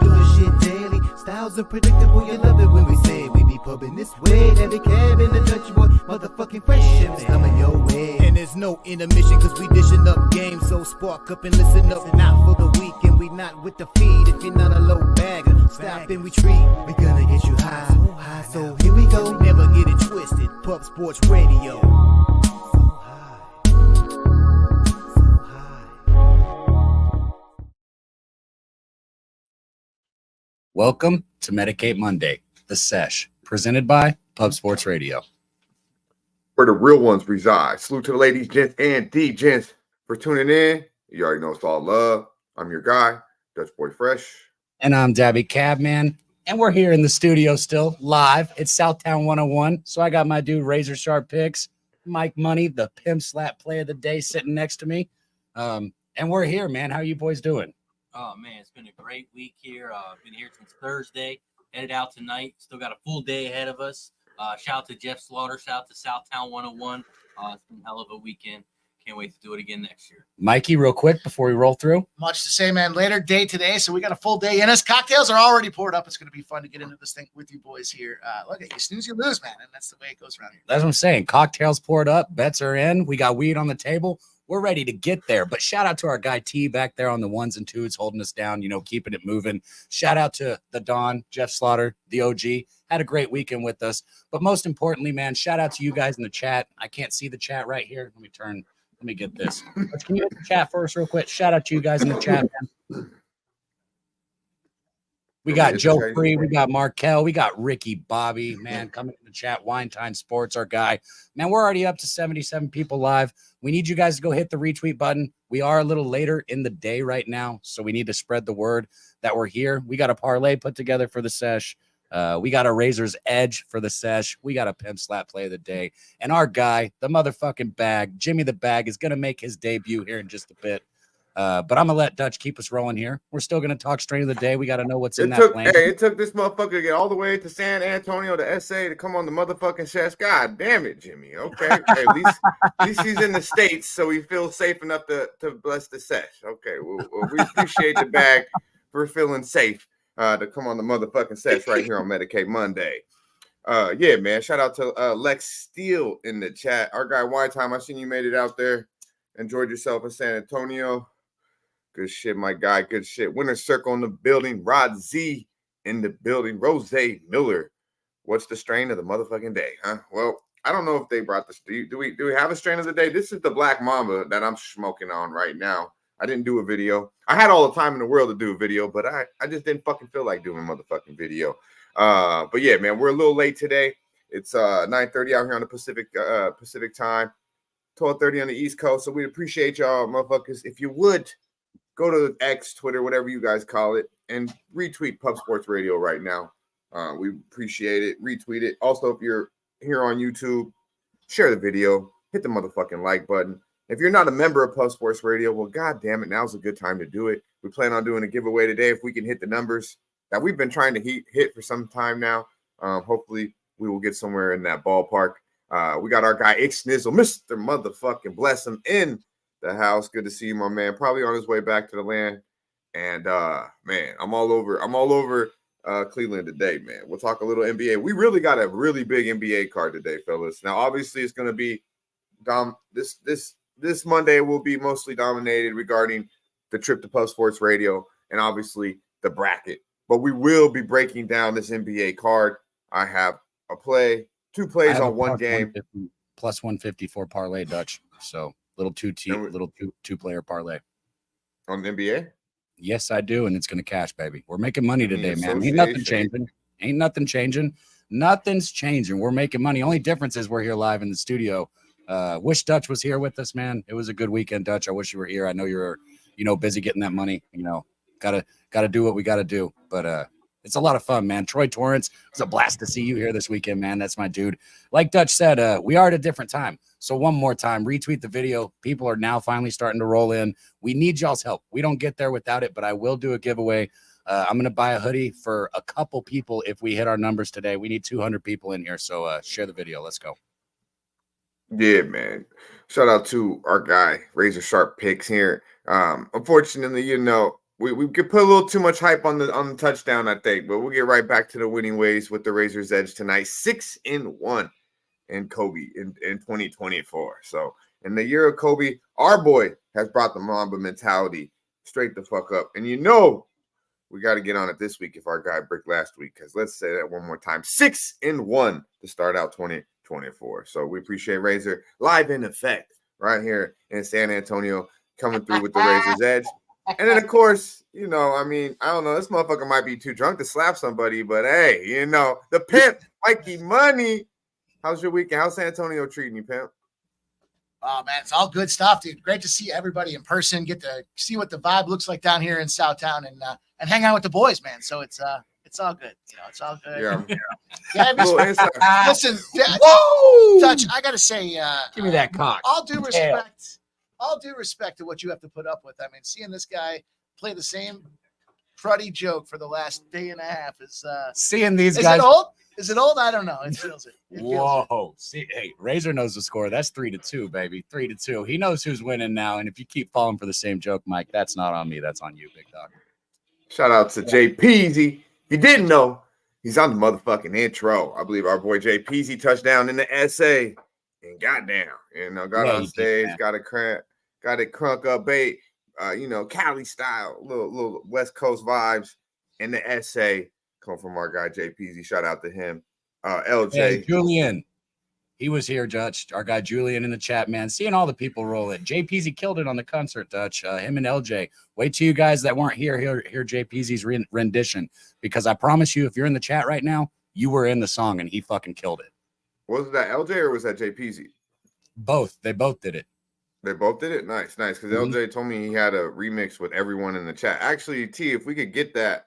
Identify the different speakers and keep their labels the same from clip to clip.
Speaker 1: doing shit daily. Styles unpredictable, you love it when we say it. We be pubbing this way, every cab in the Dutch boy, motherfucking fresh ships coming your way. And there's no intermission, cause we dishing up games. So spark up and listen up, not for the weekend. We not with the feed, if you're not a low bagger, stop and retreat. We gonna get you high, so here we go. Never get it twisted, Pub Sports Radio.
Speaker 2: Welcome to Medicate Monday, the Sesh, presented by Pub Sports Radio.
Speaker 3: Where the real ones reside. Salute to the ladies, gents, and D-gents for tuning in. You already know it's all love. I'm your guy, Dutch Boy Fresh.
Speaker 2: And I'm Daby Cabman. And we're here in the studio still, live. It's Southtown 101. So I got my dude, Razor Sharp Picks, Mike Money, the Pimp Slap Play of the Day, sitting next to me. And we're here, man. How you boys doing?
Speaker 4: Oh, man, it's been a great week here. Been here since Thursday, headed out tonight. Still got a full day ahead of us. Shout out to Jeff Slaughter. Shout out to Southtown 101. It's been a hell of a weekend. Can't wait to do it again next year.
Speaker 2: Mikey, real quick before we roll through.
Speaker 5: Much to say, man. Later day today, so we got a full day in us. Cocktails are already poured up. It's going to be fun to get into this thing with you boys here. Look at you, snooze, you lose, man, and that's the way it goes around here.
Speaker 2: That's what I'm saying. Cocktails poured up. Bets are in. We got weed on the table. We're ready to get there. But shout out to our guy T back there on the ones and twos, holding us down, keeping it moving. Shout out to the Don, Jeff Slaughter, the OG. Had a great weekend with us. But most importantly, man, shout out to you guys in the chat. I can't see the chat right here. Let me get this. Can you hit the chat first real quick? Shout out to you guys in the chat, man. We got Joe Free, we got Markel, we got Ricky Bobby, man, coming in the chat. Wine Time Sports, our guy. Man, we're already up to 77 people live. We need you guys to go hit the retweet button. We are a little later in the day right now, so we need to spread the word that we're here. We got a parlay put together for the Sesh. We got a Razor's Edge for the Sesh. We got a Pimp Slap Play of the Day. And our guy, the motherfucking Bag, Jimmy the Bag, is going to make his debut here in just a bit. But I'm going to let Dutch keep us rolling here. We're still going to talk strain of the day. We got to know what's in that plan.
Speaker 3: Hey, it took this motherfucker to get all the way to San Antonio to SA to come on the motherfucking Sesh. God damn it, Jimmy. Okay. Hey, at least he's in the States, so he feels safe enough to bless the Sesh. Okay. Well, we appreciate the Bag for feeling safe to come on the motherfucking Sesh right here on Medicate Monday. Yeah, man. Shout out to Lex Steele in the chat. Our guy Wine Time, I seen you made it out there. Enjoyed yourself in San Antonio. Good shit, my guy. Good shit. Winner Circle in the building. Rod Z in the building. Rose Miller. What's the strain of the motherfucking day, huh? Well, I don't know if they brought this. Do we have a strain of the day? This is the Black Mamba that I'm smoking on right now. I didn't do a video. I had all the time in the world to do a video, but I just didn't fucking feel like doing a motherfucking video. But yeah, man, we're a little late today. It's 9:30 out here on the Pacific time. 12:30 on the East Coast. So we appreciate y'all, motherfuckers. If you would, go to X, Twitter, whatever you guys call it, and retweet Pub Sports Radio right now. We appreciate it. Retweet it. Also, if you're here on YouTube, share the video. Hit the motherfucking like button. If you're not a member of Pub Sports Radio, well, god damn it, now's a good time to do it. We plan on doing a giveaway today if we can hit the numbers that we've been trying to hit for some time now. Hopefully, we will get somewhere in that ballpark. We got our guy Ixnizzle, Mr. Motherfucking Bless him in the house. Good to see you, my man. Probably on his way back to the land. And man, I'm all over Cleveland today, man. We'll talk a little NBA. We really got a really big NBA card today, fellas. Now, obviously, it's going to be this Monday will be mostly dominated regarding the trip to Pub Sports Radio and obviously the bracket. But we will be breaking down this NBA card. I have two plays on one game.
Speaker 2: Plus 154 parlay, Dutch. So little two player parlay.
Speaker 3: On the NBA?
Speaker 2: Yes, I do. And it's going to cash, baby. We're making money today, man. Ain't nothing changing. Nothing's changing. We're making money. Only difference is we're here live in the studio. Wish Dutch was here with us, man. It was a good weekend, Dutch. I wish you were here. I know you're, busy getting that money. Gotta do what we gotta do. But it's a lot of fun, man. Troy Torrance, it was a blast to see you here this weekend, man. That's my dude. Like Dutch said, we are at a different time. So one more time, retweet the video. People are now finally starting to roll in. We need y'all's help. We don't get there without it, but I will do a giveaway. I'm going to buy a hoodie for a couple people if we hit our numbers today. We need 200 people in here, so share the video. Let's go.
Speaker 3: Yeah, man. Shout out to our guy, Razor Sharp Picks here. Unfortunately, we could put a little too much hype on the touchdown, I think, but we'll get right back to the winning ways with the Razor's Edge tonight. 6-1 in Kobe in 2024. So in the year of Kobe, our boy has brought the Mamba mentality straight the fuck up. And we got to get on it this week if our guy bricked last week, because let's say that one more time. 6-1 to start out 2024. So we appreciate Razor live in effect right here in San Antonio, coming through with the Razor's Edge. And then, of course, I don't know, this motherfucker might be too drunk to slap somebody, but hey, the pimp, Mikey Money. How's your weekend? How's San Antonio treating you, pimp?
Speaker 5: Oh, man, it's all good stuff, dude. Great to see everybody in person, get to see what the vibe looks like down here in Southtown and hang out with the boys, man. So it's all good. It's all good.
Speaker 3: Yeah.
Speaker 5: Listen, whoa! Touch, I got to say,
Speaker 2: give me that cock.
Speaker 5: All due respect to what you have to put up with. I mean, seeing this guy play the same cruddy joke for the last day and a half is
Speaker 2: seeing these guys.
Speaker 5: Is it old? I don't know. It feels it.
Speaker 2: Whoa. See, hey, Razor knows the score. That's 3-2, baby. 3-2. He knows who's winning now. And if you keep falling for the same joke, Mike, that's not on me. That's on you, big dog.
Speaker 3: Shout out to Jay Peasy. If you didn't know, he's on the motherfucking intro. I believe our boy Jay Peasy touched down in the SA and got down. Got on stage, got it crunk up bait, Cali style, little West Coast vibes. And the SA come from our guy Jay Peasy. Shout out to him. LJ.
Speaker 2: Hey, Julian. He was here, Dutch. Our guy Julian in the chat, man. Seeing all the people roll it. Jay Peasy killed it on the concert, Dutch. Him and LJ. Wait till you guys that weren't here hear Jay Peasy's rendition. Because I promise you, if you're in the chat right now, you were in the song and he fucking killed it.
Speaker 3: Was that LJ or was that Jay Peasy?
Speaker 2: Both. They both did it.
Speaker 3: They both did it? Nice. Because LJ told me he had a remix with everyone in the chat. Actually, T, if we could get that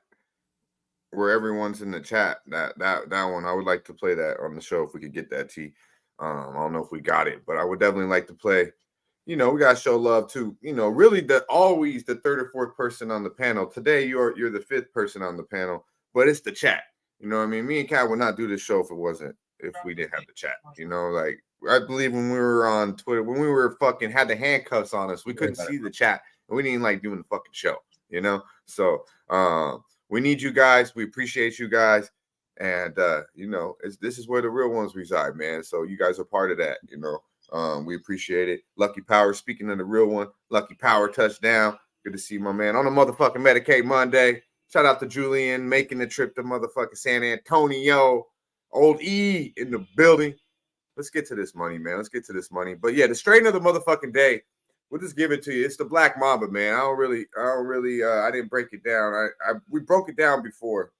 Speaker 3: where everyone's in the chat, that one, I would like to play that on the show if we could get that, T. I don't know if we got it, but I would definitely like to play. We gotta show love to, really always the third or fourth person on the panel. Today you're the fifth person on the panel, but it's the chat. You know what I mean? Me and Kat would not do this show if we didn't have the chat. Like I believe when we were on Twitter, when we were fucking had the handcuffs on us, we couldn't see the chat and we didn't like doing the fucking show, So we need you guys. We appreciate you guys. And, this is where the real ones reside, man. So you guys are part of that, we appreciate it. Lucky Power, speaking of the real one, Lucky Power touchdown. Good to see my man on a motherfucking Medicate Monday. Shout out to Julian making the trip to motherfucking San Antonio. Old E in the building. Let's get to this money, man. Let's get to this money. But yeah, the strain of the motherfucking day, we'll just give it to you. It's the Black Mamba, man. I didn't break it down. We broke it down before.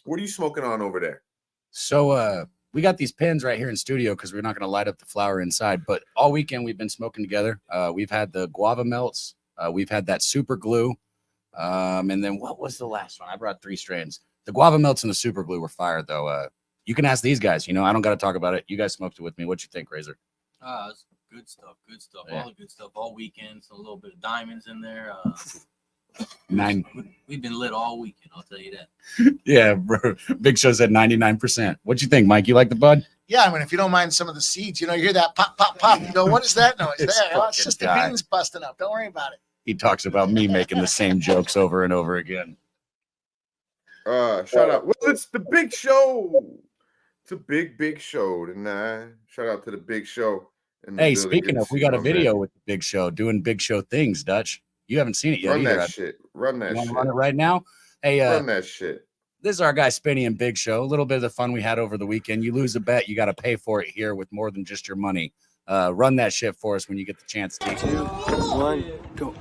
Speaker 3: What are you smoking on over there?
Speaker 2: So we got these pins right here in studio because we're not going to light up the flower inside. But all weekend we've been smoking together. We've had the guava melts. We've had that super glue. And then what was the last one? I brought 3 strains. The guava melts and the super glue were fire, though. You can ask these guys. I don't got to talk about it. You guys smoked it with me. What you think, Razor?
Speaker 4: It's good stuff. Good stuff. Yeah. All the good stuff all weekend. So a little bit of diamonds in there. We've been lit all weekend, I'll tell you that.
Speaker 2: Yeah, bro. Big Show said 99%. What you think, Mike? You like the bud?
Speaker 5: Yeah, I mean, if you don't mind some of the seeds, you hear that pop, pop, pop. You go, what is that noise there? It's just the beans busting up. Don't worry about it.
Speaker 2: He talks about me making the same jokes over and over again.
Speaker 3: Shout out. Well, it's the Big Show. It's a big show tonight. Shout out to the Big Show.
Speaker 2: Hey, speaking of, we got a video with the Big Show doing Big Show things, Dutch. You haven't seen it yet.
Speaker 3: Run that shit. Run that shit.
Speaker 2: Run it right now. Hey,
Speaker 3: run that shit.
Speaker 2: This is our guy Spinny and Big Show. A little bit of the fun we had over the weekend. You lose a bet, you got to pay for it here with more than just your money. Run that shit for us when you get the chance.
Speaker 6: 2, 1, go.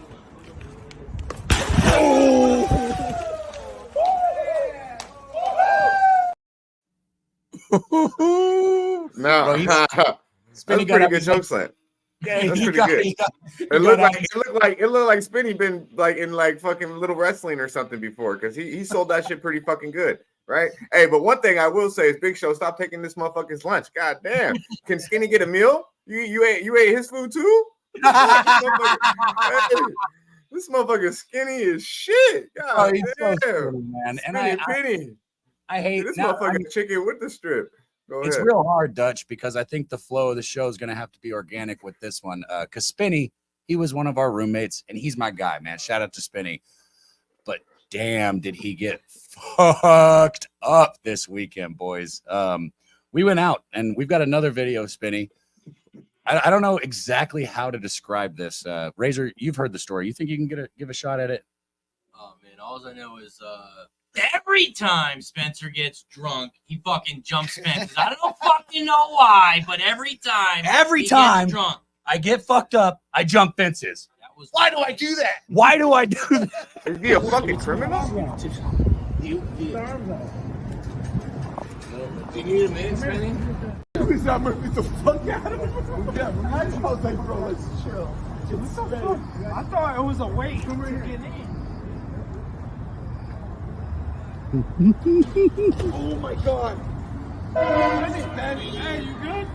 Speaker 3: No, Spinny got a pretty good joke slam.
Speaker 2: Yeah,
Speaker 3: that's pretty good. It looked like Spinny been like in like fucking Little Wrestling or something before, because he sold that shit pretty fucking good, right? Hey, but one thing I will say is Big Show, stop taking this motherfucker's lunch. God damn, can Skinny get a meal? You ate his food too? This motherfucker Skinny is shit. God
Speaker 2: he's
Speaker 3: damn,
Speaker 2: so funny, man. And I hate
Speaker 3: this motherfucking chicken with the strip.
Speaker 2: It's real hard, Dutch, because I think the flow of the show is going to have to be organic with this one. Because Spinny, he was one of our roommates, and he's my guy, man. Shout out to Spinny. but damn, did he get fucked up this weekend, boys. We went out, and we've got another video, Spinny. I don't know exactly how to describe this. Razor, you've heard the story. You think you can give a shot at it?
Speaker 4: Oh man, all I know is every time Spencer gets drunk, he fucking jumps fences. I don't fucking know why, but every time he gets drunk,
Speaker 2: I get fucked up, I jump fences.
Speaker 5: Why do I do that?
Speaker 2: Why do I do that?
Speaker 3: Is he a fucking criminal?
Speaker 6: Do you need a minute, Spenny?
Speaker 1: Please, I'm gonna beat the fuck out of him. Yeah, I was like, bro, let's chill. What the fuck? I thought it was a wait to get in. Oh my god. Hey, you good?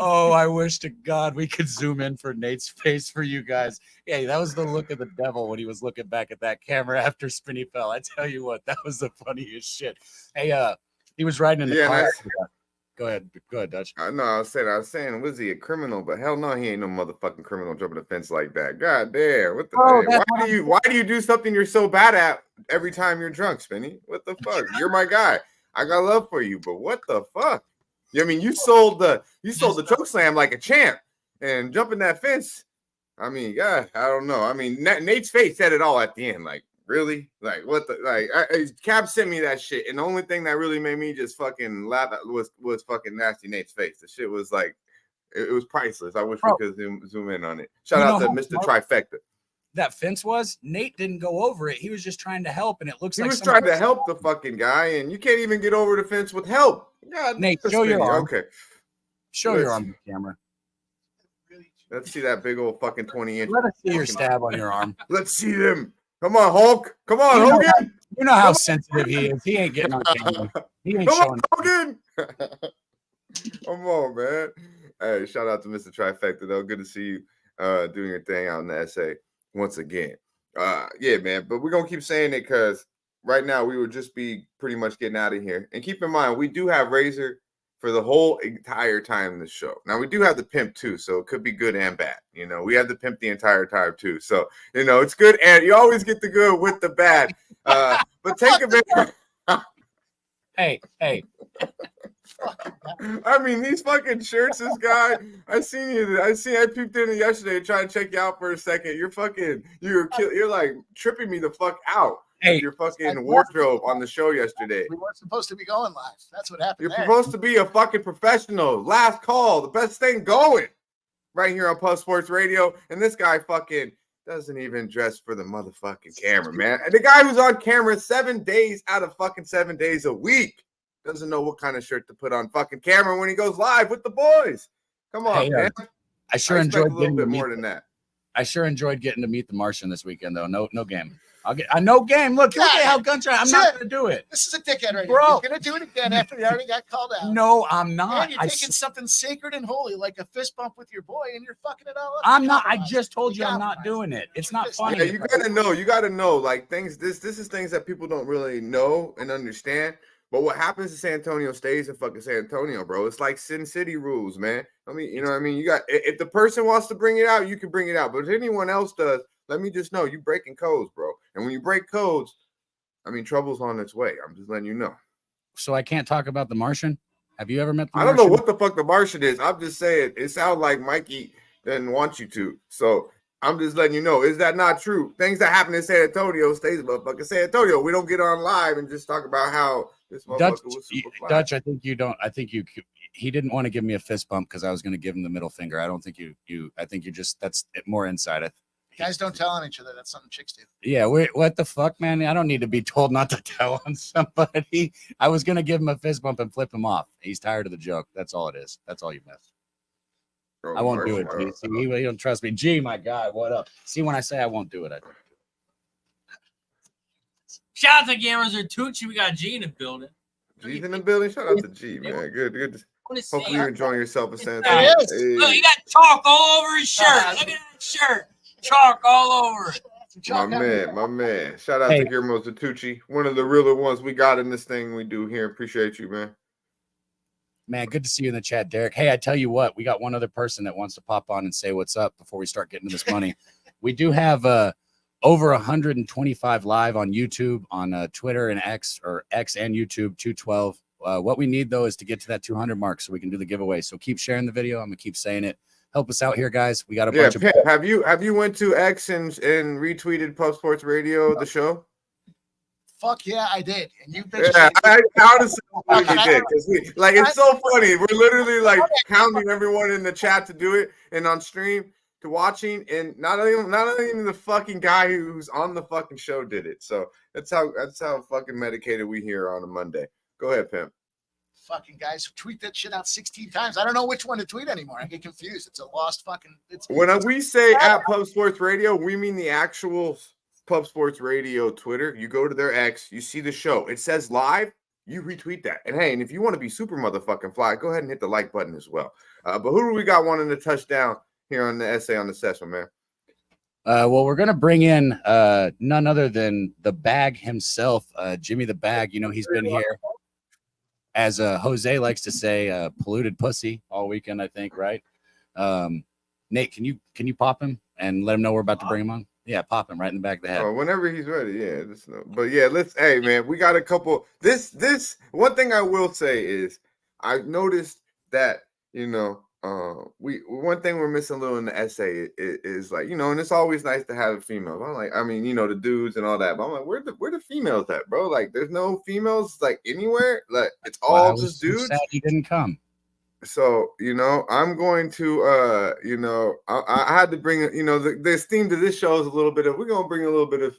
Speaker 2: Oh, I wish to God we could zoom in for Nate's face for you guys. Hey, that was the look of the devil when he was looking back at that camera after Spinny fell. I tell you what, that was the funniest shit. Hey, he was riding in the car. Go ahead, Dutch.
Speaker 3: No, I was saying, was he a criminal? But hell no, he ain't no motherfucking criminal jumping the fence like that. God damn, what the why do you do something you're so bad at every time you're drunk, Spinny? What the fuck? You're my guy. I got love for you, but what the fuck? I mean, you sold the choke slam like a champ, and jumping that fence. I mean, God, I don't know. I mean, Nate's face said it all at the end. Like, really? Like, what the Cap sent me that shit, and the only thing that really made me just fucking laugh was fucking Nasty Nate's face. The shit was like, it was priceless. I wish we could zoom in on it. Shout out to Mr. Trifecta.
Speaker 2: That fence was Nate didn't go over it. He was just trying to help, and it looks like
Speaker 3: he was trying to help the fucking guy, and you can't even get over the fence with help. God,
Speaker 2: Nate, show your arm.
Speaker 3: Okay,
Speaker 2: show your arm on the camera.
Speaker 3: Let's see that big old fucking 20-inch.
Speaker 2: Let us see your stab on your arm.
Speaker 3: Let's see them. Come on, Hulk. Come on, Hogan.
Speaker 2: You know how sensitive he is. He ain't getting on camera. He ain't showing.
Speaker 3: Hogan. Come on, man. Hey, shout out to Mr. Trifecta, though. Good to see you doing your thing out in the SA once again. Yeah, man. But we're going to keep saying it because right now we would just be pretty much getting out of here. And keep in mind, we do have Razor for the whole entire time in the show. Now, we do have the pimp, too, so it could be good and bad. You know, we have the pimp the entire time, too. So, you know, it's good, and you always get the good with the bad. But take a minute.
Speaker 2: Hey.
Speaker 3: I mean, these fucking shirts, this guy, I peeped in yesterday, trying to check you out for a second. You're like tripping me the fuck out.
Speaker 2: Hey,
Speaker 3: your fucking wardrobe on the show yesterday.
Speaker 5: We weren't supposed to be going live. That's what happened.
Speaker 3: You're supposed to be a fucking professional. Last call, the best thing going right here on Puff Sports Radio. And this guy fucking doesn't even dress for the motherfucking camera, man. And the guy who's on camera 7 days out of fucking 7 days a week doesn't know what kind of shirt to put on fucgame camera when he goes live with the boys. Come on, man.
Speaker 2: I sure enjoyed
Speaker 3: a little bit more than that.
Speaker 2: I sure enjoyed getting to meet the Martian this weekend, though. No game. No game. Look at how gun-shy. I'm not going to do it.
Speaker 5: This is a dickhead right
Speaker 2: Bro.
Speaker 5: here. You're going to do it again after he already got called out.
Speaker 2: No, I'm not.
Speaker 5: And you're taking something sacred and holy like a fist bump with your boy, and you're fucking it all up.
Speaker 2: I'm not. I just told you I'm not doing it. It's not funny.
Speaker 3: Yeah, you got to know. Like things. This is things that people don't really know and understand. But what happens in San Antonio stays in fucking San Antonio, bro. It's like Sin City rules, man. I mean, you know what I mean? You got, if the person wants to bring it out, you can bring it out. But if anyone else does, let me just know you breaking codes, bro. And when you break codes, I mean, trouble's on its way. I'm just letting you know.
Speaker 2: So I can't talk about the Martian? Have you ever met the
Speaker 3: Martian? I don't know what the fuck the Martian is. I'm just saying it sounds like Mikey didn't want you to. So I'm just letting you know. Is that not true? Things that happen in San Antonio stays motherfucking San Antonio. We don't get on live and just talk about how this motherfucker was super fly.
Speaker 2: Dutch, I think you don't. I think he didn't want to give me a fist bump because I was going to give him the middle finger. I don't think I think you just, that's more inside.
Speaker 5: Guys don't tell on each other. That's something chicks do.
Speaker 2: Yeah, what the fuck, man? I don't need to be told not to tell on somebody. I was going to give him a fist bump and flip him off. He's tired of the joke. That's all it is. That's all you missed. I won't do it. G. See, you don't trust me. G, my God, what up? See, when I say I won't do it, I don't.
Speaker 4: Shout out to Gamers or Tucci. We got G in the building.
Speaker 3: G's in the building. Shout out to G, man. Good. Hopefully you're enjoying yourself in San Antonio.
Speaker 5: Hey.
Speaker 4: Look, he got chalk all over his shirt. Look at that shirt. Chalk all over it.
Speaker 3: My man. Shout out to Guillermo Zatucci, one of the realer ones we got in this thing we do here. Appreciate you, man.
Speaker 2: Man, good to see you in the chat, Derek. Hey, I tell you what, we got one other person that wants to pop on and say what's up before we start getting to this money. We do have over 125 live on YouTube, on Twitter and X, or X and YouTube, 212. What we need though is to get to that 200 mark so we can do the giveaway. So keep sharing the video. I'm gonna keep saying it. Help us out here, guys. We got a bunch of.
Speaker 3: Have you went to X and retweeted Pub Sports Radio the show?
Speaker 5: Fuck yeah, I did. And you
Speaker 3: Yeah, I honestly believe you did. Like, it's so funny. We're literally like hounding everyone in the chat to do it and on stream to watching, and not even the fucking guy who's on the fucking show did it. So that's how fucking medicated we here on a Monday. Go ahead, Pimp.
Speaker 5: Fucking guys who tweet that shit out 16 times. I don't know which one to tweet anymore. I get confused. It's a lost fucking.
Speaker 3: When we say at Pub Sports Radio, we mean the actual Pub Sports Radio Twitter. You go to their X, you see the show. It says live. You retweet that. And hey, and if you want to be super motherfucking fly, go ahead and hit the like button as well. But who do we got wanting to touch down here on the essay on the session, man?
Speaker 2: Well, we're gonna bring in none other than the Bag himself, Jimmy the Bag. You know, he's been here, as Jose likes to say, polluted pussy all weekend, I think, right? Nate, can you pop him and let him know we're about to bring him on? Yeah, pop him right in the back of the head.
Speaker 3: Oh, whenever he's ready, yeah. But yeah, hey man, we got a couple. This one thing I will say is I've noticed that, you know, one thing we're missing a little in the essay is like, you know, and it's always nice to have females. I'm like, I mean, you know, the dudes and all that, but I'm like, where the females at, bro? Like, there's no females like anywhere. Like, it's all just dudes.
Speaker 2: Sad he didn't come.
Speaker 3: So, you know, I'm going to, you know, I had to bring, you know, this theme to this show is a little bit of, we're going to bring a little bit of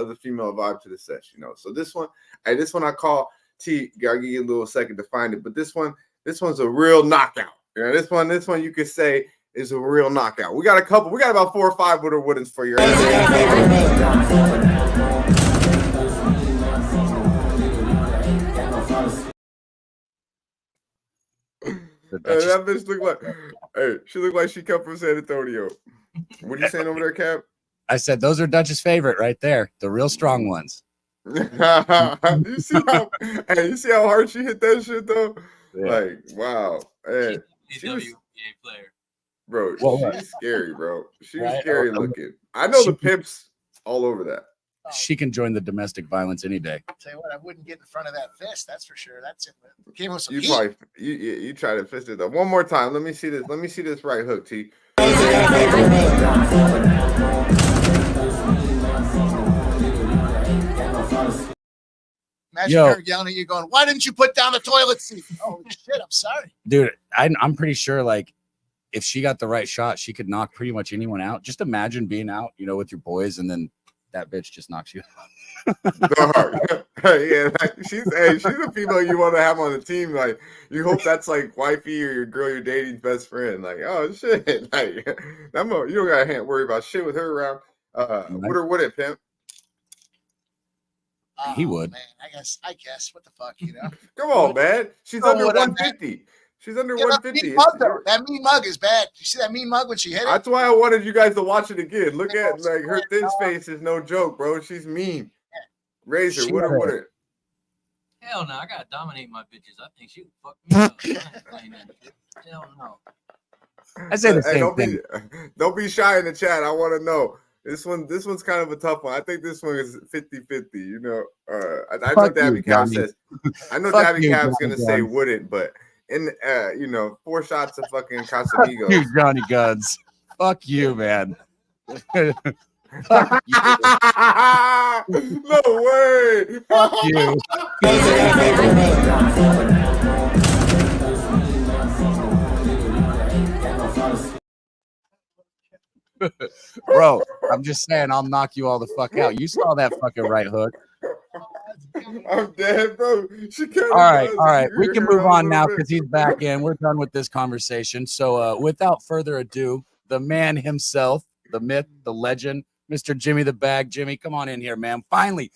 Speaker 3: the female vibe to the session, you know. So this one I call T, I'll give you a little second to find it, but this one's a real knockout. You know, this one you could say is a real knockout. We got about 4 or 5 Woodens for your that bitch looked like, hey, she looked like she come from San Antonio. What are you saying over there, Cap?
Speaker 2: I said those are Dutch's favorite right there, the real strong ones.
Speaker 3: You see how hard she hit that shit though? Yeah. Like, wow. Hey, she was,
Speaker 4: player.
Speaker 3: Bro, she's scary, bro. She's
Speaker 2: right?
Speaker 3: scary looking. I know the pimps all over that.
Speaker 2: She can join the domestic violence any day.
Speaker 5: I'll tell you what, I wouldn't get in front of that fist. That's for sure. That's it. Came with some
Speaker 3: you
Speaker 5: heat.
Speaker 3: Probably you try to fist it up one more time. Let me see this. Let me see this right hook, T.
Speaker 5: Imagine her yelling at you, going, "Why didn't you put down the toilet seat?" Oh shit! I'm sorry,
Speaker 2: dude. I'm pretty sure, like, if she got the right shot, she could knock pretty much anyone out. Just imagine being out, you know, with your boys, and then that bitch just knocks you out.
Speaker 3: Yeah, like, she's a female you want to have on the team. Like, you hope that's like wifey or your girl you're dating's best friend. Like, oh shit, like you don't gotta worry about shit with her around. Would it, pimp?
Speaker 2: He would.
Speaker 5: Man, I guess. What the fuck, you know?
Speaker 3: Come on, man. She's under 150. She's under 150.
Speaker 5: That mean mug is bad. You see that mean mug when she hit it?
Speaker 3: That's why I wanted you guys to watch it again. Look at like her thin face is no joke, bro. She's mean. Razor, would it?
Speaker 4: Hell no, I gotta dominate my bitches. I think she would fuck me up. Hell no.
Speaker 2: I say the same thing.
Speaker 3: Don't be shy in the chat. I want to know. This one's kind of a tough one. I think this one is 50-50, you know. I know Daby Cap says Daby Cap's gonna say wouldn't, but in you know, 4 shots of fucking Casamigos.
Speaker 2: You Johnny Guns. Fuck you, man.
Speaker 3: Fuck you. No way.
Speaker 2: Fuck you. Bro, I'm just saying I'll knock you all the fuck out. You saw that fucking right hook.
Speaker 3: I'm dead, bro.
Speaker 2: All right. We can move on now because he's back in. We're done with this conversation. So without further ado, the man himself, the myth, the legend, Mr. Jimmy the Bag. Jimmy, come on in here, man. Finally,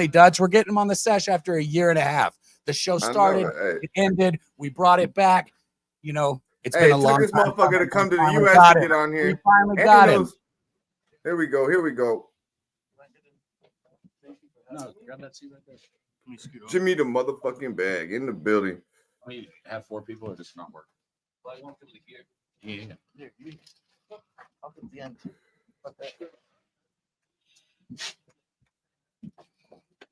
Speaker 2: Dutch, we're getting him on the sesh after a year and a half. The show started, it ended, we brought it back. You know, it's been a long time.
Speaker 3: This motherfucker to come to the U.S. to get on here.
Speaker 2: We finally got him.
Speaker 3: Here we go.
Speaker 2: No, grab that seat right there.
Speaker 3: Jimmy the motherfucking Bag in the building.
Speaker 2: We have 4 people or just not work?
Speaker 4: Well, I want people to hear.
Speaker 2: Yeah.
Speaker 5: I'll get the end.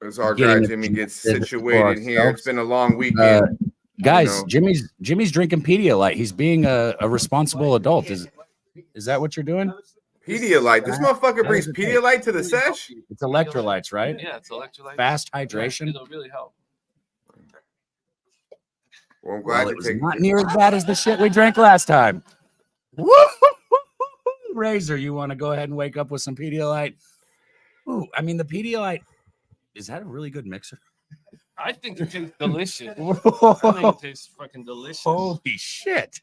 Speaker 3: As our
Speaker 2: Getting
Speaker 3: guy
Speaker 2: it
Speaker 3: Jimmy gets
Speaker 2: for
Speaker 3: situated here,
Speaker 2: ourselves.
Speaker 3: it's been a long weekend.
Speaker 2: Guys,
Speaker 3: You know.
Speaker 2: Jimmy's drinking Pedialyte. He's being a responsible adult. Is that what you're doing?
Speaker 3: Pedialyte. This motherfucker brings Pedialyte to the sesh.
Speaker 2: It's electrolytes, right?
Speaker 7: Yeah, it's electrolytes.
Speaker 2: Fast hydration.
Speaker 7: It'll really help.
Speaker 3: Well, I'm glad
Speaker 2: Well, it
Speaker 3: you're
Speaker 2: was
Speaker 3: taking
Speaker 2: not
Speaker 3: care.
Speaker 2: near as bad as the shit we drank last time. Woo! Razor, you want to go ahead and wake up with some Pedialyte? Ooh, I mean, the Pedialyte, is that a really good mixer?
Speaker 7: I think it tastes delicious. I think it tastes fucking delicious.
Speaker 2: Holy shit.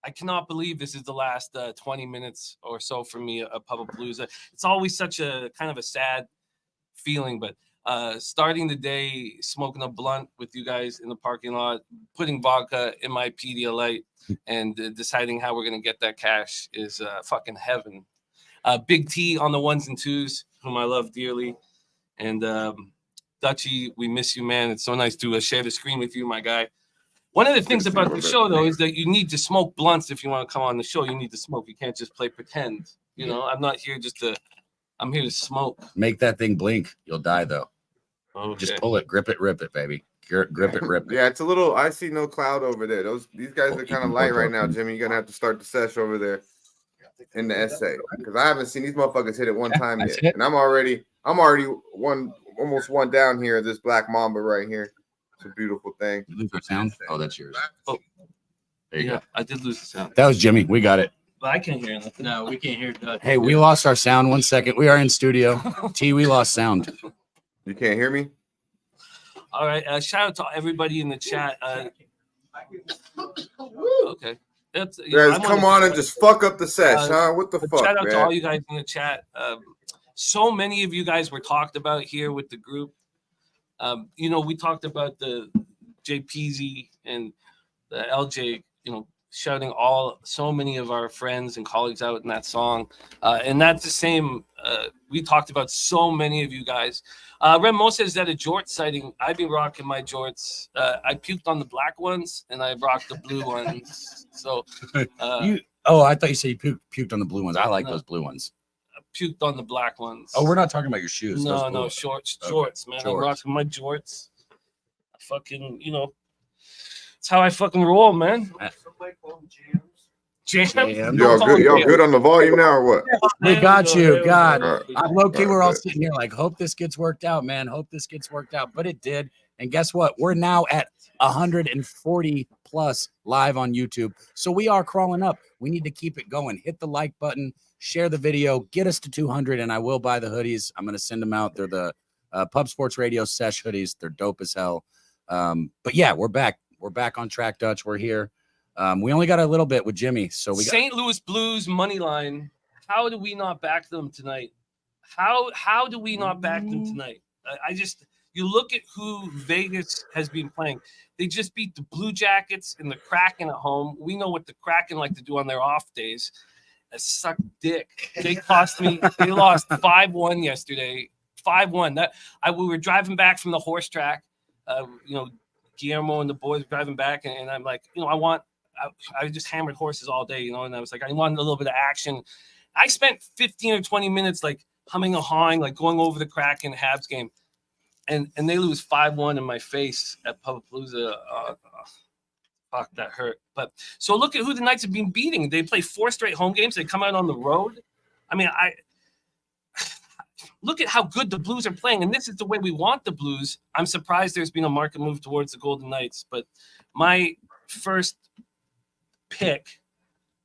Speaker 7: I cannot believe this is the last 20 minutes or so for me of Pubapalooza. It's always such a kind of a sad feeling, but starting the day smoking a blunt with you guys in the parking lot, putting vodka in my Pedialyte, and deciding how we're going to get that cash is fucking heaven. Big T on the ones and twos, whom I love dearly. And Dutchie, we miss you, man. It's so nice to share the screen with you, my guy. One of the things about the show, though, is that you need to smoke blunts if you want to come on the show. You need to smoke. You can't just play pretend. You know, I'm not here just to. I'm here to smoke.
Speaker 2: Make that thing blink. You'll die, though.
Speaker 7: Okay.
Speaker 2: Just pull it, grip it, rip it, baby. Grip it, rip it.
Speaker 3: Yeah, it's a little. I see no cloud over there. These guys are kind of light right now, Jimmy. You're gonna have to start the sesh over there in the essay because I haven't seen these motherfuckers hit it one time yet, and I'm already almost one down here. This black mamba right here. It's a beautiful thing.
Speaker 2: You lose our sound? Oh, that's yours.
Speaker 7: Oh.
Speaker 2: There you go.
Speaker 7: I did lose the sound.
Speaker 2: That was Jimmy. We got it.
Speaker 7: But I can't hear nothing.
Speaker 4: No, we can't hear Dutch.
Speaker 2: Hey, we lost our sound. 1 second. We are in studio. T, we lost sound.
Speaker 3: You can't hear me?
Speaker 7: All right. Shout out to everybody in the chat. Okay. That's,
Speaker 3: Guys, come on and just fuck up the sesh, huh? What the fuck,
Speaker 7: shout out
Speaker 3: man?
Speaker 7: to all you guys in the chat. So many of you guys were talked about here with the group. You know, we talked about the JPZ and the LJ, you know, shouting so many of our friends and colleagues out in that song. And that's the same. We talked about so many of you guys. Remo says that a jort sighting. I've been rocking my jorts. I puked on the black ones and I rocked the blue ones. So,
Speaker 2: I thought you said you puked on the blue ones. I like those blue ones.
Speaker 7: Puked on the black ones.
Speaker 2: Oh, we're not talking about your shoes.
Speaker 7: No, shorts, jorts, man. I'm rocking my jorts. Fucking, you know, it's how I fucking roll, man. Jam.
Speaker 3: Y'all good on the volume now or what?
Speaker 2: We got you. God,
Speaker 3: All right.
Speaker 2: I'm low key. We're all
Speaker 3: good.
Speaker 2: sitting here like, hope this gets worked out, man. Hope this gets worked out. But it did. And guess what? We're now at 140 plus live on YouTube. So we are crawling up. We need to keep it going. Hit the like button, share the video, get us to 200, and I will buy the hoodies. I'm going to send them out. They're the Pub Sports Radio Sesh hoodies. They're dope as hell. But yeah, we're back. We're back on track, Dutch. We're here. We only got a little bit with Jimmy. So we got
Speaker 7: St. Louis Blues money line. How do we not back them tonight? How do we not back them tonight? You look at who Vegas has been playing. They just beat the Blue Jackets and the Kraken at home. We know what the Kraken like to do on their off days. Suck dick. They cost me. They lost 5-1 yesterday. 5-1. We were driving back from the horse track. You know, Guillermo and the boys driving back, and I'm like, you know, I just hammered horses all day, you know, and I was like, I wanted a little bit of action. I spent 15 or 20 minutes like humming and hawing, like going over the Kraken Habs game. And they lose 5-1 in my face at Pubapalooza. Fuck, that hurt. But so look at who the Knights have been beating. They play 4 straight home games. They come out on the road. I mean, look at how good the Blues are playing. And this is the way we want the Blues. I'm surprised there's been a market move towards the Golden Knights. But my first pick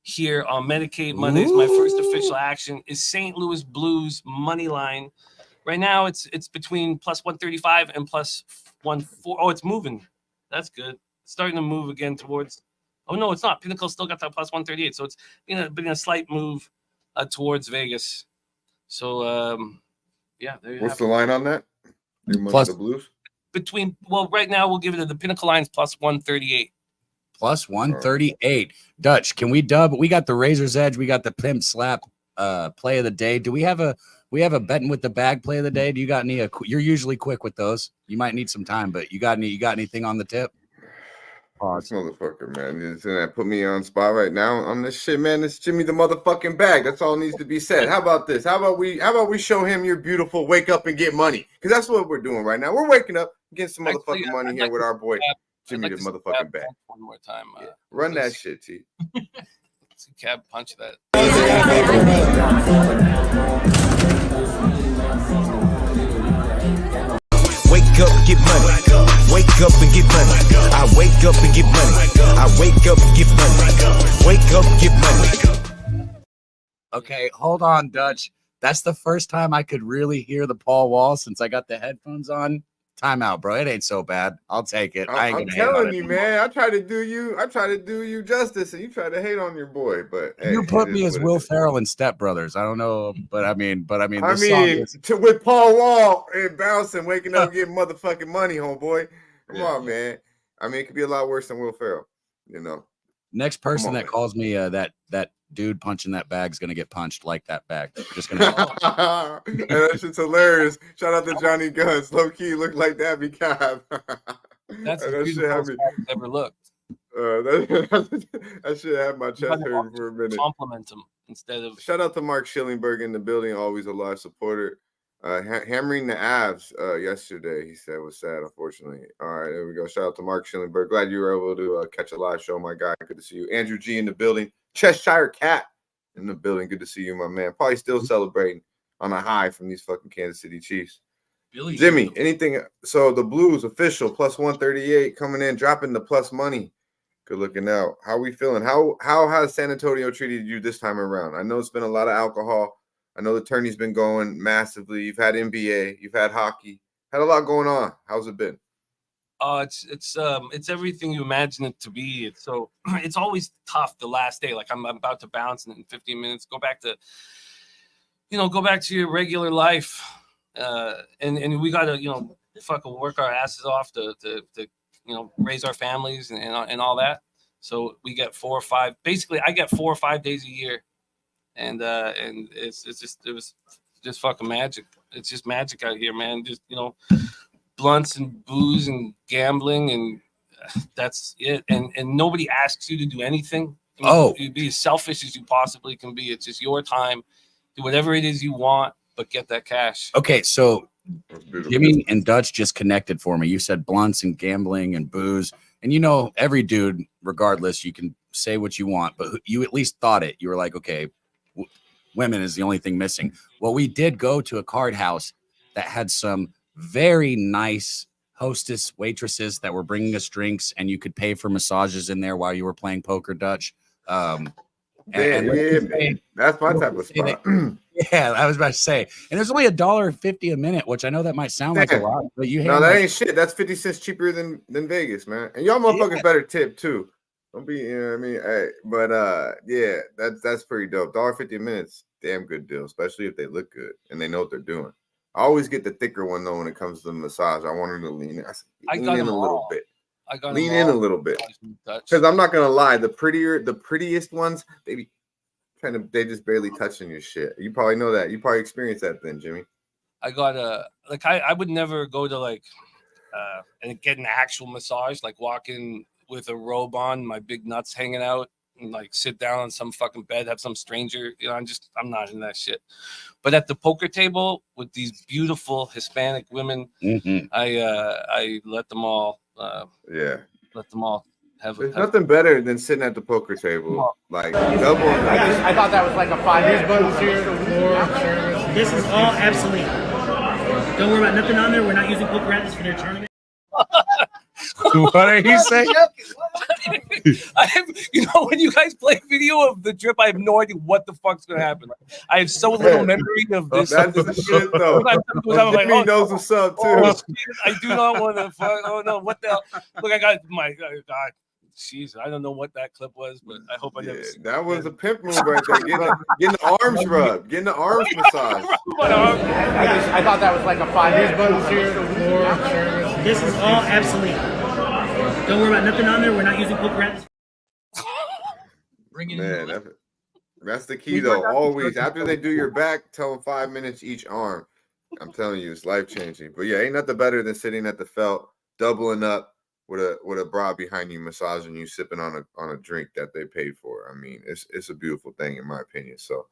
Speaker 7: here on Medicate Mondays, my first official action is St. Louis Blues money line. Right now, it's between plus 135 and plus 140. Oh, it's moving. That's good. It's starting to move again towards. Oh no, it's not. Pinnacle still got that plus 138. So it's been a slight move towards Vegas. So yeah, there you
Speaker 3: What's
Speaker 7: have
Speaker 3: the line on that?
Speaker 2: Plus
Speaker 3: the Blues.
Speaker 7: Right now we'll give it to the Pinnacle lines plus 138.
Speaker 2: Plus 138. Dutch, can we dub? We got the Razor's Edge. We got the Pimp Slap play of the day. Do we have a betting with the bag play of the day? Do you got any? You're usually quick with those. You might need some time, but you got anything on the tip? pause.
Speaker 3: This motherfucker, man. He's gonna put me on spot right now on this shit, man. This Jimmy the motherfucking bag. That's all needs to be said. How about this? How about we show him your beautiful wake up and get money? Because that's what we're doing right now. We're waking up, getting some
Speaker 7: Actually,
Speaker 3: motherfucking money
Speaker 7: I'd
Speaker 3: here
Speaker 7: like
Speaker 3: with
Speaker 7: to
Speaker 3: our boy Jimmy
Speaker 7: like
Speaker 3: the
Speaker 7: to
Speaker 3: motherfucking
Speaker 7: Cab
Speaker 3: bag.
Speaker 7: punch one more time.
Speaker 3: Run that
Speaker 7: let's-
Speaker 3: shit, T.
Speaker 7: let's Cab punch that.
Speaker 1: Wake up, get money. Wake up and get money. I wake up and get money. I wake up and get money. Wake up, get money.
Speaker 2: Okay, hold on, Dutch. That's the first time I could really hear the Paul Wall since I got the headphones on. Timeout, bro. It ain't so bad. I'll take it. I ain't
Speaker 3: I'm
Speaker 2: gonna hate on
Speaker 3: telling
Speaker 2: it.
Speaker 3: you, man. I try to do you justice, and you try to hate on your boy. But hey,
Speaker 2: You put
Speaker 3: it
Speaker 2: me
Speaker 3: is
Speaker 2: as
Speaker 3: what it
Speaker 2: Will
Speaker 3: is.
Speaker 2: Ferrell and Step Brothers. I don't know, but I mean,
Speaker 3: I
Speaker 2: this song
Speaker 3: mean,
Speaker 2: is,
Speaker 3: with Paul Wall and bouncing, waking up, getting motherfucking money, homeboy. Come
Speaker 2: Yeah.
Speaker 3: on, man. I mean, it could be a lot worse than Will Ferrell, you know.
Speaker 2: next person
Speaker 3: on,
Speaker 2: that
Speaker 3: man.
Speaker 2: calls me that dude punching that bag's gonna get punched like that bag. Just gonna.
Speaker 3: And that shit's hilarious. Shout out to Johnny Guns. Low key looked like Daby Cab.
Speaker 7: That's
Speaker 3: And
Speaker 7: as
Speaker 3: that shit
Speaker 7: beautiful
Speaker 3: had
Speaker 7: as
Speaker 3: me.
Speaker 7: Cab's ever looked.
Speaker 3: That shit had my
Speaker 7: You
Speaker 3: chest
Speaker 7: gotta
Speaker 3: hurting for a minute.
Speaker 7: compliment him instead of
Speaker 3: Shout out to Mark Schillingberg in the building, always a live supporter. Hammering the abs yesterday, he said, was sad, unfortunately. All right, there we go. Shout out to Mark Schillingberg. Glad you were able to catch a live show, my guy. Good to see you. Andrew G in the building. Cheshire Cat in the building. Good to see you, my man. Probably still celebrating on a high from these fucking Kansas City Chiefs.
Speaker 4: Billy
Speaker 3: Jimmy, anything? So the Blues official plus 138 coming in, dropping the plus money. Good looking out. How we feeling? How has San Antonio treated you this time around? I know it's been a lot of alcohol. I know the tourney's been going massively. You've had NBA, you've had hockey, had a lot going on. How's it been?
Speaker 7: it's everything you imagine it to be. It's so it's always tough the last day. Like I'm about to bounce in 15 minutes. Go back to your regular life. And we gotta, fucking work our asses off to raise our families and all that. So we get 4 or 5. Basically, I get 4 or 5 days a year, and it was just fucking magic. It's just magic out here, man. Just blunts and booze and gambling, and that's it. And nobody asks you to do anything. You be as selfish as you possibly can be. It's just your time. Do whatever it is you want, but get that cash.
Speaker 2: Okay, so Jimmy and Dutch just connected for me. You said blunts and gambling and booze, and every dude, regardless, you can say what you want, but you at least thought it. You were like, okay, women is the only thing missing. Well, we did go to a card house that had some very nice hostess waitresses that were bringing us drinks, and you could pay for massages in there while you were playing poker, Dutch.
Speaker 3: Man, that's my type of spot.
Speaker 2: Yeah, I was about to say, and there's only $1.50 a minute, which I know that might sound like a lot, but
Speaker 3: that ain't shit. That's 50 cents cheaper than Vegas, man. And y'all motherfuckers better tip too. Don't be, what I mean? Hey, but yeah, that's pretty dope. $1.50 a minute's damn good deal, especially if they look good and they know what they're doing. I always get the thicker one though when it comes to the massage. I want her to lean in. Lean in a little bit. Lean in a little bit. Because I'm not gonna lie, the prettiest ones, they just barely touching your shit. You probably know that. You probably experienced that then, Jimmy.
Speaker 7: I got I would never go to and get an actual massage, like walk in with a robe on, my big nuts hanging out, and sit down on some fucking bed, have some stranger. I'm not in that shit. But at the poker table with these beautiful Hispanic women, I let them all. Let them all have.
Speaker 3: There's nothing better than sitting at the poker table, like double.
Speaker 5: I thought that was like a 5 years buttons here.
Speaker 8: This is all obsolete. Don't worry about nothing on there. We're not using apparatus for their tournament.
Speaker 2: What are you saying?
Speaker 7: I have, when you guys play video of the trip, I have no idea what the fuck's gonna happen. I have so little memory of this.
Speaker 3: That's the shit, though. Jimmy knows what's up too.
Speaker 7: I do not want to. Oh no! What the hell? Look, I got my God. Jeez, I don't know what that clip was, but I hope I never.
Speaker 3: That was a pimp move right there. Getting the arms rubbed, getting the arms massaged.
Speaker 5: I thought that was like a 5 years buttons here.
Speaker 8: This is all obsolete. Don't worry about nothing on there. We're not using apparatus.
Speaker 4: Bring it
Speaker 3: Man,
Speaker 4: in.
Speaker 3: that's the key though. Always after they do your back, tell them 5 minutes each arm. I'm telling you, it's life changing. But yeah, ain't nothing better than sitting at the felt, doubling up, with a bra behind you massaging you, sipping on a drink that they paid for. I mean, it's a beautiful thing in my opinion. So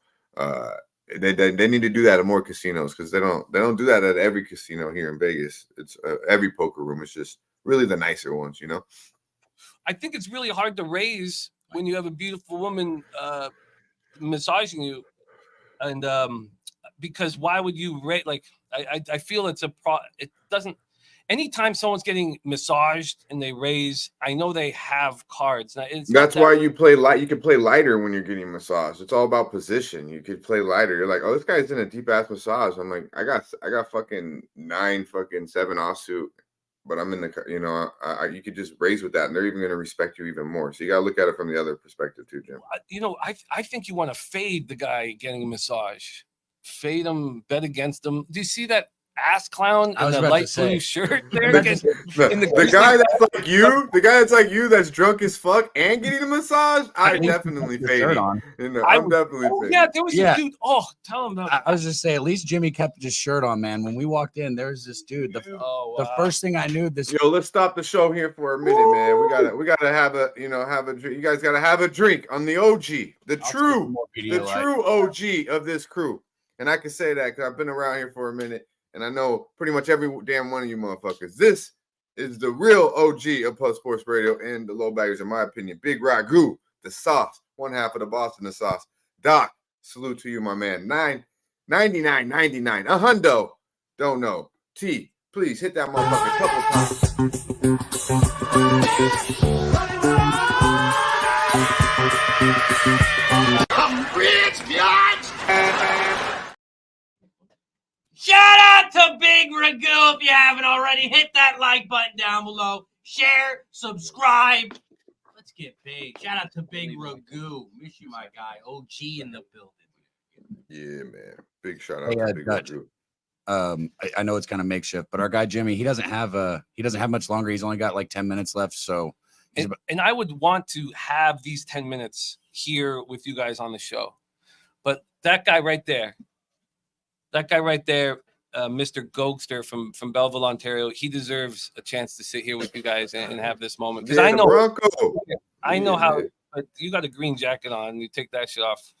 Speaker 3: they need to do that at more casinos, because they don't do that at every casino here in Vegas. It's every poker room. It's just really the nicer ones, you know.
Speaker 7: I think it's really hard to raise when you have a beautiful woman massaging you, and because why would you rate? Like I feel it doesn't. Anytime someone's getting massaged and they raise, I know they have cards.
Speaker 3: That's why you play light. You can play lighter when you're getting massaged. It's all about position. You could play lighter. You're like, oh, this guy's in a deep ass massage. I'm like, I got fucking 9 fucking 7 offsuit, but I'm in the, you know, you could just raise with that, and they're even going to respect you even more. So you got to look at it from the other perspective too, Jim.
Speaker 7: You know, I think you want to fade the guy getting a massage, fade him, bet against him. Do you see that ass clown in the light blue shirt there?
Speaker 3: The guy that's like you, that's drunk as fuck and getting a massage, I definitely faded. You know, I'm definitely fading.
Speaker 7: Yeah, there was a dude. Oh, tell him about.
Speaker 2: I was just saying, at least Jimmy kept his shirt on, man. When we walked in, there's this dude. The first thing I knew,
Speaker 3: Yo, let's stop the show here for a minute, man. We gotta have a drink. You guys gotta have a drink on the OG, the true OG of this crew. And I can say that because I've been around here for a minute. And I know pretty much every damn one of you motherfuckers. This is the real OG of Plus Sports Radio and the Low Baggers, in my opinion. Big Ragu, the sauce, one half of the boss in the sauce. Doc, salute to you, my man. $99.99, a hundo. Don't know. T, please hit that motherfucker a couple times.
Speaker 4: I'm rich, bitch. Shout out to Big Ragu. If you haven't already, hit that like button down below. Share, subscribe. Let's get big. Shout out to Big Ragu. Miss you, my guy. OG in the building.
Speaker 3: Yeah, man. Big shout out to Big Ragu.
Speaker 2: I know it's kind of makeshift, but our guy Jimmy, he doesn't have much longer. He's only got like 10 minutes left. So
Speaker 7: and I would want to have these 10 minutes here with you guys on the show. But that guy right there, Mr. Gokster from Belleville, Ontario, he deserves a chance to sit here with you guys and have this moment. Because I know how. But you got a green jacket on. You take that shit off.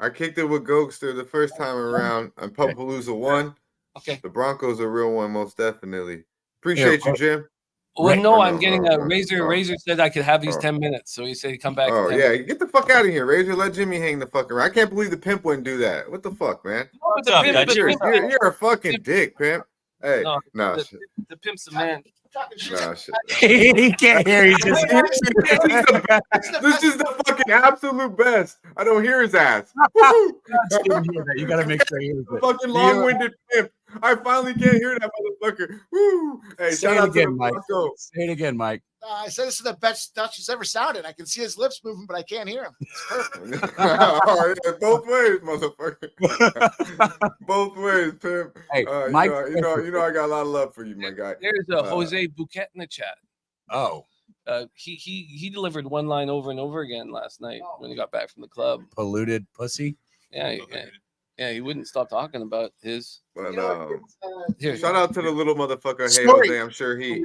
Speaker 3: I kicked it with Gokster the first time around on Pupalooza 1.
Speaker 7: Okay.
Speaker 3: The Broncos are a real one, most definitely. Appreciate you, Jim.
Speaker 7: Well, no, I'm getting a Razor. Razor said I could have these 10 minutes, so he said he'd come back.
Speaker 3: Oh, yeah, get the fuck out of here, Razor. Let Jimmy hang the fuck around. I can't believe the pimp wouldn't do that. What the fuck, man?
Speaker 7: What's up,
Speaker 3: you're a fucking dick, pimp. Hey,
Speaker 7: the pimp's the man.
Speaker 3: Nah, shit.
Speaker 2: He can't hear you.
Speaker 3: This is the fucking absolute best. I don't hear his ass.
Speaker 2: You gotta make sure you hear it.
Speaker 3: Fucking long-winded pimp. I finally can't hear that motherfucker. Woo. Hey,
Speaker 2: say it again, Mike. Say it again, Mike.
Speaker 5: I said this is the best Dutch has ever sounded. I can see his lips moving, but I can't hear him. It's perfect.
Speaker 3: Oh, yeah, both ways, motherfucker. Both ways, pimp.
Speaker 2: Hey, Mike,
Speaker 3: you know, I got a lot of love for you, my guy.
Speaker 7: There's a Jose Bouquet in the chat.
Speaker 2: Oh,
Speaker 7: he delivered one line over and over again last night when he got back from the club.
Speaker 2: Polluted pussy.
Speaker 7: Yeah, he wouldn't stop talking about his.
Speaker 3: But shout out to the little motherfucker. Hey, Jose, I'm sure he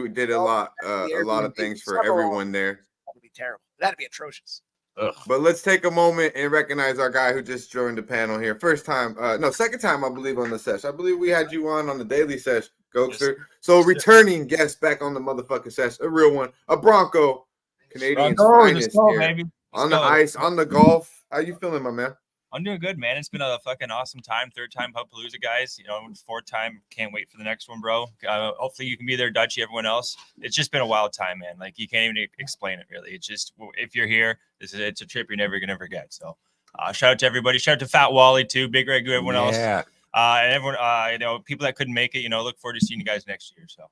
Speaker 3: did a lot of things for everyone there.
Speaker 5: That'd be terrible. That'd be atrocious.
Speaker 2: Ugh.
Speaker 3: But let's take a moment and recognize our guy who just joined the panel here. Second time, I believe, on the Sesh. I believe we had you on the daily Sesh, Gokster. Yes. So returning guest back on the motherfucking Sesh, a real one, a Bronco, Canadian's finest here. On the ice, on the golf. How you feeling, my man?
Speaker 9: I'm doing good, man. It's been a fucking awesome time. 3rd time Pupalooza, guys. 4th time. Can't wait for the next one, bro. Hopefully you can be there, Dutchy, everyone else. It's just been a wild time, man. Like, you can't even explain it, really. It's just, if you're here, it's a trip you're never gonna forget. So, shout out to everybody. Shout out to Fat Wally too, Big Ragu, everyone else. And everyone, people that couldn't make it. Look forward to seeing you guys next year. So.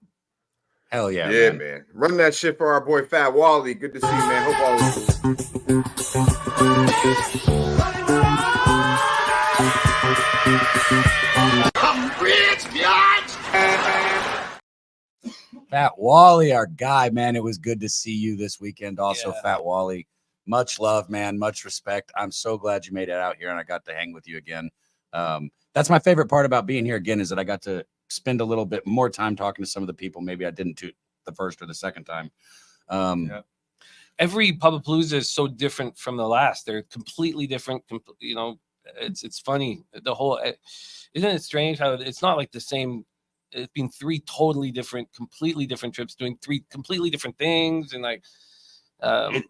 Speaker 2: Hell yeah.
Speaker 3: Yeah, man. Run that shit for our boy Fat Wally. Good to see you, man. Hope all is cool.
Speaker 2: Fat Wally, our guy, man. It was good to see you this weekend. Also, Fat Wally. Much love, man. Much respect. I'm so glad you made it out here and I got to hang with you again. That's my favorite part about being here again, is that I got to spend a little bit more time talking to some of the people. Maybe I didn't do the first or the second time.
Speaker 7: Every Pubapalooza is so different from the last. They're completely different. You know, it's funny. The whole, isn't it strange how it's not like the same? It's been 3 totally different, completely different trips, doing 3 completely different things, and like,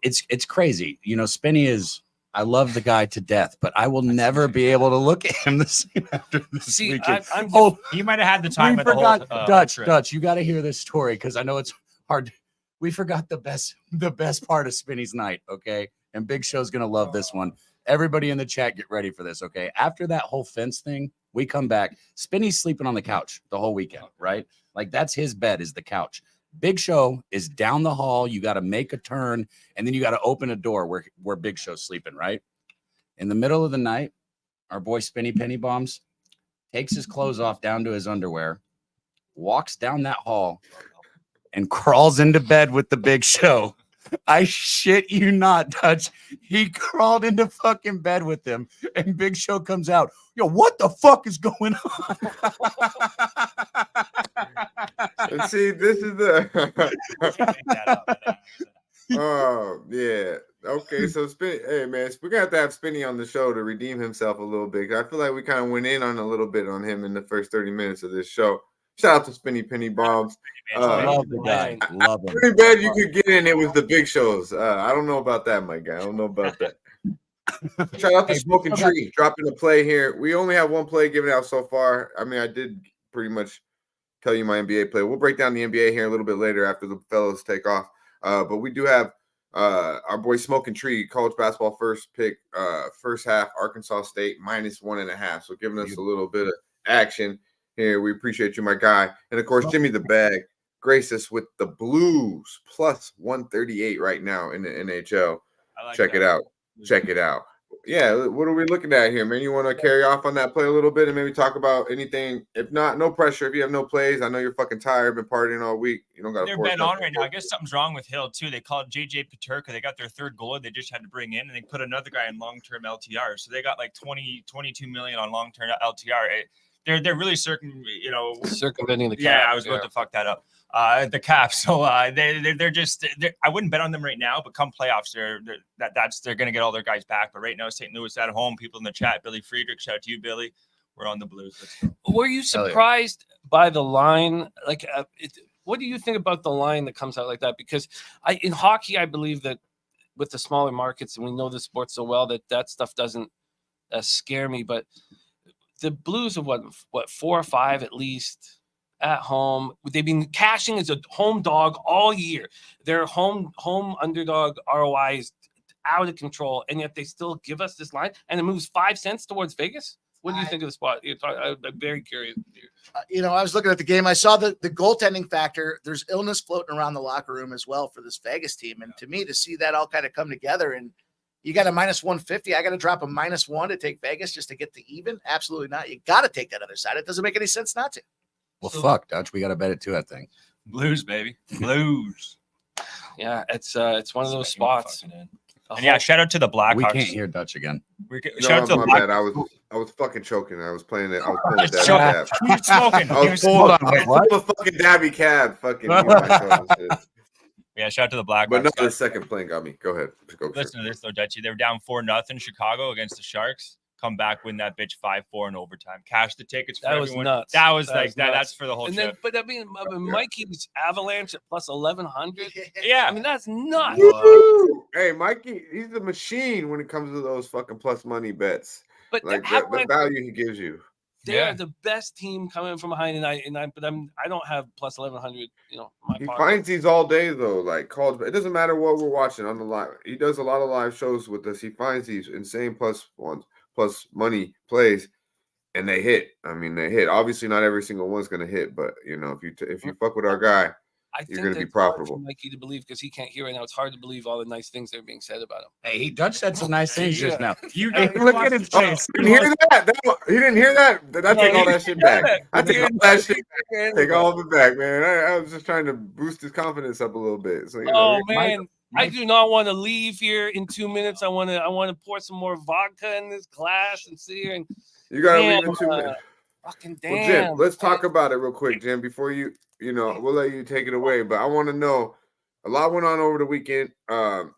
Speaker 2: it's crazy. You know, Spinny is. I love the guy to death, but I will never be able to look at him the same after this weekend.
Speaker 9: He might have had the time.
Speaker 2: We forgot Dutch. You got to hear this story because I know it's hard. We forgot the best part of Spinny's night. Okay, and Big Show's gonna love this one. Everybody in the chat, get ready for this. Okay, after that whole fence thing, we come back. Spinny's sleeping on the couch the whole weekend, right? Like that's his bed is the couch. Big Show is down the hall. You got to make a turn, and then you got to open a door where Big Show's sleeping, right? In the middle of the night, our boy Spinny Penny Bombs takes his clothes off down to his underwear, walks down that hall, and crawls into bed with the Big Show. I shit you not, Dutch. He crawled into fucking bed with him, and Big Show comes out. Yo, what the fuck is going on?
Speaker 3: And see, this is the. Oh yeah. Okay, so hey man, we're gonna have to have Spinny on the show to redeem himself a little bit. I feel like we kind of went in on a little bit on him in the first 30 minutes of this show. Shout out to Spinny Penny Bombs.
Speaker 2: Love the guy. Love him.
Speaker 3: Pretty bad you could get in it with the big shows. I don't know about that, my guy. I don't know about that. Shout out to Smoking Tree dropping a play here. We only have one play given out so far. I mean, I did pretty much tell you my NBA play. We'll break down the NBA here a little bit later after the fellows take off. But we do have our boy Smoking Tree, college basketball first pick, first half, Arkansas State -1.5. So giving us a little bit of action here. We appreciate you, my guy. And of course, Jimmy the Bag graced us with the Blues +138 right now in the NHL. Check it out. Check it out. Yeah, what are we looking at here, man? You want to carry off on that play a little bit and maybe talk about anything? If not, no pressure. If you have no plays, I know you're fucking tired, been partying all week. You don't got to.
Speaker 9: They're bet on right now. I guess something's wrong with Hill too. They called JJ Paterka. They got their third goalie. They just had to bring in, and they put another guy in long-term LTR. So they got like 22 million on long-term LTR. They're really
Speaker 7: circumventing the cap.
Speaker 9: Yeah, I was about to fuck that up. The cap. So they're just. I wouldn't bet on them right now, but come playoffs, they're going to get all their guys back. But right now, St. Louis at home. People in the chat, Billy Friedrich, shout out to you, Billy. We're on the Blues.
Speaker 7: Were you surprised by the line? Like, what do you think about the line that comes out like that? Because in hockey, I believe that with the smaller markets, and we know the sport so well that stuff doesn't scare me, but. The Blues have what 4 or 5 at least at home. They've been cashing as a home dog all year. Their home underdog ROI is out of control, and yet they still give us this line, and it moves 5 cents towards Vegas. What do you think of the spot? I'm very curious.
Speaker 5: I was looking at the game. I saw the goaltending factor. There's illness floating around the locker room as well for this Vegas team, and to me, to see that all kind of come together and. You got a -150. I got to drop a -1 to take Vegas just to get the even. Absolutely not. You got to take that other side. It doesn't make any sense not to.
Speaker 2: Well, fuck, Dutch. We got to bet it too, that thing.
Speaker 9: Blues, baby. Blues.
Speaker 7: Yeah, it's one of those spots.
Speaker 9: And yeah, shout out to the Blackhawks.
Speaker 2: We can't hear Dutch again.
Speaker 3: Shout out to the Blackhawks. I was fucking choking. I was playing it. I was pulling that cab.
Speaker 9: Smoking.
Speaker 3: I was pulling a fucking Daby cab. Fucking.
Speaker 9: Yeah, shout out to the Blackhawks.
Speaker 3: But not the second plane got me. Go ahead.
Speaker 9: Listen to this though, Dutchy. They were down 4-0 Chicago against the Sharks. Come back, win that bitch 5-4 in overtime. Cash the tickets for everyone.
Speaker 7: Nuts.
Speaker 9: That was nuts. That's for the whole trip.
Speaker 7: But I mean, Mikey's Avalanche at +1100.
Speaker 9: Yeah,
Speaker 7: I mean that's nuts.
Speaker 3: Hey, Mikey, he's a machine when it comes to those fucking plus money bets.
Speaker 7: But
Speaker 3: like the value he gives you.
Speaker 7: They are the best team coming from behind, I don't have +1100.
Speaker 3: He finds these all day though, like calls. It doesn't matter what we're watching on the live. He does a lot of live shows with us. He finds these insane plus money plays, and they hit. I mean, they hit. Obviously, not every single one's gonna hit, but if you fuck with our guy, you're going to be profitable.
Speaker 7: Mikey to believe because he can't hear right now. It's hard to believe all the nice things that are being said about him.
Speaker 2: Hey, Dutch said some nice things just now. Look at his face.
Speaker 3: He didn't hear that. He didn't hear that. I take all that shit back. I take all that shit back. Take all of it back, man. I was just trying to boost his confidence up a little bit. So,
Speaker 7: man. I do not want to leave here in 2 minutes. I want to pour some more vodka in this glass and sit here and
Speaker 3: you gotta leave in 2 minutes.
Speaker 7: Fucking damn.
Speaker 3: Well, Jim, let's talk about it real quick, Jim. Before we'll let you take it away. But I want to know, a lot went on over the weekend.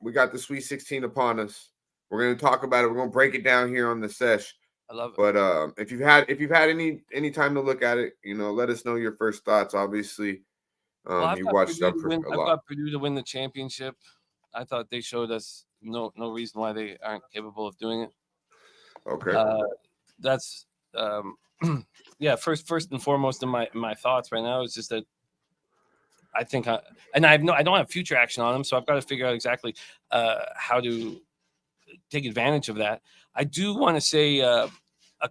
Speaker 3: We got the Sweet 16 upon us. We're going to talk about it. We're going to break it down here on the sesh.
Speaker 7: I love it.
Speaker 3: But if you've had any time to look at it, let us know your first thoughts. Obviously, you watched stuff for a
Speaker 7: I've
Speaker 3: lot.
Speaker 7: got Purdue to win the championship. I thought they showed us no reason why they aren't capable of doing it.
Speaker 3: Okay.
Speaker 7: That's yeah. First and foremost in my thoughts right now is just that I think I don't have future action on them, so I've got to figure out exactly how to take advantage of that. I do want to say a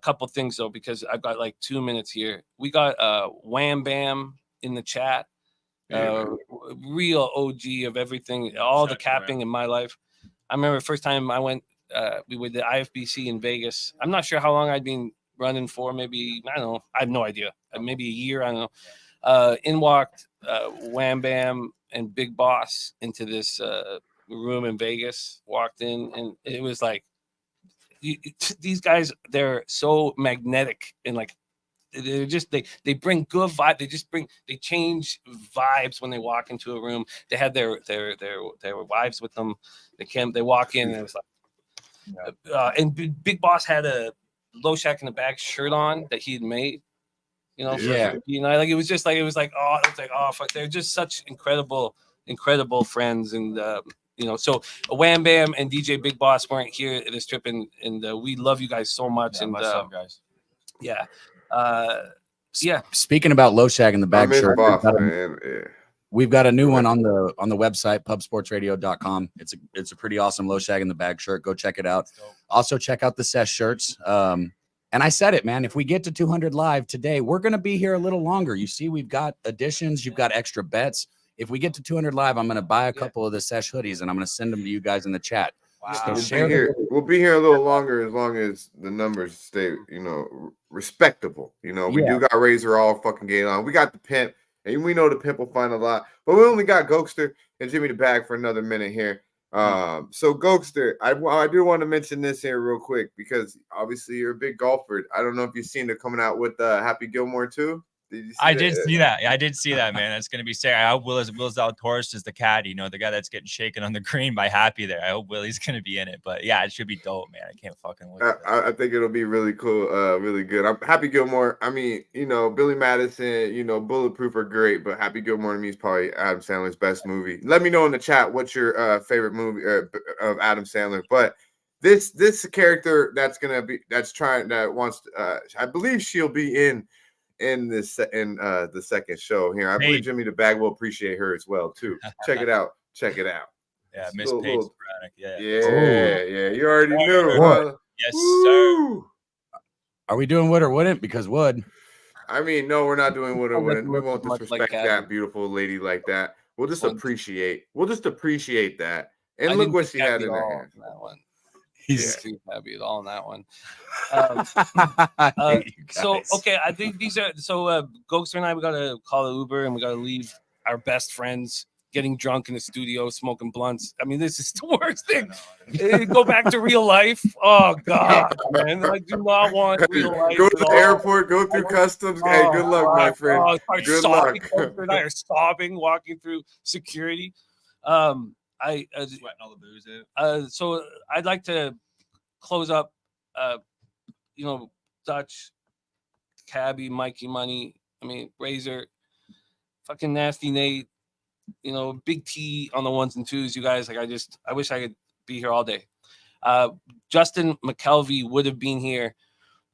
Speaker 7: couple things though, because I've got like 2 minutes here. We got Wham Bam in the chat. Real OG of everything, all the capping in my life. I remember the first time I went, we were the IFBC in Vegas. I'm not sure how long I'd been running for, maybe, I don't know. I have no idea. Maybe a year, I don't know. In walked Wham Bam and Big Boss into this room in Vegas, walked in, and it was like, these guys, they're so magnetic and like, they're just they bring good vibe. They change vibes when they walk into a room. They had their wives with them. They walk in and it was like, and Big Boss had a Low Shack in the Bag shirt on that he had made. Like it was like oh fuck, they're just such incredible friends, and so Wham Bam and DJ Big Boss weren't here at this trip, and we love you guys so much, and
Speaker 9: guys.
Speaker 7: Yeah.
Speaker 2: Speaking about Low Shag in the Bag shirt, we've got a new one on the website, pubsportsradio.com. It's a pretty awesome Low Shag in the Bag shirt. Go check it out. Also check out the Sesh shirts. And I said it, man, if we get to 200 live today, we're going to be here a little longer. You see, we've got additions, you've got extra bets. If we get to 200 live, I'm going to buy a couple of the Sesh hoodies and I'm going to send them to you guys in the chat.
Speaker 3: Wow. We'll be here a little longer as long as the numbers stay, respectable. We do got Razor all fucking game on. We got the Pimp, and we know the Pimp will find a lot. But we only got Gokster and Jimmy the Bag for another minute here. So Gokster, I do want to mention this here real quick because obviously you're a big golfer. I don't know if you've seen it coming out with Happy Gilmore too.
Speaker 9: I did see that. I did see that, man. That's gonna be sick. I hope Will Zalatoris is the caddy, the guy that's getting shaken on the green by Happy there. I hope Willie's gonna be in it. But yeah, it should be dope, man. I can't fucking wait.
Speaker 3: I think it'll be really cool, really good. I'm Happy Gilmore. I mean, Billy Madison, Bulletproof are great, but Happy Gilmore to me is probably Adam Sandler's best movie. Let me know in the chat what's your favorite movie of Adam Sandler. But this character I believe she'll be in the second show here. I believe Jimmy the Bag will appreciate her as well too. Check it out.
Speaker 9: Yeah, Miss Paige Braddock.
Speaker 3: Yeah. You already knew. Huh?
Speaker 9: Yes, sir.
Speaker 2: Are we doing would or wouldn't? Because would.
Speaker 3: I mean, no, we're not doing would or wouldn't. We won't disrespect that beautiful lady like that. We'll just appreciate that. And look what she had in her hand.
Speaker 7: He's too happy at all in that one. So okay, I think these are Gokster and I, we gotta call an Uber and we gotta leave our best friends getting drunk in the studio smoking blunts. I mean, this is the worst thing. Go back to real life. Oh god, man, I do not want real life.
Speaker 3: Go to the airport, go through customs. Hey, good luck, my friend. Good luck.
Speaker 7: Gokster and I are sobbing walking through security. I
Speaker 9: sweating all the booze out.
Speaker 7: So I'd like to close up, Dutch, Cabby, Mikey Money, Razor, fucking Nasty Nate, Big T on the ones and twos, you guys. Like, I wish I could be here all day. Justin McKelvey would have been here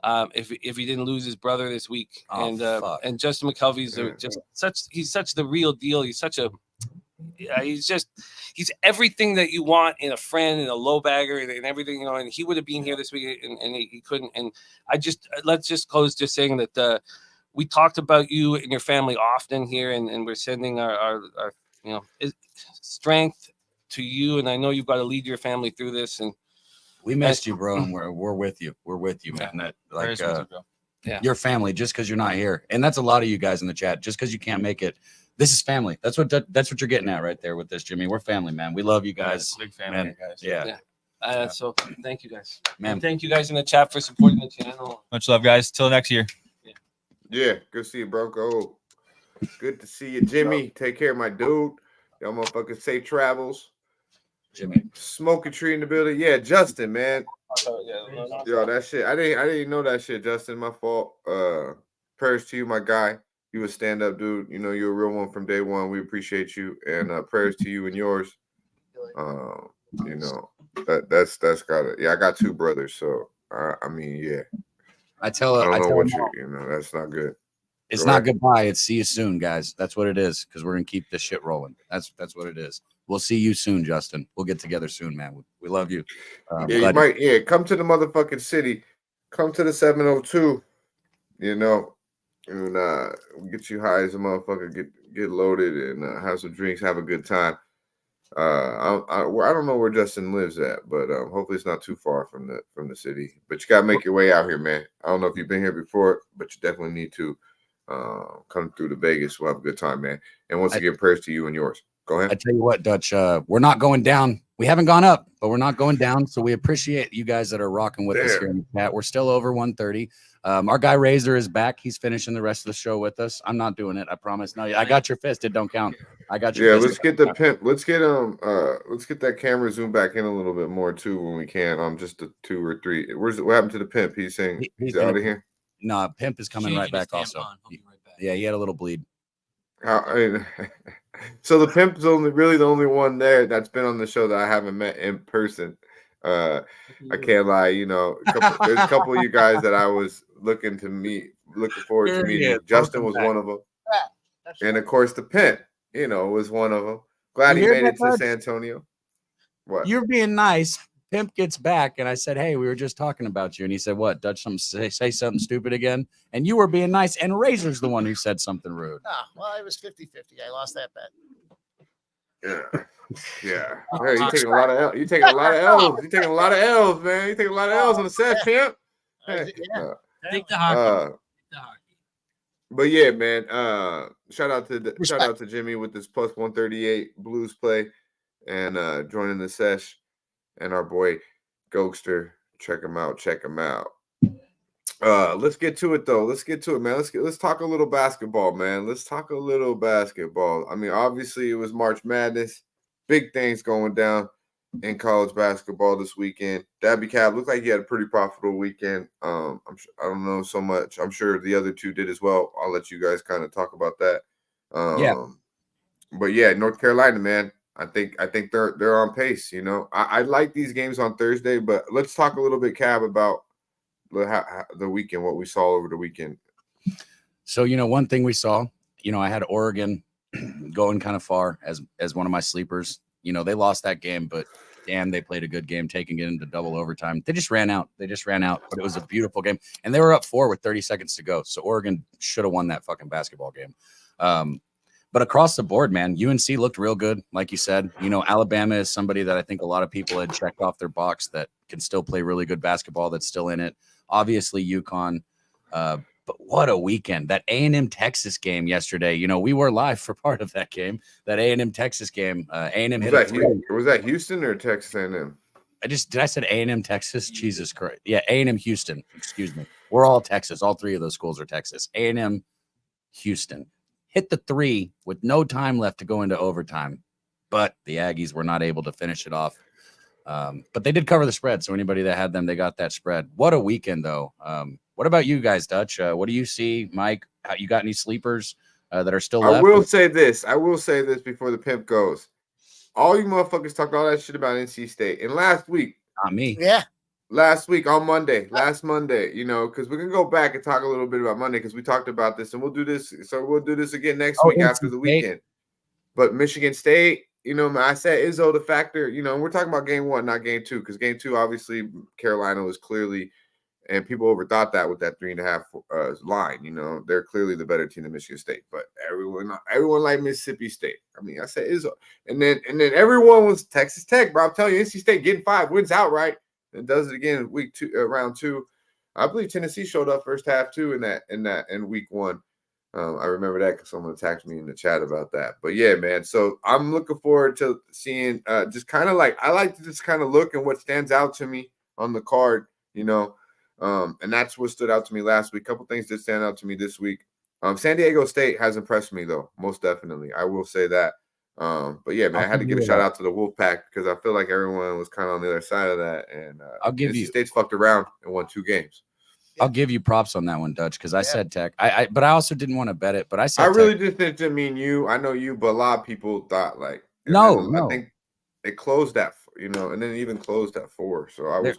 Speaker 7: if he didn't lose his brother this week. And Justin McKelvey's he's such the real deal. He's such a he's everything that you want in a friend and a low bagger and everything, and he would have been here this week and he couldn't. And let's just close just saying that we talked about you and your family often here, and we're sending our strength to you. And I know you've got to lead your family through this, and
Speaker 2: we missed you, bro. And we're with you. We're with you, man. Your family, just because you're not here. And that's a lot of you guys in the chat. Just because you can't make it, this is family. That's what you're getting at right there with this, Jimmy. We're family, man. We love you guys.
Speaker 9: Big family,
Speaker 2: man.
Speaker 9: Guys.
Speaker 2: Yeah.
Speaker 7: So thank you guys,
Speaker 2: man.
Speaker 7: And thank you guys in the chat for supporting the channel.
Speaker 9: Much love, guys. Till next year.
Speaker 3: Yeah, good to see you, Bronco. Good to see you, Jimmy. Take care of my dude. Y'all motherfuckers safe travels.
Speaker 2: Jimmy.
Speaker 3: Smoking tree in the building. Yeah, Justin, man.
Speaker 7: Yeah.
Speaker 3: Yo, that shit. I didn't know that shit, Justin. My fault. Prayers to you, my guy. You a stand-up dude. You know, you're a real one from day one. We appreciate you. And prayers to you and yours. You know, that's gotta, yeah, I got 2 brothers, so I mean, yeah.
Speaker 2: I
Speaker 3: I don't know
Speaker 2: tell
Speaker 3: what
Speaker 2: them,
Speaker 3: you know, that's not good.
Speaker 2: it's
Speaker 3: Go
Speaker 2: not
Speaker 3: ahead.
Speaker 2: goodbye. It's see you soon, guys. That's what it is, because we're gonna keep this shit rolling. That's what it is. We'll see you soon, Justin. We'll get together soon, man. We love you.
Speaker 3: Yeah, you might, come to the motherfucking city. Come to the 702, you know, and get you high as a motherfucker, get loaded and have some drinks, have a good time. I don't know where Justin lives at, but hopefully it's not too far from the city. But you gotta make your way out here, man. I don't know if you've been here before, but you definitely need to come through to Vegas. We'll have a good time, man. And once again, prayers to you and yours. Go ahead.
Speaker 2: I tell you what, Dutch, we're not going down. We haven't gone up, but we're not going down. So we appreciate you guys that are rocking with us here in the chat. We're still over 130. Our guy Razor is back. He's finishing the rest of the show with us. I'm not doing it. I promise. No, I got your fist. It don't count. I got your fist.
Speaker 3: Let's get the pimp. Let's get that camera zoom back in a little bit more too when we can. Just the 2 or 3. What happened to the pimp? He's saying he's out of here.
Speaker 2: No, pimp is coming right back also. Yeah, he had a little bleed.
Speaker 3: So the pimp is really the only one there that's been on the show that I haven't met in person. I can't lie, you know, there's a couple of you guys that I was looking forward to meeting. Justin was one of them, and of course the pimp, you know, was one of them. Glad he made it to San Antonio. What?
Speaker 2: You're being nice. Pimp gets back, and I said, "Hey, we were just talking about you." And he said, "What? Dutch, say something stupid again?" And you were being nice, and Razor's the one who said something rude.
Speaker 5: Well, it was 50-50. I lost that bet.
Speaker 3: Yeah. Hey, you taking a lot of L's. You taking a lot of L's. You taking a lot of L's, man. You taking a lot of L's on the set, pimp. Hey,
Speaker 4: Take the hockey.
Speaker 3: But yeah, man. Shout out to Jimmy with this plus 138 blues play and joining the sesh. And our boy Gokster, check him out. Let's get to it though. Let's get to it, man. Let's talk a little basketball, man. I mean, obviously it was March Madness. Big things going down in college basketball this weekend. Daby Cab looked like he had a pretty profitable weekend. I don't know so much. I'm sure the other 2 did as well. I'll let you guys kind of talk about that. But yeah, North Carolina, man. I think they're on pace. You know, I like these games on Thursday, but let's talk a little bit, Cab, about the weekend, what we saw over the weekend.
Speaker 2: So, you know, one thing we saw, you know, I had Oregon going kind of far as one of my sleepers. You know, they lost that game, but damn, they played a good game, taking it into double overtime. They just ran out, but it was a beautiful game. And they were up 4 with 30 seconds to go. So Oregon should have won that fucking basketball game. But across the board, man, UNC looked real good. Like you said, you know, Alabama is somebody that I think a lot of people had checked off their box that can still play really good basketball, that's still in it. Obviously, UConn. But what a weekend. That A&M Texas game yesterday. You know, we were live for part of that game. That A&M Texas game. A&M hit
Speaker 3: was that Houston or Texas A&M?
Speaker 2: I said A&M Texas? Jesus Christ. Yeah, A&M Houston. Excuse me. We're all Texas. All 3 of those schools are Texas. A&M Houston hit the 3 with no time left to go into overtime, but the Aggies were not able to finish it off. But they did cover the spread, so anybody that had them, they got that spread. What a weekend, though. What about you guys, Dutch? What do you see, Mike? You got any sleepers that are still left?
Speaker 3: I will say this before the pimp goes. All you motherfuckers talked all that shit about NC State. And last week.
Speaker 2: Not me.
Speaker 5: Yeah.
Speaker 3: Last week on Monday, last Monday, you know, because we can go back and talk a little bit about Monday because we talked about this, and we'll do this. So we'll do this again next week after the weekend. But Michigan State, you know, I said Izzo the factor. You know, we're talking about game 1, not game 2, because game 2, obviously, Carolina was clearly, and people overthought that with that 3.5 line. You know, they're clearly the better team than Michigan State, but everyone liked Mississippi State. I mean, I said Izzo, and then everyone was Texas Tech, bro. I'm telling you, NC State getting 5 wins outright. And does it again in round 2. I believe Tennessee showed up first half too in week 1. I remember that because someone attacked me in the chat about that. But yeah, man. So I'm looking forward to seeing just kind of like I like to just kind of look and what stands out to me on the card. You know, And that's what stood out to me last week. A couple things did stand out to me this week. San Diego State has impressed me, though, most definitely. I will say that. But yeah, man, I had to give a shout out to the Wolfpack because I feel like everyone was kind of on the other side of that. And
Speaker 2: I'll give
Speaker 3: NC
Speaker 2: you
Speaker 3: State's fucked around and won 2 games.
Speaker 2: I'll give you props on that one, Dutch, because I said Tech. But I also didn't want to bet it. But I said
Speaker 3: I really
Speaker 2: Tech.
Speaker 3: just didn't mean you. I know you, but a lot of people thought like
Speaker 2: No.
Speaker 3: I think it closed at and then it even closed at 4. So I was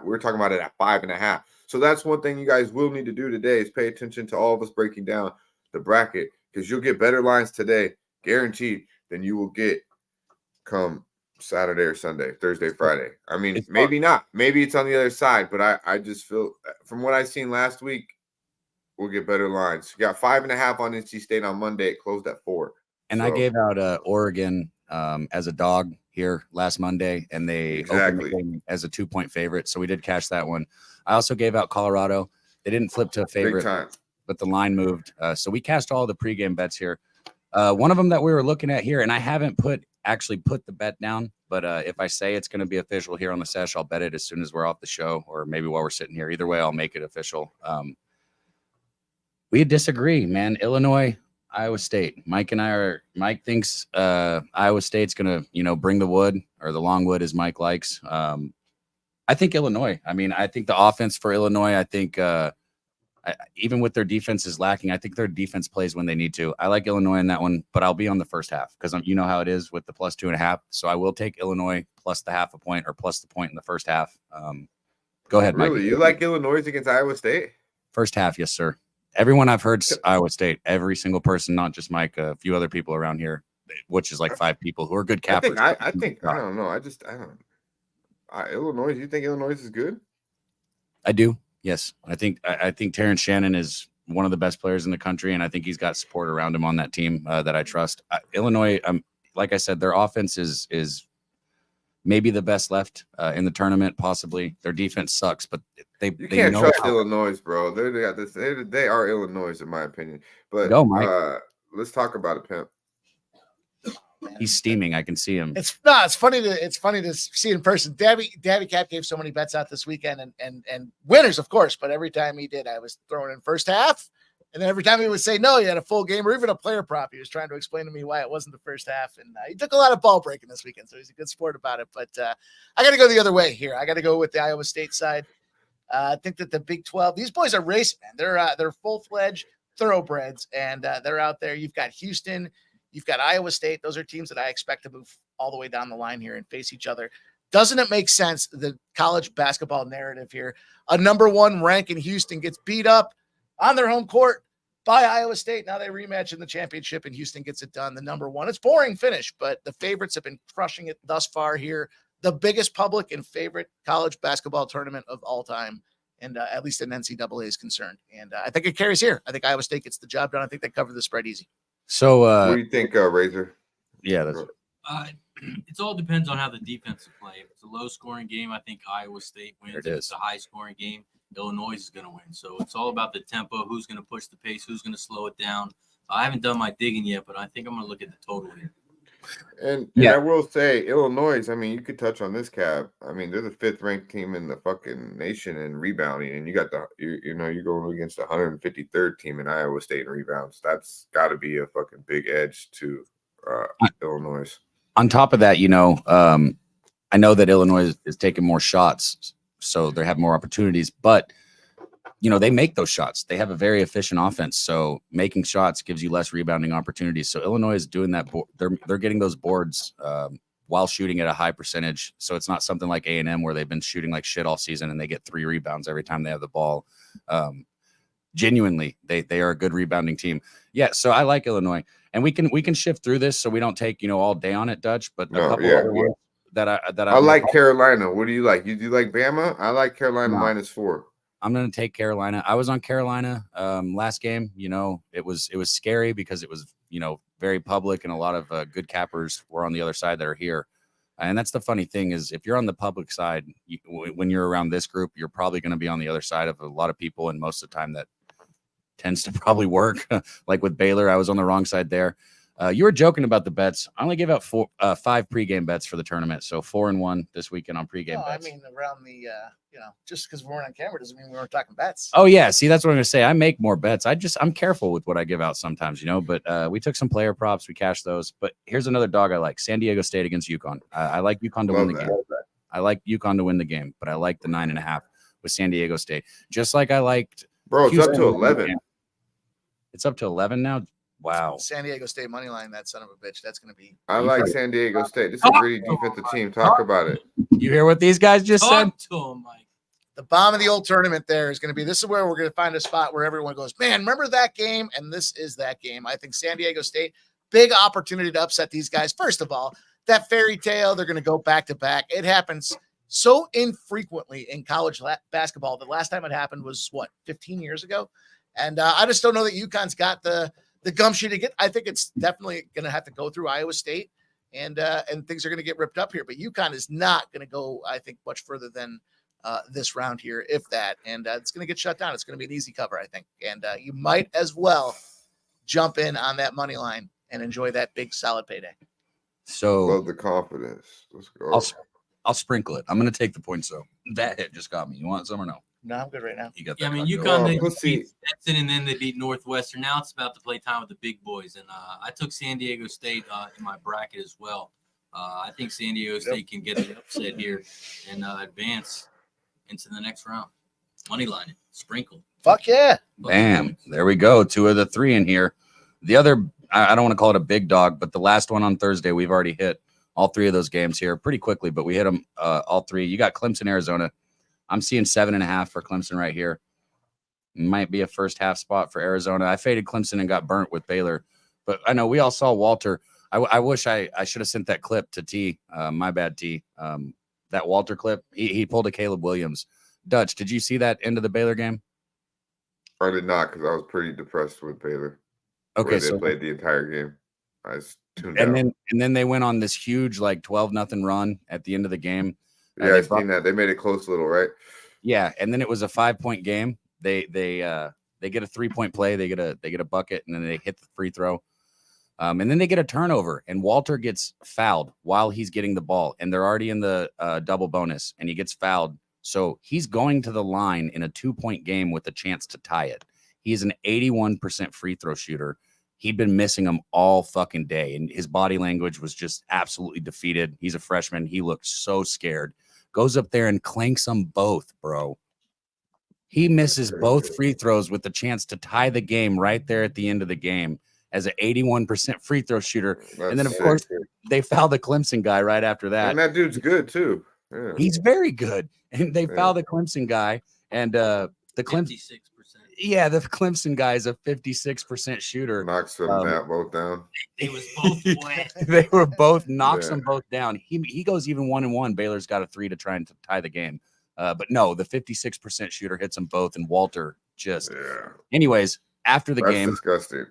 Speaker 3: we're talking about it at 5.5. So that's one thing you guys will need to do today is pay attention to all of us breaking down the bracket because you'll get better lines today, guaranteed, than you will get come Saturday or Sunday, Thursday, Friday. I mean, maybe not. Maybe it's on the other side, but I just feel from what I've seen last week, we'll get better lines. You got 5.5 on NC State on Monday. It closed at 4.
Speaker 2: And I gave out Oregon as a dog here last Monday, and they opened the game as a 2-point favorite. So we did cash that one. I also gave out Colorado. They didn't flip to a favorite, but the line moved. So we cashed all the pregame bets here. One of them that we were looking at here, and I haven't actually put the bet down, but if I say it's going to be official here on the Sesh, I'll bet it as soon as we're off the show, or maybe while we're sitting here. Either way, I'll make it official. We disagree, man. Illinois, Iowa State. Mike thinks Iowa State's going to, bring the wood, or the long wood, as Mike likes. I think Illinois. I mean, I think the offense for Illinois, I think even with their defense is lacking, I think their defense plays when they need to. I like Illinois in that one, but I'll be on the first half because you know how it is with the plus 2.5. So I will take Illinois plus the 0.5 point or plus the point in the first half. Go ahead, Mike.
Speaker 3: Really? You like Illinois against Iowa State?
Speaker 2: First half, yes, sir. Everyone I've heard Iowa State, every single person, not just Mike, a few other people around here, which is like 5 people who are good cappers.
Speaker 3: I think I don't know. I don't. Illinois. You think Illinois is good?
Speaker 2: I do. Yes, I think Terrence Shannon is one of the best players in the country, and I think he's got support around him on that team that I trust. Illinois, like I said, their offense is maybe the best left in the tournament, possibly. Their defense sucks, but they
Speaker 3: can't trust Illinois, bro. They are Illinois, in my opinion. But
Speaker 2: go, Mike.
Speaker 3: Let's talk about it, Pimp.
Speaker 2: He's steaming. I can see him.
Speaker 5: It's funny to see in person. Daby Cap gave so many bets out this weekend and winners, of course, but every time he did, I was throwing in first half. And then every time he would say no, he had a full game or even a player prop. He was trying to explain to me why it wasn't the first half. And he took a lot of ball breaking this weekend, so he's a good sport about it. But I got to go the other way here. I got to go with the Iowa State side. I think that the Big 12, these boys are racing, man. They're full-fledged thoroughbreds, and they're out there. You've got Houston. You've got Iowa State. Those are teams that I expect to move all the way down the line here and face each other. Doesn't it make sense, the college basketball narrative here? A number 1 rank in Houston gets beat up on their home court by Iowa State. Now they rematch in the championship, and Houston gets it done. The number 1. It's boring finish, but the favorites have been crushing it thus far here. The biggest public and favorite college basketball tournament of all time, and at least in NCAA is concerned. And I think it carries here. I think Iowa State gets the job done. I think they cover the spread easy.
Speaker 2: So
Speaker 3: what do you think, Razor?
Speaker 2: Yeah, that's
Speaker 4: it all depends on how the defense play. If it's a low scoring game, I think Iowa State wins. If it's a high scoring game, Illinois is going to win. So it's all about the tempo, who's going to push the pace, who's going to slow it down. I haven't done my digging yet, but I think I'm going to look at the total here.
Speaker 3: And I will say, Illinois, I mean, you could touch on this, Cab. I mean, they're the 5th ranked team in the fucking nation in rebounding, and you got you're going against the 153rd team in Iowa State in rebounds. That's got to be a fucking big edge to Illinois.
Speaker 2: On top of that, I know that Illinois is taking more shots, so they have more opportunities, but they make those shots. They have a very efficient offense, so making shots gives you less rebounding opportunities. So Illinois is doing that. They're getting those boards while shooting at a high percentage. So it's not something like A&M where they've been shooting like shit all season and they get 3 rebounds every time they have the ball. Genuinely, they are a good rebounding team. Yeah, so I like Illinois, and we can shift through this so we don't take all day on it, Dutch. But a couple other ones that I
Speaker 3: like Carolina. What do you like? You do like Bama? I like Carolina -4.
Speaker 2: I'm going to take Carolina. I was on Carolina last game. It was scary because it was, very public, and a lot of good cappers were on the other side that are here. And that's the funny thing is if you're on the public side, when you're around this group, you're probably going to be on the other side of a lot of people. And most of the time that tends to probably work. Like with Baylor, I was on the wrong side there. You were joking about the bets. I only gave out 5 pregame bets for the tournament, so 4-1 this weekend on pregame
Speaker 5: No, I
Speaker 2: bets.
Speaker 5: mean around the just because we weren't on camera doesn't mean we weren't talking bets.
Speaker 2: Oh yeah, see that's what I'm gonna say. I make more bets. I'm careful with what I give out sometimes, But we took some player props, we cashed those. But here's another dog I like: San Diego State against UConn. I like UConn to win the game. I like UConn to win the game, but I like the 9.5 with San Diego State. Just like I liked.
Speaker 3: Bro, it's
Speaker 2: Houston
Speaker 3: up to 11.
Speaker 2: It's up to 11 now. Wow.
Speaker 5: San Diego State money line, that son of a bitch. That's going to be.
Speaker 3: I like San Diego State. This is a gritty defensive team. Talk about it.
Speaker 2: You hear what these guys just said?
Speaker 4: Talk to him, Mike.
Speaker 5: The bomb of the old tournament there is going to be, this is where we're going to find a spot where everyone goes, man, remember that game? And this is that game. I think San Diego State, big opportunity to upset these guys. First of all, that fairy tale, they're going to go back to back. It happens so infrequently in college basketball. The last time it happened was 15 years ago. And I just don't know that UConn's got the gumption to get. I think it's definitely going to have to go through Iowa State, and things are going to get ripped up here. But UConn is not going to go, I think, much further than this round here, if that. And it's going to get shut down. It's going to be an easy cover, I think. And you might as well jump in on that money line and enjoy that big solid payday.
Speaker 2: So
Speaker 3: love the confidence. Let's go.
Speaker 2: I'll sprinkle it. I'm going to take the points, though. That hit just got me. You want some or no?
Speaker 5: No, I'm good right now.
Speaker 2: You got
Speaker 4: Yeah,
Speaker 2: that.
Speaker 4: I mean, UConn, they beat Stetson, and then they beat Northwestern. Now it's about to play time with the big boys. And I took San Diego State in my bracket as well. I think San Diego State can get an upset here and advance into the next round. Money line it. Sprinkle.
Speaker 5: Fuck yeah.
Speaker 2: Bam. There we go. 2 of the 3 in here. The other, I don't want to call it a big dog, but the last one on Thursday, we've already hit all 3 of those games here pretty quickly, but we hit them all 3. You got Clemson, Arizona. I'm seeing 7.5 for Clemson right here. Might be a first half spot for Arizona. I faded Clemson and got burnt with Baylor, but I know we all saw Walter. I wish I should have sent that clip to T. My bad, T. That Walter clip. He pulled a Caleb Williams. Dutch, did you see that end of the Baylor game?
Speaker 3: I did not, because I was pretty depressed with Baylor.
Speaker 2: Okay,
Speaker 3: they played the entire game. I was tuned out.
Speaker 2: And then they went on this huge 12-0 run at the end of the game.
Speaker 3: Yeah, I seen that. They made it close a little, right?
Speaker 2: Yeah, and then it was a 5-point game. They get a 3-point play. They get a bucket, and then they hit the free throw. And then they get a turnover, and Walter gets fouled while he's getting the ball, and they're already in the double bonus, and he gets fouled. So he's going to the line in a 2-point game with a chance to tie it. He's an 81% free throw shooter. He'd been missing them all fucking day, and his body language was just absolutely defeated. He's a freshman. He looked so scared. Goes up there and clanks them both, bro. He misses both free throws with the chance to tie the game right there at the end of the game as an 81% free throw shooter. And then, of course, they foul the Clemson guy right after that.
Speaker 3: And that dude's good, too. Yeah.
Speaker 2: He's very good. And they foul the Clemson guy. And the Clemson. 56%. Yeah, the Clemson guy is a 56% shooter.
Speaker 3: Knocks them both down.
Speaker 4: They was both wet.
Speaker 2: They were both, knocks them both down. He goes even 1-1. Baylor's got a 3 to try and tie the game. But no, the 56% shooter hits them both, and Walter just. Yeah. Anyways, after the game,
Speaker 3: disgusting.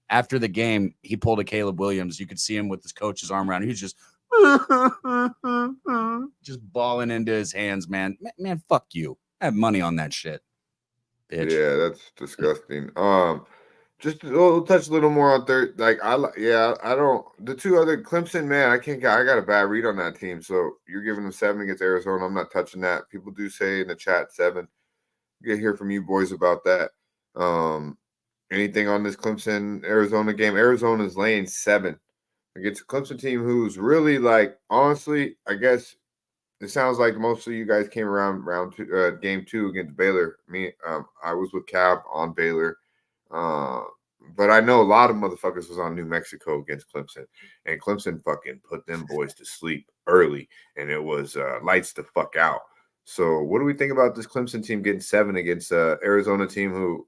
Speaker 2: After the game, he pulled a Caleb Williams. You could see him with his coach's arm around. He was just balling into his hands, man. Man, fuck you. I have money on that shit. Bitch.
Speaker 3: Yeah, that's disgusting. Just we'll touch a little more on third. I don't. The 2 other Clemson, man, I got a bad read on that team. So you're giving them 7 against Arizona. I'm not touching that. People do say in the chat 7. Get hear from you boys about that. Anything on this Clemson Arizona game? Arizona's laying 7 against a Clemson team who's really honestly, I guess. It sounds like most of you guys came around game 2 against Baylor. I was with Cab on Baylor. But I know a lot of motherfuckers was on New Mexico against Clemson. And Clemson fucking put them boys to sleep early. And it was lights the fuck out. So what do we think about this Clemson team getting 7 against Arizona team who,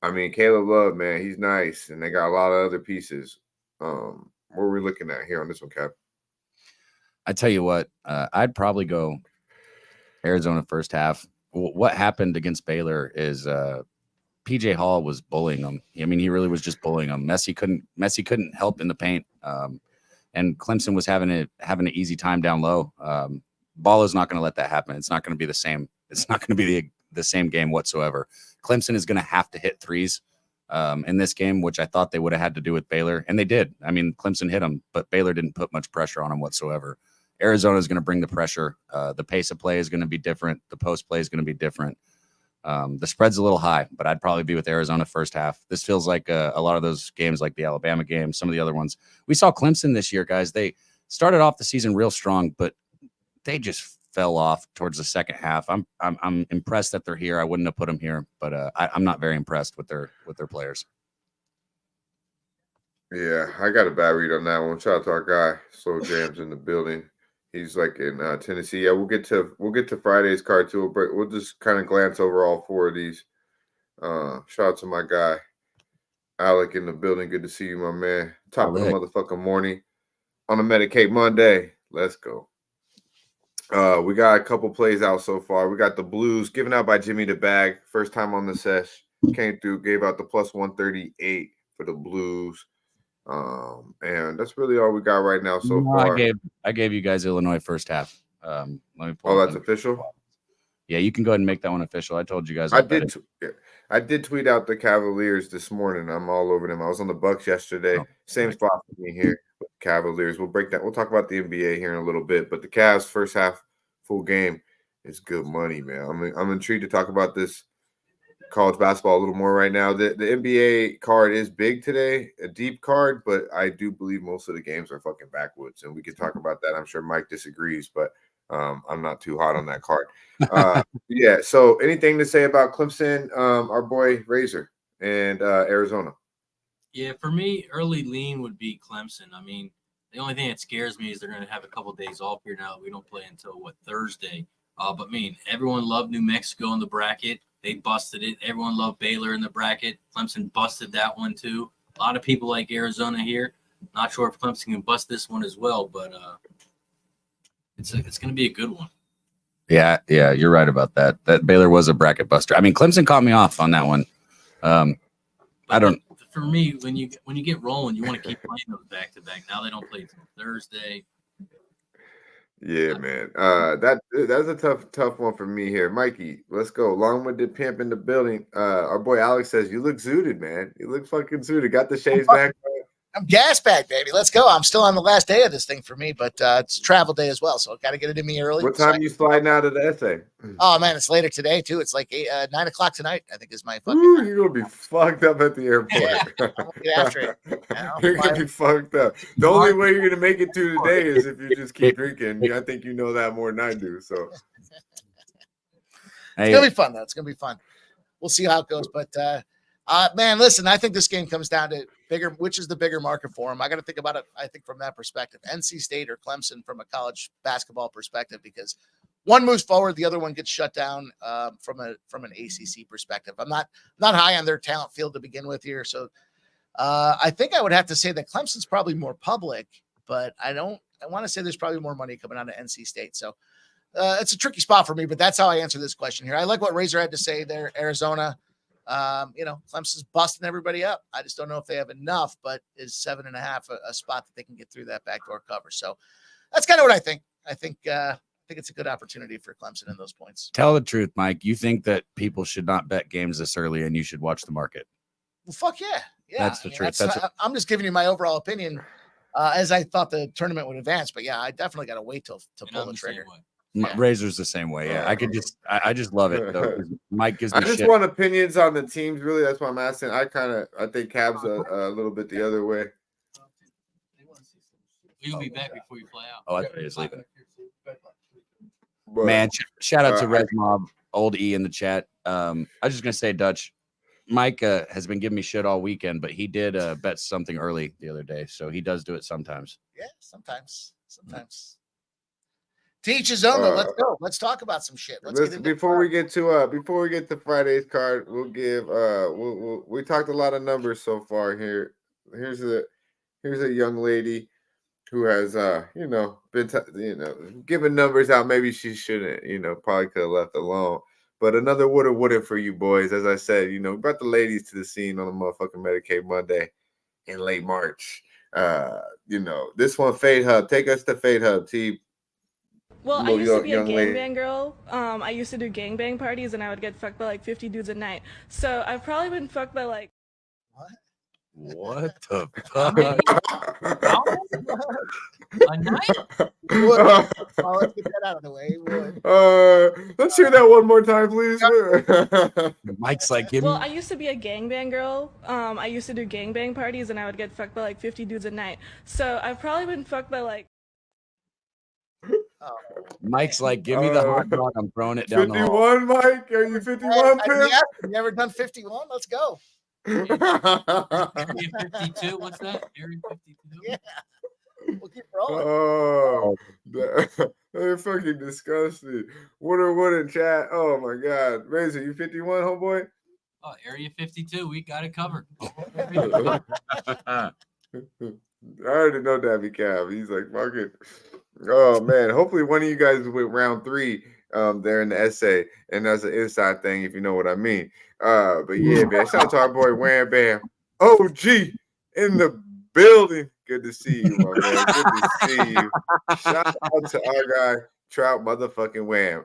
Speaker 3: Caleb Love, man, he's nice. And they got a lot of other pieces. What are we looking at here on this one, Cap?
Speaker 2: I tell you what, I'd probably go Arizona first half. What happened against Baylor is PJ Hall was bullying them. He really was just bullying them. Messi couldn't help in the paint, and Clemson was having an easy time down low. Ball is not going to let that happen. It's not going to be the same. It's not going to be the same game whatsoever. Clemson is going to have to hit threes in this game, which I thought they would have had to do with Baylor, and they did. I mean, Clemson hit them, but Baylor didn't put much pressure on them whatsoever. Arizona is going to bring the pressure. The pace of play is going to be different. The post play is going to be different. The spread's a little high, but I'd probably be with Arizona first half. This feels like a lot of those games, like the Alabama game, some of the other ones. We saw Clemson this year, guys. They started off the season real strong, but they just fell off towards the second half. I'm impressed that they're here. I wouldn't have put them here, but I'm not very impressed with their players.
Speaker 3: Yeah, I got a bad read on that one. Shout out to our guy, Slow Jams in the building. He's like in Tennessee. Yeah, we'll get to Friday's card too, but we'll just kind of glance over all four of these. Shout out to my guy, Alec in the building. Good to see you, my man. Top of the motherfucking morning on a Medicate Monday. Let's go. We got a couple plays out so far. We got the Blues given out by Jimmy the Bag. First time on the sesh. Came through, gave out the plus 138 for the Blues. And that's really all we got right now so far.
Speaker 2: I gave you guys Illinois first half. Let me pull.
Speaker 3: Oh, that's official?
Speaker 2: Yeah, you can go ahead and make that one official. I told you guys.
Speaker 3: I did tweet out the Cavaliers this morning. I'm all over them. I was on the Bucks yesterday. Same spot for me here with the Cavaliers. We'll break that. We'll talk about the NBA here in a little bit. But the Cavs first half full game is good money, man. I'm intrigued to talk about this college basketball a little more right now. The NBA card is big today, a deep card, but I do believe most of the games are fucking backwoods, and we can talk about that. I'm sure Mike disagrees, but I'm not too hot on that card. Yeah. So anything to say about Clemson, our boy Razor, and Arizona?
Speaker 4: Yeah, for me, early lean would be Clemson. I mean, the only thing that scares me is they're going to have a couple days off here now. We don't play until Thursday. But I mean, everyone loved New Mexico in the bracket. They busted it. Everyone loved Baylor in the bracket. Clemson busted that one too. A lot of people like Arizona here. Not sure if Clemson can bust this one as well, but it's going to be a good one.
Speaker 2: Yeah, you're right about that. That Baylor was a bracket buster. I mean, Clemson caught me off on that one. I don't.
Speaker 4: For me, when you get rolling, you want to keep playing those back to back. Now they don't play until Thursday.
Speaker 3: Yeah, man. That's a tough one for me here. Mikey, let's go. Long-winded pimp in the building. Our boy Alex says, you look zooted, man. You look fucking zooted. Got the shades back.
Speaker 5: I'm gas bagged, baby. Let's go. I'm still on the last day of this thing for me, but it's travel day as well, so got to get it in me early.
Speaker 3: What time you sliding out of the essay?
Speaker 5: Oh man, it's later today too. It's like 9 o'clock tonight. I think is my fucking.
Speaker 3: Ooh, you're gonna be fucked up at the airport.
Speaker 5: Yeah, get after it.
Speaker 3: You're gonna be fucked up. The only way you're gonna make it through the day is if you just keep drinking. I think you know that more than I do. So
Speaker 5: it's gonna be fun though. It's gonna be fun. We'll see how it goes, but man, listen. I think this game comes down to which is the bigger market for them. I got to think about it. I think from that perspective, NC State or Clemson from a college basketball perspective, because one moves forward, the other one gets shut down from an ACC perspective. I'm not high on their talent field to begin with here, so I think I would have to say that Clemson's probably more public, but I want to say there's probably more money coming out of NC State. So it's a tricky spot for me, but that's how I answer this question here. I like what Razor had to say there, Arizona. Clemson's busting everybody up. I just don't know if they have enough, but is 7.5 a spot that they can get through that backdoor cover. So that's kind of what I think. I think it's a good opportunity for Clemson in those points.
Speaker 2: Tell the truth, Mike. You think that people should not bet games this early and you should watch the market?
Speaker 5: Well, fuck yeah.
Speaker 2: That's the truth.
Speaker 5: I'm just giving you my overall opinion as I thought the tournament would advance. But yeah, I definitely got to wait to pull the trigger.
Speaker 2: Yeah. Razor's the same way. Yeah, I just love it though. Mike gives me
Speaker 3: I just want opinions on the teams. Really, that's why I'm asking. I think Cavs a little bit the other way.
Speaker 4: You'll be back before you fly out.
Speaker 2: Oh, I thought he was leaving. Man, shout out to Red Mob, old E in the chat. I was just gonna say, Dutch, Mike has been giving me shit all weekend, but he did bet something early the other day, so he does do it sometimes.
Speaker 5: Yeah, sometimes. To each his own, though. Let's go. Let's talk about some shit.
Speaker 3: Before we get to Friday's card, we'll give we talked a lot of numbers so far here. Here's a young lady who has been giving numbers out. Maybe she shouldn't, probably could have left alone. But another wouldn't for you boys. As I said, we brought the ladies to the scene on a motherfucking Medicate Monday in late March. This one, Fade Hub. Take us to Fade Hub, T.
Speaker 10: Well, I used to be a gangbang girl. I used to do gangbang parties, and I would get fucked by like 50 dudes a night. So I've probably been fucked by like
Speaker 2: What the
Speaker 4: How many?
Speaker 2: fuck?
Speaker 4: A night?
Speaker 5: Wood. Oh, let's get that out of the way. Wood.
Speaker 3: Let's hear that one more time, please.
Speaker 2: Mike's like, give
Speaker 10: Well,
Speaker 2: me.
Speaker 10: I used to be a gangbang girl. I used to do gangbang parties, and I would get fucked by like 50 dudes a night. So I've probably been fucked by like.
Speaker 2: Mike's like, give me the hot dog. I'm throwing it down the hall.
Speaker 3: 51, Mike? Are you 51, Pimp?
Speaker 5: Yeah, you never done 51? Let's go.
Speaker 4: Area 52? What's that? Area 52?
Speaker 5: Yeah. We'll keep rolling.
Speaker 3: Oh, they're fucking disgusting. What in chat? Oh my God, Razor, you 51, homeboy?
Speaker 4: Oh, Area 52. We got it covered.
Speaker 3: I already know Daby Cab. He's like, fuck it. Oh man, hopefully one of you guys with round 3 there in the essay, and that's an inside thing if you know what I mean. But yeah, man, shout out to our boy Wham Bam OG in the building. Good to see you, my man. Good to see you. Shout out to our guy Trout motherfucking Wham.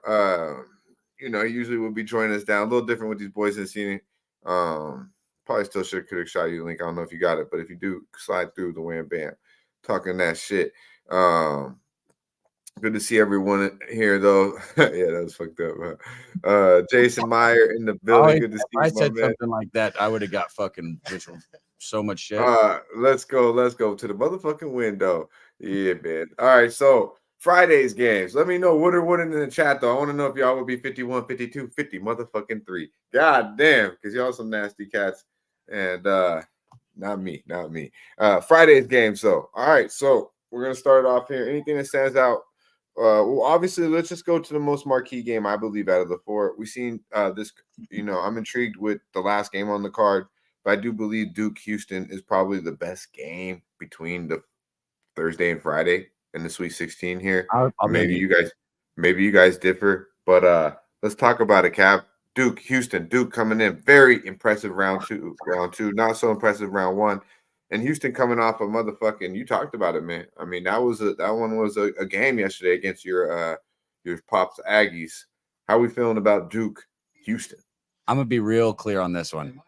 Speaker 3: You know, he usually will be joining us down a little different with these boys in the scene. Probably still could have shot you a link. I don't know if you got it, but if you do, slide through the Wham Bam talking that shit. Good to see everyone here, though. Yeah, that was fucked up. Jason Meyer in the building. Good to see you,
Speaker 2: I said
Speaker 3: my man.
Speaker 2: something like that, I would have got fucking so much shit.
Speaker 3: Let's go to the motherfucking window. Yeah, man. All right, so Friday's games. Let me know what in the chat, though. I want to know if y'all would be 51, 52, 50 motherfucking 3. God damn, because y'all some nasty cats. And not me. Friday's game. So, all right, so we're gonna start off here. Anything that stands out? Well, obviously, let's just go to the most marquee game, I believe, out of the 4. We've seen this, you know, I'm intrigued with the last game on the card, but I do believe Duke-Houston is probably the best game between the Thursday and Friday in the Sweet 16 here. Maybe you guys differ, but let's talk about it, Cap. Duke-Houston. Duke coming in. Very impressive round two. Not so impressive round 1. And Houston coming off a motherfucking, you talked about it, man. I mean, that one was a game yesterday against your Pops Aggies. How we feeling about Duke, Houston?
Speaker 2: I'm gonna be real clear on this one.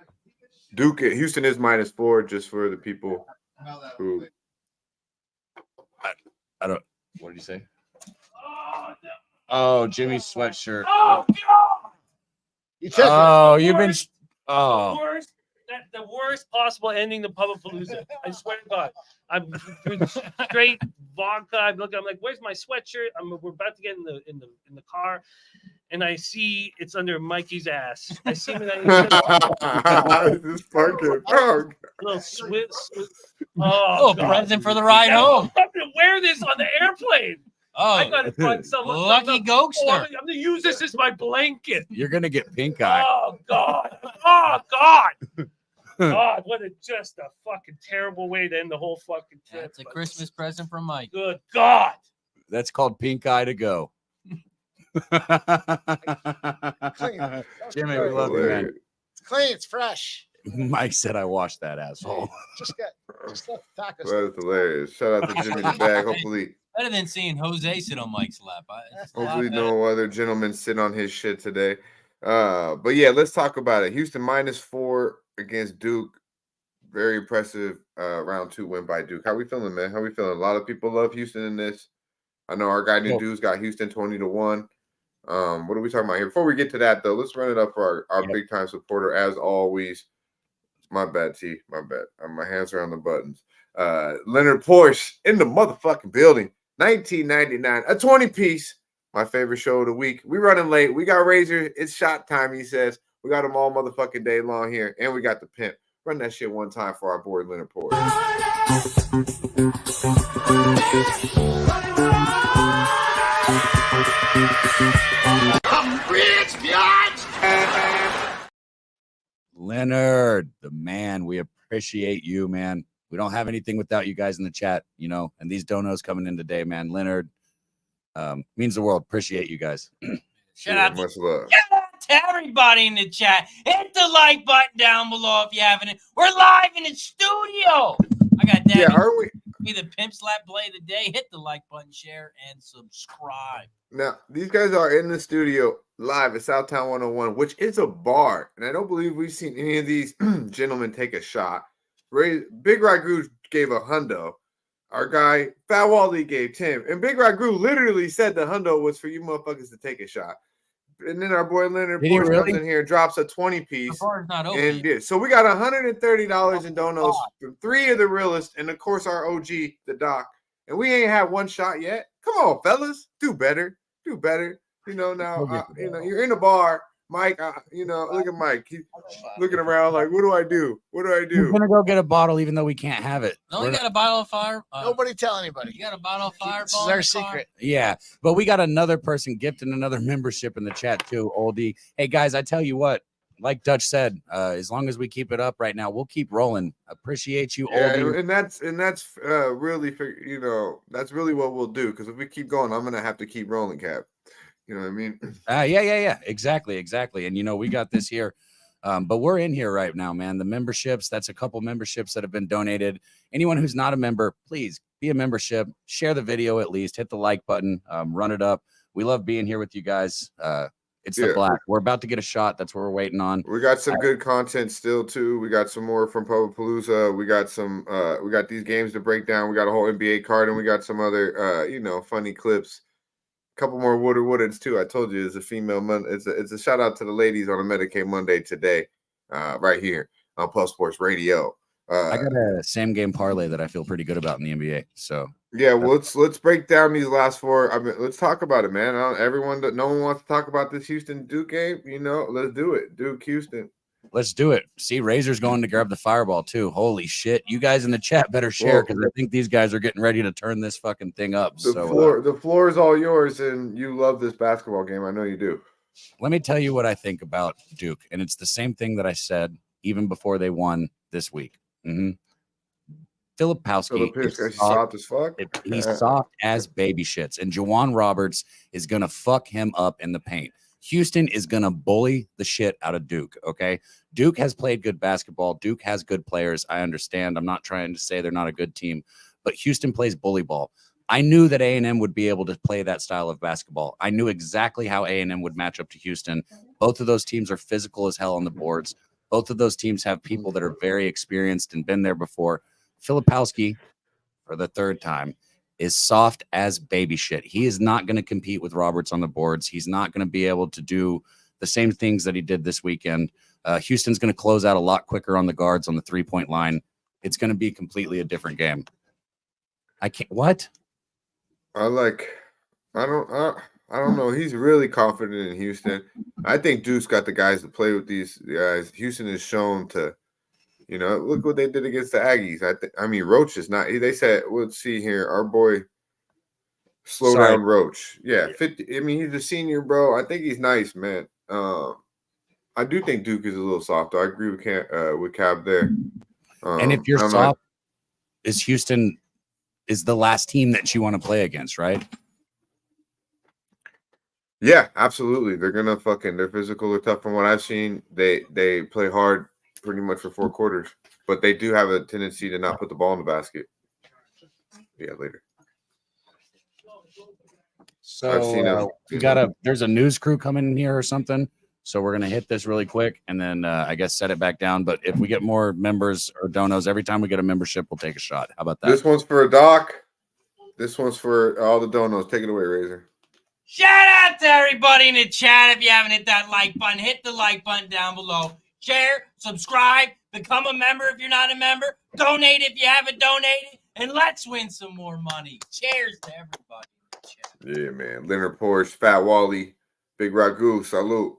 Speaker 3: Houston is -4, just for the people who.
Speaker 2: I don't. What did you say? Oh, Jimmy's sweatshirt.
Speaker 7: Oh, God!
Speaker 2: You've been.
Speaker 7: The worst possible ending to Palooza. I swear to God. I'm doing straight vodka. I'm like, where's my sweatshirt? We're about to get in the car, and I see it's under Mikey's ass. I see him in
Speaker 3: this fucking dog.
Speaker 7: Little Swiss.
Speaker 4: Present for the ride home.
Speaker 7: I'm gonna wear this on the airplane.
Speaker 4: Oh,
Speaker 7: I gotta find someone.
Speaker 4: Lucky Gokester.
Speaker 7: I'm gonna use this as my blanket.
Speaker 2: You're gonna get pink eye.
Speaker 7: Oh God! Oh God! God, just a fucking terrible way to end the whole fucking trip.
Speaker 4: That's a Christmas present from Mike.
Speaker 7: Good God!
Speaker 2: That's called pink eye to go. Jimmy, we love you, man.
Speaker 5: It's clean. It's fresh.
Speaker 2: Mike said I washed that asshole.
Speaker 5: Just left tacos.
Speaker 3: That's hilarious. Shout out to Jimmy the Bag. Hopefully.
Speaker 4: Better than seeing Jose sit on Mike's lap.
Speaker 3: Hopefully no other gentlemen sit on his shit today. But yeah, let's talk about it. Houston -4 against Duke. Very impressive round 2 win by Duke. How we feeling, man? How we feeling? A lot of people love Houston in this. I know our guy New Dude's got Houston 20-1. What are we talking about here? Before we get to that, though, let's run it up for our big time supporter as always. My bad, T. My bad. My hands are on the buttons. Leonard Porsche in the motherfucking building. 1999, a 20-piece. My favorite show of the week. We running late. We got Razor. It's shot time, he says. We got them all motherfucking day long here. And we got the pimp. Run that shit one time for our boy Leonard Porsche.
Speaker 11: I'm rich, bitch!
Speaker 2: Leonard, the man. We appreciate you, man. We don't have anything without you guys in the chat, you know, and these donos coming in today, man. Leonard, means the world. Appreciate you guys.
Speaker 4: Shout out
Speaker 3: much love.
Speaker 4: to everybody in the chat. Hit the like button down below if you haven't. We're live in the studio. I got Daby.
Speaker 3: Yeah, are we?
Speaker 4: be the pimp slap play of the day. Hit the like button, share, and subscribe.
Speaker 3: Now, these guys are in the studio live at Southtown 101, which is a bar. And I don't believe we've seen any of these gentlemen take a shot. Big Ragu gave a hundo. Our guy, Fat Wally, gave 10. And Big Ragu literally said the hundo was for you motherfuckers to take a shot. And then our boy Leonard Porsche comes in here, drops a 20-piece.
Speaker 4: The bar's not open.
Speaker 3: And so we got $130 in donos from 3 of the realest, and of course our OG, the Doc. And we ain't had one shot yet. Come on, fellas, do better. Do better. You know, now, you're in a bar. Mike, look at Mike. He's looking around like, what do I do? What do I do?
Speaker 2: We're going to go get a bottle even though we can't have it.
Speaker 4: No, you got a bottle of fire.
Speaker 5: Nobody tell anybody.
Speaker 4: You got a bottle of Fireball.
Speaker 5: This is our secret.
Speaker 2: Yeah, but we got another person gifting another membership in the chat too, Oldie. Hey, guys, I tell you what, like Dutch said, as long as we keep it up right now, we'll keep rolling. Appreciate you, Oldie.
Speaker 3: And that's really, that's really what we'll do. Because if we keep going, I'm going to have to keep rolling, Cap. You know what I mean?
Speaker 2: Yeah. Exactly. And, we got this here. But we're in here right now, man. The memberships, that's a couple memberships that have been donated. Anyone who's not a member, please be a membership. Share the video at least. Hit the like button. Run it up. We love being here with you guys. It's the black. We're about to get a shot. That's what we're waiting on.
Speaker 3: We got some good content still, too. We got some more from Palooza. We got some we got these games to break down. We got a whole NBA card, and we got some other funny clips. Couple more Woodeds too. I told you it's a female Monday. It's a shout out to the ladies on a Medicate Monday today, right here on Plus Sports Radio.
Speaker 2: I got a same game parlay that I feel pretty good about in the NBA. So
Speaker 3: yeah, well, let's break down these last 4. I mean, let's talk about it, man. No one wants to talk about this Houston Duke game. Let's do it, Duke Houston.
Speaker 2: Let's do it. See, Razor's going to grab the Fireball too. Holy shit! You guys in the chat better share because I think these guys are getting ready to turn this fucking thing up.
Speaker 3: The floor is all yours, and you love this basketball game. I know you do.
Speaker 2: Let me tell you what I think about Duke, and it's the same thing that I said even before they won this week. Filipowski is
Speaker 3: soft as fuck.
Speaker 2: He's soft as baby shits, and Juwan Roberts is gonna fuck him up in the paint. Houston is going to bully the shit out of Duke, okay? Duke has played good basketball. Duke has good players. I understand. I'm not trying to say they're not a good team, but Houston plays bully ball. I knew that A&M would be able to play that style of basketball. I knew exactly how A&M would match up to Houston. Both of those teams are physical as hell on the boards. Both of those teams have people that are very experienced and been there before. Filipowski, for the 3rd time, is soft as baby shit. He is not going to compete with Roberts on the boards. He's not going to be able to do the same things that he did this weekend. Houston's going to close out a lot quicker on the guards on the 3-point line. It's going to be completely a different game. I can't. What?
Speaker 3: I don't know. He's really confident in Houston. I think Duke's got the guys to play with these guys. Houston is shown to. Look what they did against the Aggies. I mean, Roach is not. They said, let's see here, our boy, slow down Roach. Yeah, 50. I mean, he's a senior, bro. I think he's nice, man. I do think Duke is a little soft. I agree with Cab there.
Speaker 2: And if you're soft, is Houston is the last team that you want to play against, right?
Speaker 3: Yeah, absolutely. They're gonna they're physical. They're tough. From what I've seen, they play hard. Pretty much for 4 quarters, but they do have a tendency to not put the ball in the basket. Yeah, later.
Speaker 2: So there's a news crew coming in here or something. So we're gonna hit this really quick and then I guess set it back down. But if we get more members or donos, every time we get a membership, we'll take a shot. How about that?
Speaker 3: This one's for a Doc. This one's for all the donos. Take it away, Razor.
Speaker 4: Shout out to everybody in the chat. If you haven't hit that like button, hit the like button down below. Share, subscribe, become a member if you're not a member, donate if you haven't donated, and let's win some more money. Cheers to everybody in the chat.
Speaker 3: Yeah, man. Leonard Porsche, Fat Wally, Big Ragu, salute.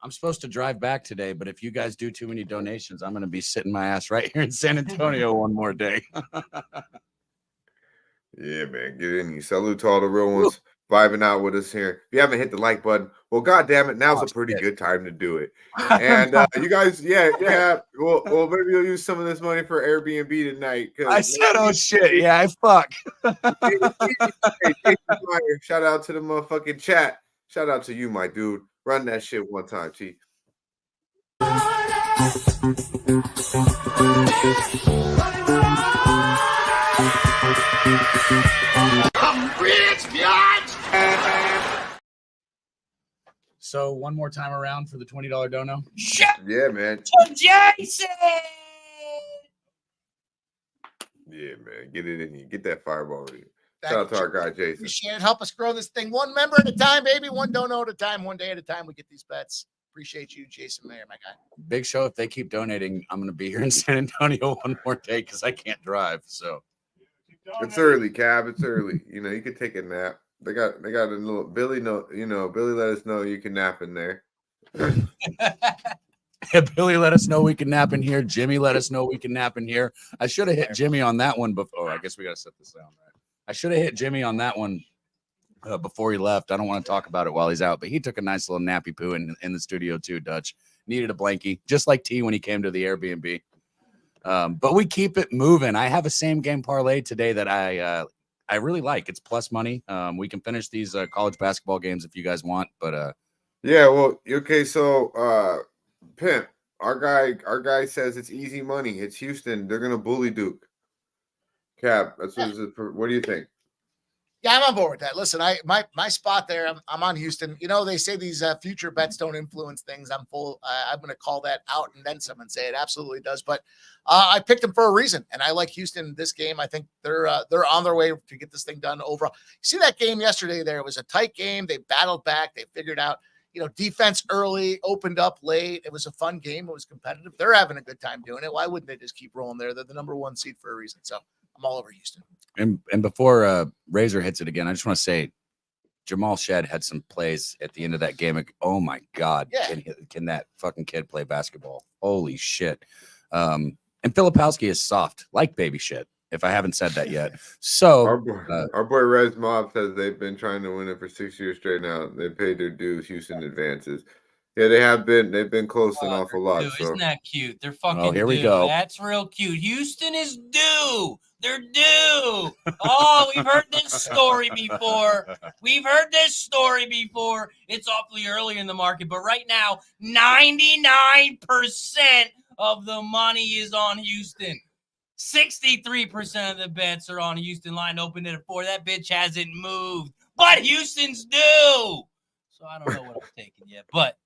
Speaker 2: I'm supposed to drive back today, but if you guys do too many donations, I'm going to be sitting my ass right here in San Antonio one more day.
Speaker 3: Yeah, man. Get in you. Salute to all the real ones vibing out with us here. If you haven't hit the like button, well, God damn it, now's a pretty good time to do it. And you guys, yeah. Well, maybe you'll use some of this money for Airbnb tonight.
Speaker 2: I said, oh shit, yeah, I fuck.
Speaker 3: Shout out to the motherfucking chat. Shout out to you, my dude. Run that shit one time, T.
Speaker 2: So one more time around for the $20 dono.
Speaker 3: Yeah, man.
Speaker 4: Jason.
Speaker 3: Yeah, man. Get it in you. Get that fireball in you.
Speaker 5: Thank
Speaker 3: Shout out to
Speaker 5: you,
Speaker 3: our guy, Jason.
Speaker 5: Appreciate it. Help us grow this thing one member at a time, baby. One dono at a time, one day at a time. We get these bets. Appreciate you, Jason Mayer, my guy.
Speaker 2: Big show. If they keep donating, I'm going to be here in San Antonio one more day because I can't drive. So
Speaker 3: it's early, Cab. It's early. You know, you can take a nap. They got a little Billy. Billy let us know you can nap in there.
Speaker 2: Billy let us know we can nap in here. Jimmy let us know we can nap in here. I should have hit Jimmy on that one before. I guess we got to set this down, right? I should have hit Jimmy on that one before he left. I don't want to talk about it while he's out, but he took a nice little nappy poo in the studio too, Dutch. Needed a blankie, just like T when he came to the Airbnb. But we keep it moving. I have a same game parlay today that I really like. It's plus money. We can finish these college basketball games if you guys want, but
Speaker 3: yeah, well, okay, so Pimp, our guy says it's easy money. It's Houston. They're gonna bully Duke. Cap, what do you think?
Speaker 5: Yeah, I'm on board with that. Listen, my spot there, I'm on Houston. You know, they say these future bets don't influence things. I'm going to call that out and then some and say it absolutely does. But I picked them for a reason, and I like Houston in this game. I think they're on their way to get this thing done overall. You see that game yesterday there? It was a tight game. They battled back. They figured out, defense early, opened up late. It was a fun game. It was competitive. They're having a good time doing it. Why wouldn't they just keep rolling there? They're the number one seed for a reason. So I'm all over Houston.
Speaker 2: And before Razor hits it again, I just want to say Jamal Shed had some plays at the end of that game. Oh my God.
Speaker 5: Yeah.
Speaker 2: Can that fucking kid play basketball? Holy shit. And Filipowski is soft, like baby shit, if I haven't said that yet. So
Speaker 3: our boy Rez Mob says they've been trying to win it for 6 years straight now. They paid their dues. Houston advances. Yeah, they have been. They've been close an awful lot.
Speaker 4: Dude,
Speaker 3: so.
Speaker 4: isn't that cute? They're fucking
Speaker 2: here we
Speaker 4: due.
Speaker 2: go.
Speaker 4: That's real cute. Houston is due. They're due. Oh, we've heard this story before. It's awfully early in the market, but right now, 99% of the money is on Houston. 63% of the bets are on Houston. Line opened at 4. That bitch hasn't moved, but Houston's due. So I don't know what I'm taking yet, but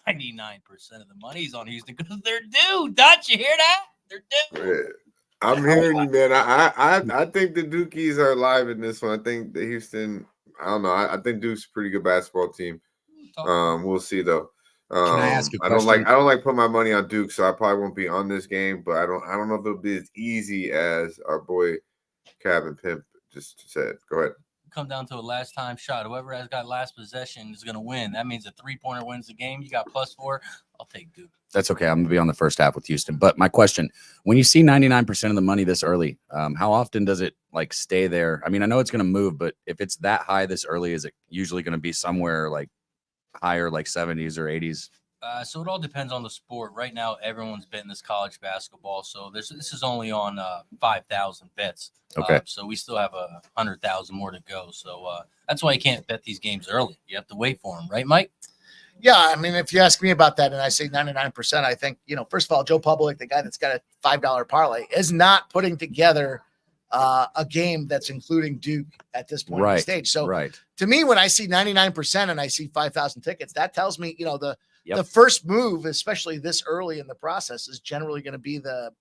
Speaker 4: 99% of the money's on Houston because they're due. Dutch, you hear that? They're due.
Speaker 3: Yeah. I'm hearing you, man. I think the Dukies are alive in this one. I think the Houston. I don't know. I think Duke's a pretty good basketball team. We'll see though.
Speaker 2: Can I ask a
Speaker 3: I
Speaker 2: question?
Speaker 3: don't like putting my money on Duke, so I probably won't be on this game. But I don't know if it'll be as easy as our boy Cab and Pimp just said. Go ahead.
Speaker 4: Come down to a last time shot. Whoever has got last possession is going to win. That means a 3-pointer wins the game. You got +4. I'll take Duke.
Speaker 2: That's okay. I'm going to be on the first half with Houston. But my question, when you see 99% of the money this early, how often does it stay there? I mean, I know it's going to move, but if it's that high this early, is it usually going to be somewhere higher, like 70s or 80s?
Speaker 4: So it all depends on the sport. Right now, everyone's betting this college basketball. So this is only on 5,000 bets.
Speaker 2: Okay.
Speaker 4: So we still have 100,000 more to go. So that's why you can't bet these games early. You have to wait for them, right, Mike?
Speaker 5: Yeah, I mean, if you ask me about that and I say 99%, I think, first of all, Joe Public, the guy that's got a $5 parlay, is not putting together a game that's including Duke at this point in the stage. So to me, when I see 99% and I see 5,000 tickets, that tells me, the first move, especially this early in the process, is generally going to be the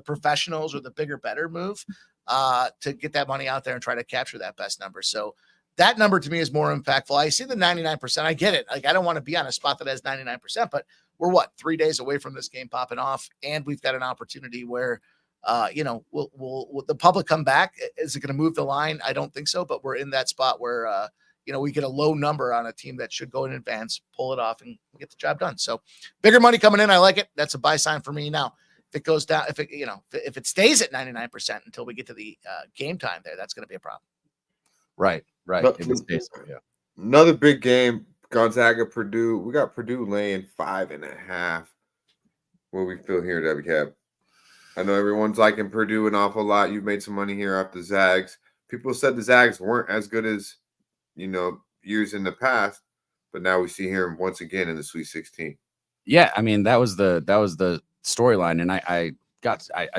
Speaker 5: professionals or the bigger, better move to get that money out there and try to capture that best number. So that number to me is more impactful. I see the 99%. I get it. I don't want to be on a spot that has 99%, but we're 3 days away from this game popping off. And we've got an opportunity where, will the public come back? Is it going to move the line? I don't think so, but we're in that spot where, we get a low number on a team that should go in advance, pull it off, and get the job done. So bigger money coming in. I like it. That's a buy sign for me. Now, if it goes down, if it stays at 99% until we get to the game time there, that's going to be a problem.
Speaker 2: Right.
Speaker 3: But, another big game, Gonzaga, Purdue. We got Purdue laying 5.5. What we feel here, Daby Cab? I know everyone's liking Purdue an awful lot. You've made some money here off the Zags. People said the Zags weren't as good as years in the past, but now we see him once again in the Sweet 16.
Speaker 2: Yeah, I mean that was the storyline, and I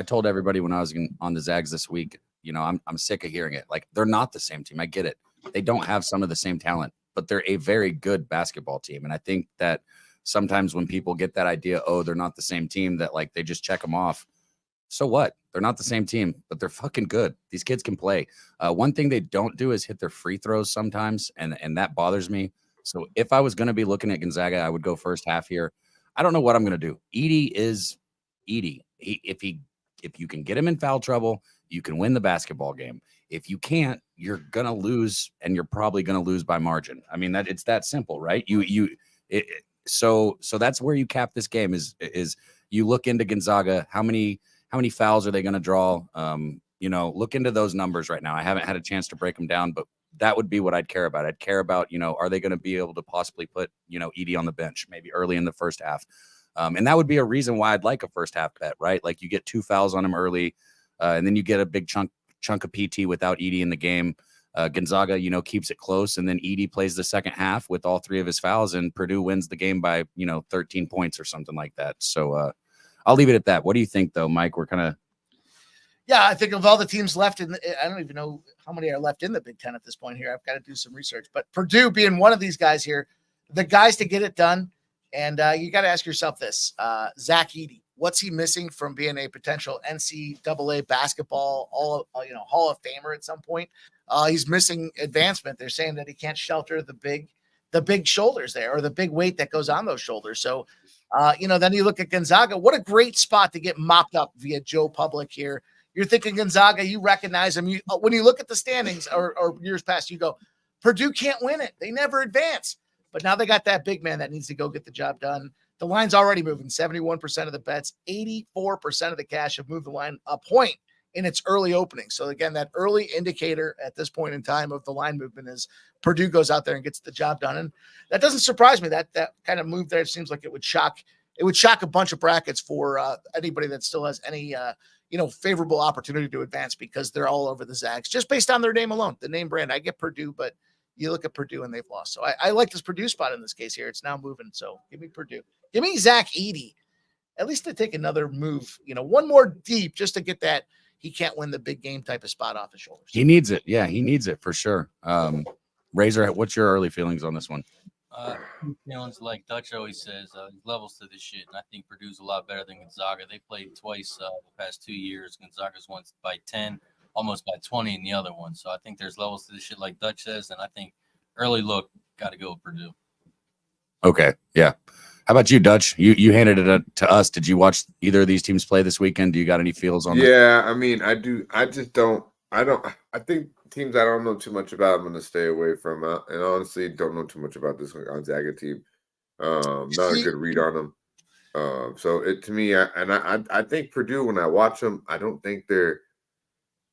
Speaker 2: told everybody when I was on the Zags this week, I'm sick of hearing it. They're not the same team. I get it. They don't have some of the same talent but they're a very good basketball team. And I think that sometimes when people get that idea, oh, they're not the same team, that like they just check them off. So what? They're not the same team, but they're fucking good. These kids can play. One thing they don't do is hit their free throws sometimes, and that bothers me. So if I was going to be looking at Gonzaga, I would go first half here. I don't know what I'm going to do. Edie is Edie. If you can get him in foul trouble, you can win the basketball game. If you can't, you're gonna lose, and you're probably gonna lose by margin. I mean, it's that simple, right? So that's where you cap this game is you look into Gonzaga. How many fouls are they going to draw? Look into those numbers right now. I haven't had a chance to break them down, but that would be what I'd care about. I'd care about, are they going to be able to possibly put, Edie on the bench maybe early in the first half? And that would be a reason why I'd like a first half bet, right? Like you get 2 fouls on him early, and then you get a big chunk of PT without Edie in the game. Gonzaga, keeps it close, and then Edie plays the second half with all 3 of his fouls, and Purdue wins the game by 13 points or something like that. So I'll leave it at that. What do you think, though, Mike? We're kind of
Speaker 5: I think of all the teams left I don't even know how many are left in the Big Ten at this point here. I've got to do some research, but Purdue being one of these guys here, the guys to get it done, and you got to ask yourself this: Zach Edey, what's he missing from being a potential NCAA basketball Hall of Famer at some point? He's missing advancement. They're saying that he can't shelter the big shoulders there, or the big weight that goes on those shoulders. So, then you look at Gonzaga. What a great spot to get mopped up via Joe Public here. You're thinking Gonzaga, you recognize him. When you look at the standings or years past, you go, Purdue can't win it. They never advance. But now they got that big man that needs to go get the job done. The line's already moving. 71% of the bets, 84% of the cash have moved the line a point in its early opening. So again, that early indicator at this point in time of the line movement is Purdue goes out there and gets the job done. And that doesn't surprise me. That kind of move there seems like it would shock a bunch of brackets for anybody that still has any favorable opportunity to advance, because they're all over the Zags just based on their name alone, the name brand. I get Purdue, but you look at Purdue and they've lost. So I like this Purdue spot in this case here. It's now moving. So give me Purdue. Give me Zach Edey, at least to take another move, one more deep, just to get that he can't win the big game type of spot off his shoulders.
Speaker 2: He needs it. Yeah, he needs it for sure. Razor, what's your early feelings on this one?
Speaker 4: Feelings like Dutch always says, levels to this shit, and I think Purdue's a lot better than Gonzaga. They played twice the past 2 years. Gonzaga's won by 10, almost by 20 in the other one. So I think there's levels to this shit, like Dutch says, and I think early look, got to go with Purdue.
Speaker 2: Okay, yeah. How about you, Dutch? You handed it to us. Did you watch either of these teams play this weekend? Do you got any feels on?
Speaker 3: Yeah, I mean, I do. I just don't. I think teams I don't know too much about, I'm going to stay away from. And honestly, don't know too much about this Gonzaga team. Not a good read on them. So it to me, I think Purdue, when I watch them, I don't think they're.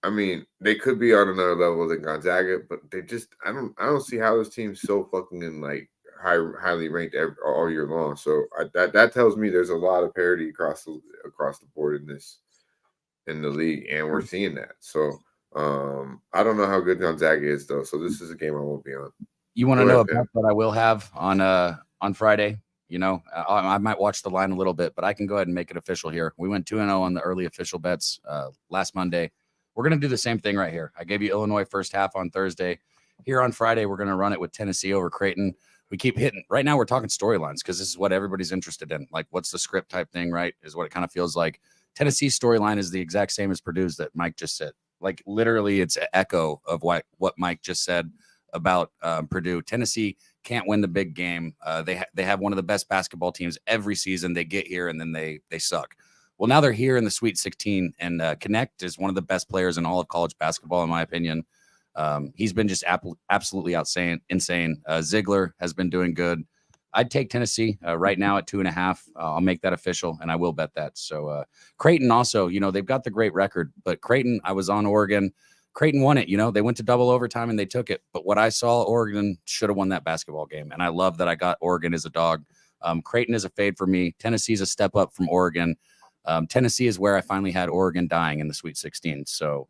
Speaker 3: I mean, they could be on another level than Gonzaga, but they just I don't see how this team's so fucking in like highly ranked all year long. So that tells me there's a lot of parity across the board in the league, and we're seeing that. So I don't know how good Gonzaga is though. So this is a game I won't be on.
Speaker 2: You want to know about what I will have on Friday? I might watch the line a little bit, but I can go ahead and make it official here. We went 2-0 on the early official bets last Monday. We're going to do the same thing right here. I gave you Illinois first half on Thursday. Here on Friday, we're going to run it with Tennessee over Creighton. We keep hitting. Right now, we're talking storylines because this is what everybody's interested in. Like, what's the script type thing, right, is what it kind of feels like. Tennessee's storyline is the exact same as Purdue's that Mike just said. Like, literally, it's an echo of what Mike just said about Purdue. Tennessee can't win the big game. They have one of the best basketball teams every season. They get here, and then they suck. Well, now they're here in the Sweet 16, and Connect is one of the best players in all of college basketball, in my opinion. He's been just absolutely insane. Ziegler has been doing good. I'd take Tennessee right now at 2.5. I'll make that official, and I will bet that. So Creighton also, they've got the great record, but Creighton, I was on Oregon. Creighton won it. They went to double overtime and they took it. But what I saw, Oregon should have won that basketball game, and I love that I got Oregon as a dog. Creighton is a fade for me. Tennessee's a step up from Oregon. Tennessee is where I finally had Oregon dying in the Sweet 16. So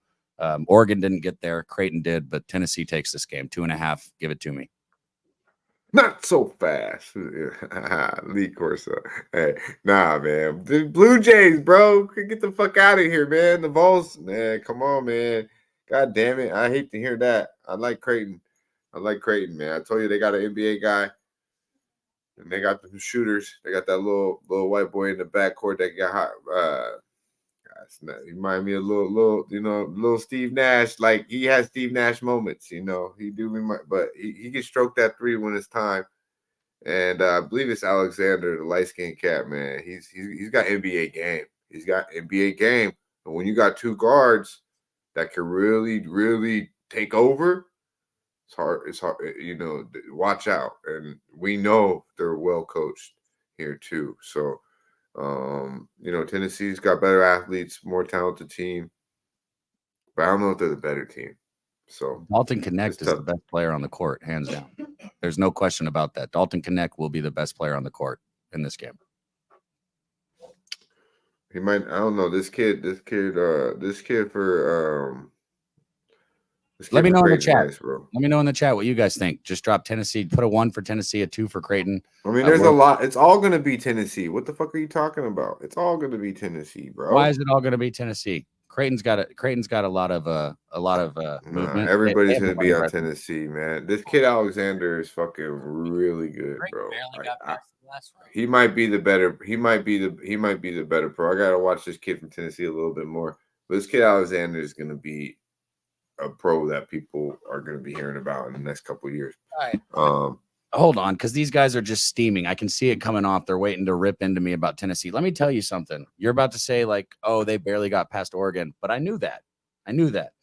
Speaker 2: Oregon didn't get there. Creighton did, but Tennessee takes this game. 2.5. Give it to me.
Speaker 3: Not so fast. Lee Corso. Hey, nah, man. The Blue Jays, bro. Get the fuck out of here, man. The Vols, man. Come on, man. God damn it. I hate to hear that. I like Creighton. I like Creighton, man. I told you they got an NBA guy, and they got the shooters. They got that little white boy in the backcourt that got hot. He remind me of little Steve Nash. Like he has Steve Nash moments, He do remind, but he can stroke that three when it's time. And I believe it's Alexander, the light skinned cat, man. He's got NBA game. He's got NBA game. And when you got two guards that can really, really take over, it's hard. Watch out. And we know they're well coached here too. So Tennessee's got better athletes, more talented team, but I don't know if they're the better team. So
Speaker 2: Dalton Connect is the best player on the court, hands down. There's no question about that. Dalton Connect will be the best player on the court in this game.
Speaker 3: He might. I don't know. This kid for.
Speaker 2: Let me know in the chat.
Speaker 3: Nice, bro.
Speaker 2: Let me know in the chat what you guys think. Just drop Tennessee. Put a 1 for Tennessee, a 2 for Creighton.
Speaker 3: I mean, there's a lot. It's all going to be Tennessee. What the fuck are you talking about? It's all going to be Tennessee, bro.
Speaker 2: Why is it all going to be Tennessee? Creighton's got a lot of movement.
Speaker 3: Everybody's going to be on Tennessee, man. This kid Alexander is fucking really good, bro. He might be the better. He might be the better pro. I got to watch this kid from Tennessee a little bit more. But this kid Alexander is going to be a pro that people are going to be hearing about in the next couple of years.
Speaker 5: All right.
Speaker 2: Hold on, because these guys are just steaming. I can see it coming off. They're waiting to rip into me about Tennessee. Let me tell you something. You're about to say like, oh, they barely got past Oregon, but I knew that.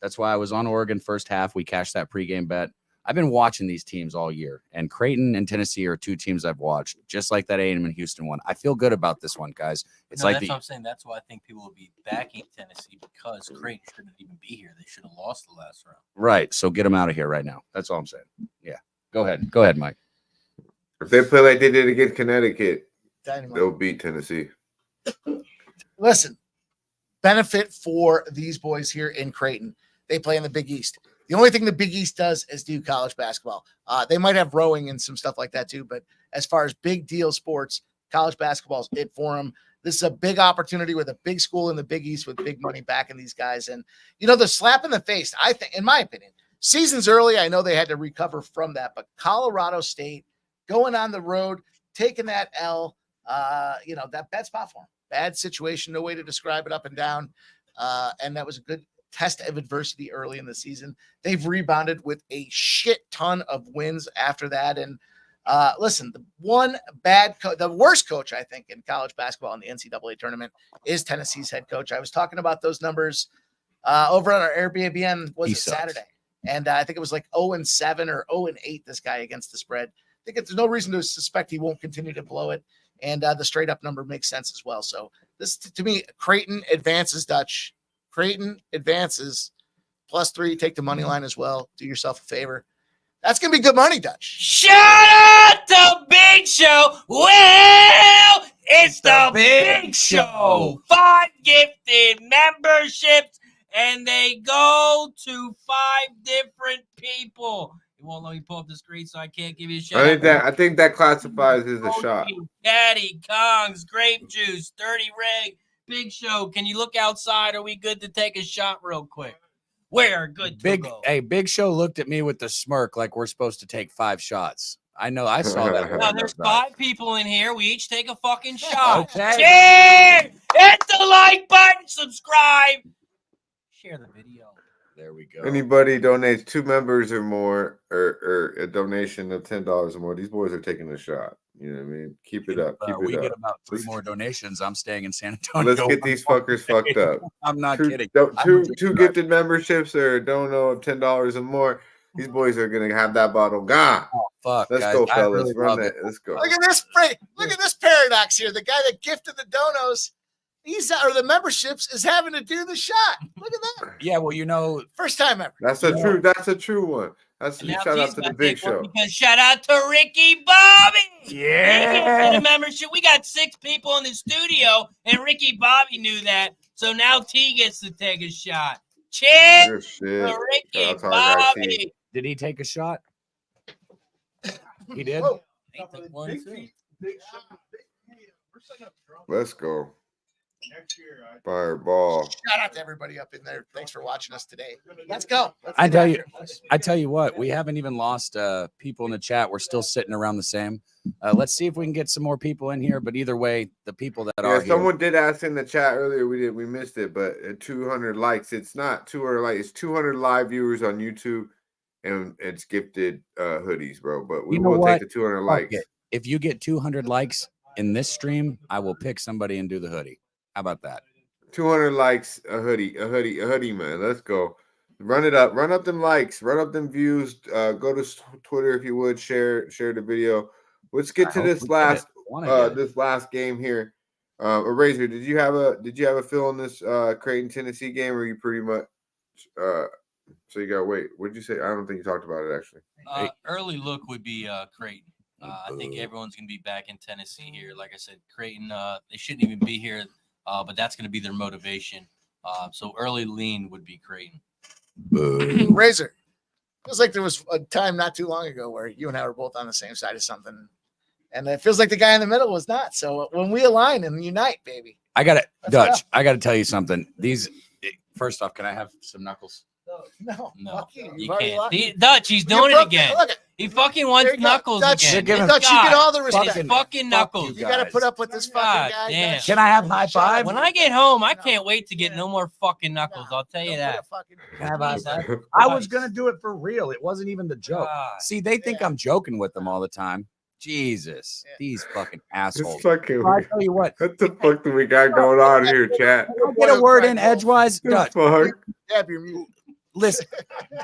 Speaker 2: That's why I was on Oregon first half. We cashed that pregame bet. I've been watching these teams all year, and Creighton and Tennessee are two teams I've watched, just like that A&M and Houston one. I feel good about this one, guys.
Speaker 4: That's what I'm saying. That's why I think people will be backing Tennessee, because Creighton shouldn't even be here. They should have lost the last round.
Speaker 2: Right. So get them out of here right now. That's all I'm saying. Yeah. Go ahead, Mike.
Speaker 3: If they play like they did against Connecticut,
Speaker 5: Dynamite.
Speaker 3: They'll beat Tennessee.
Speaker 5: Listen, benefit for these boys here in Creighton. They play in the Big East. The only thing the Big East does is do college basketball. They might have rowing and some stuff like that too, but as far as big deal sports, college basketball is it for them. This is a big opportunity with a big school in the Big East with big money backing these guys. And, the slap in the face, I think, in my opinion, seasons early, I know they had to recover from that, but Colorado State going on the road, taking that L, that bad spot for them. Bad situation, no way to describe it up and down. And that was a good test of adversity early in the season. They've rebounded with a shit ton of wins after that. And listen, the worst coach, I think, in college basketball in the NCAA tournament is Tennessee's head coach. I was talking about those numbers over on our Airbnb Saturday. And I think it was like 0-7 or 0-8, this guy against the spread. I think there's no reason to suspect he won't continue to blow it. And the straight up number makes sense as well. So this, to me, Creighton advances, Dutch. Creighton advances +3. Take the money line as well. Do yourself a favor. That's going to be good money, Dutch.
Speaker 12: Shout out to Big Show. Well, it's the Big Show. 5 gifted memberships, and they go to 5 different people. You won't let me pull up the screen, so I can't give you a shout out.
Speaker 3: I think that classifies as a shot.
Speaker 12: Caddy, Kongs, Grape Juice, Dirty Rig, Big Show. Can you look outside? Are we good to take a shot real quick? We're good to go.
Speaker 2: Hey, Big Show looked at me with the smirk like we're supposed to take 5 shots. I know. I saw that.
Speaker 12: No, there's 5 people in here. We each take a fucking shot.
Speaker 2: Okay.
Speaker 12: Cheers! Hit the like button, subscribe, share the video.
Speaker 2: There we go.
Speaker 3: Anybody donates 2 members or more, or a donation of $10 or more, these boys are taking a shot. You know what I mean? Keep it up. Keep it
Speaker 2: we
Speaker 3: up.
Speaker 2: get about 3 more donations. I'm staying in San Antonio.
Speaker 3: Let's get these fuckers fucked up.
Speaker 2: I'm not kidding.
Speaker 3: Two gifted memberships or don't know of $10 or more. These boys are gonna have that bottle gone.
Speaker 2: Oh fuck!
Speaker 3: Let's
Speaker 2: guys,
Speaker 3: go, fellas.
Speaker 2: Really
Speaker 3: Run that. Let's go.
Speaker 5: Look at this paradox here. The guy that gifted the donos, the memberships, is having to do the shot. Look at that.
Speaker 2: Yeah, well,
Speaker 5: first time ever.
Speaker 3: That's a true one. That's a shout out to the Big Show.
Speaker 12: Because shout out to Ricky Bobby.
Speaker 2: Yeah.
Speaker 12: The membership. We got 6 people in the studio, and Ricky Bobby knew that. So now T gets to take a shot. Cheers to Ricky Bobby.
Speaker 2: Did he take a shot? He did.
Speaker 3: Let's go. Fireball.
Speaker 5: Shout out to everybody up in there. Thanks for watching us today. Let's go. Let's
Speaker 2: I
Speaker 5: get
Speaker 2: tell
Speaker 5: out
Speaker 2: you,
Speaker 5: here, boys.
Speaker 2: I tell you what, we haven't even lost people in the chat. We're still sitting around the same. Let's see if we can get some more people in here. But either way, the people that are here.
Speaker 3: Someone did ask in the chat earlier. We missed it, but at 200 likes, it's not 200 likes. It's 200 live viewers on YouTube, and it's gifted hoodies, bro. But we will take the 200 likes.
Speaker 2: If you get 200 likes in this stream, I will pick somebody and do the hoodie. How about that?
Speaker 3: 200 likes, a hoodie, man. Let's go. Run it up. Run up them likes. Run up them views. Go to Twitter if you would. Share the video. Let's get to this last game here. Eraser, did you have a feel in this Creighton Tennessee game, or you pretty much so you gotta wait? What did you say? I don't think you talked about it actually.
Speaker 4: Early look would be Creighton. I think everyone's gonna be back in Tennessee here. Like I said, Creighton, they shouldn't even be here. But that's going to be their motivation. So early lean would be Creighton.
Speaker 5: Razor. Feels like there was a time not too long ago where you and I were both on the same side of something. And it feels like the guy in the middle was not. So when we align and unite, baby.
Speaker 2: I got it. Dutch, I got to tell you something. First off, can I have some knuckles?
Speaker 5: No.
Speaker 4: You can't. Dutch, he's doing it again. He fucking wants knuckles again.
Speaker 5: Dutch, you get all the respect.
Speaker 4: Fucking knuckles.
Speaker 5: You got to put up with this fucking guy.
Speaker 4: Damn.
Speaker 2: Can I have high five?
Speaker 4: When I get home, I can't wait to get no more fucking knuckles. I'll tell you that.
Speaker 2: Can I have high five? I was going to do it for real. It wasn't even the joke. See, they think I'm joking with them all the time. Jesus, these fucking assholes. I tell you what.
Speaker 3: What the fuck do we got going on here, chat?
Speaker 2: Get a word in edgewise. Dutch.
Speaker 5: Dab your mute.
Speaker 2: Listen,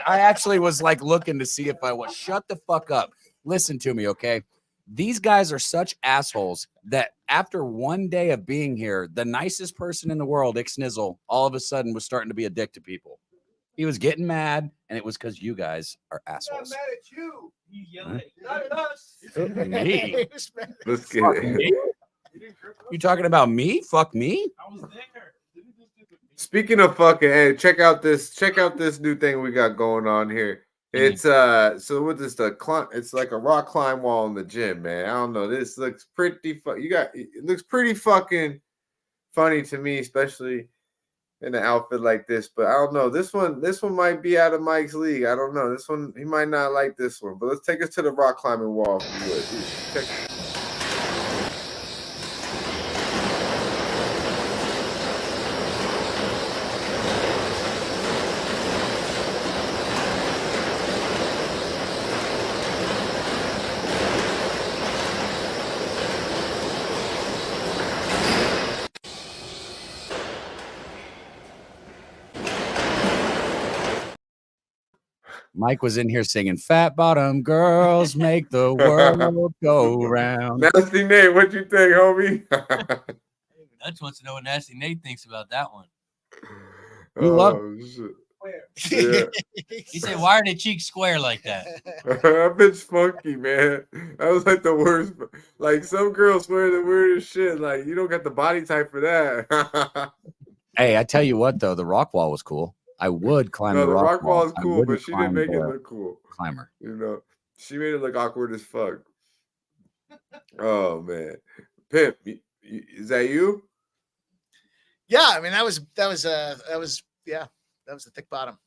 Speaker 2: I actually was like looking to see if I was. Shut the fuck up. Listen to me, okay? These guys are such assholes that after one day of being here, the nicest person in the world, Ixnizzle, all of a sudden was starting to be a dick to people. He was getting mad, and it was because you guys are assholes.
Speaker 6: I'm mad at you. You yell at
Speaker 2: Not at us.
Speaker 3: Me. Let's get it.
Speaker 2: You talking about me? Fuck me?
Speaker 6: I was there.
Speaker 3: Speaking of fucking, hey, check out this new thing we got going on here. It's so with this it's like a rock climb wall in the gym, man. I don't know. This looks pretty it looks pretty fucking funny to me, especially in an outfit like this. But I don't know. This one might be out of Mike's league. I don't know. This one, he might not like this one. But let's take us to the rock climbing wall if you would. Check.
Speaker 2: Mike was in here singing "Fat Bottom Girls Make the World Go Round."
Speaker 3: Nasty Nate, what you think, homie?
Speaker 4: Dutch wants to know what Nasty Nate thinks about that one.
Speaker 3: Yeah.
Speaker 4: He said, "Why are the cheeks square like that?"
Speaker 3: That bitch funky, man. That was like the worst. Like some girls wear the weirdest shit. Like you don't got the body type for that.
Speaker 2: Hey, I tell you what though, the rock wall was cool. I would climb
Speaker 3: the
Speaker 2: the
Speaker 3: rock wall is
Speaker 2: I
Speaker 3: cool,
Speaker 2: wouldn't
Speaker 3: but she didn't
Speaker 2: climb
Speaker 3: make it
Speaker 2: the
Speaker 3: look cool.
Speaker 2: Climber.
Speaker 3: You know, she made it look awkward as fuck. Oh man, Pimp, is that you?
Speaker 5: Yeah, I mean that was the thick bottom.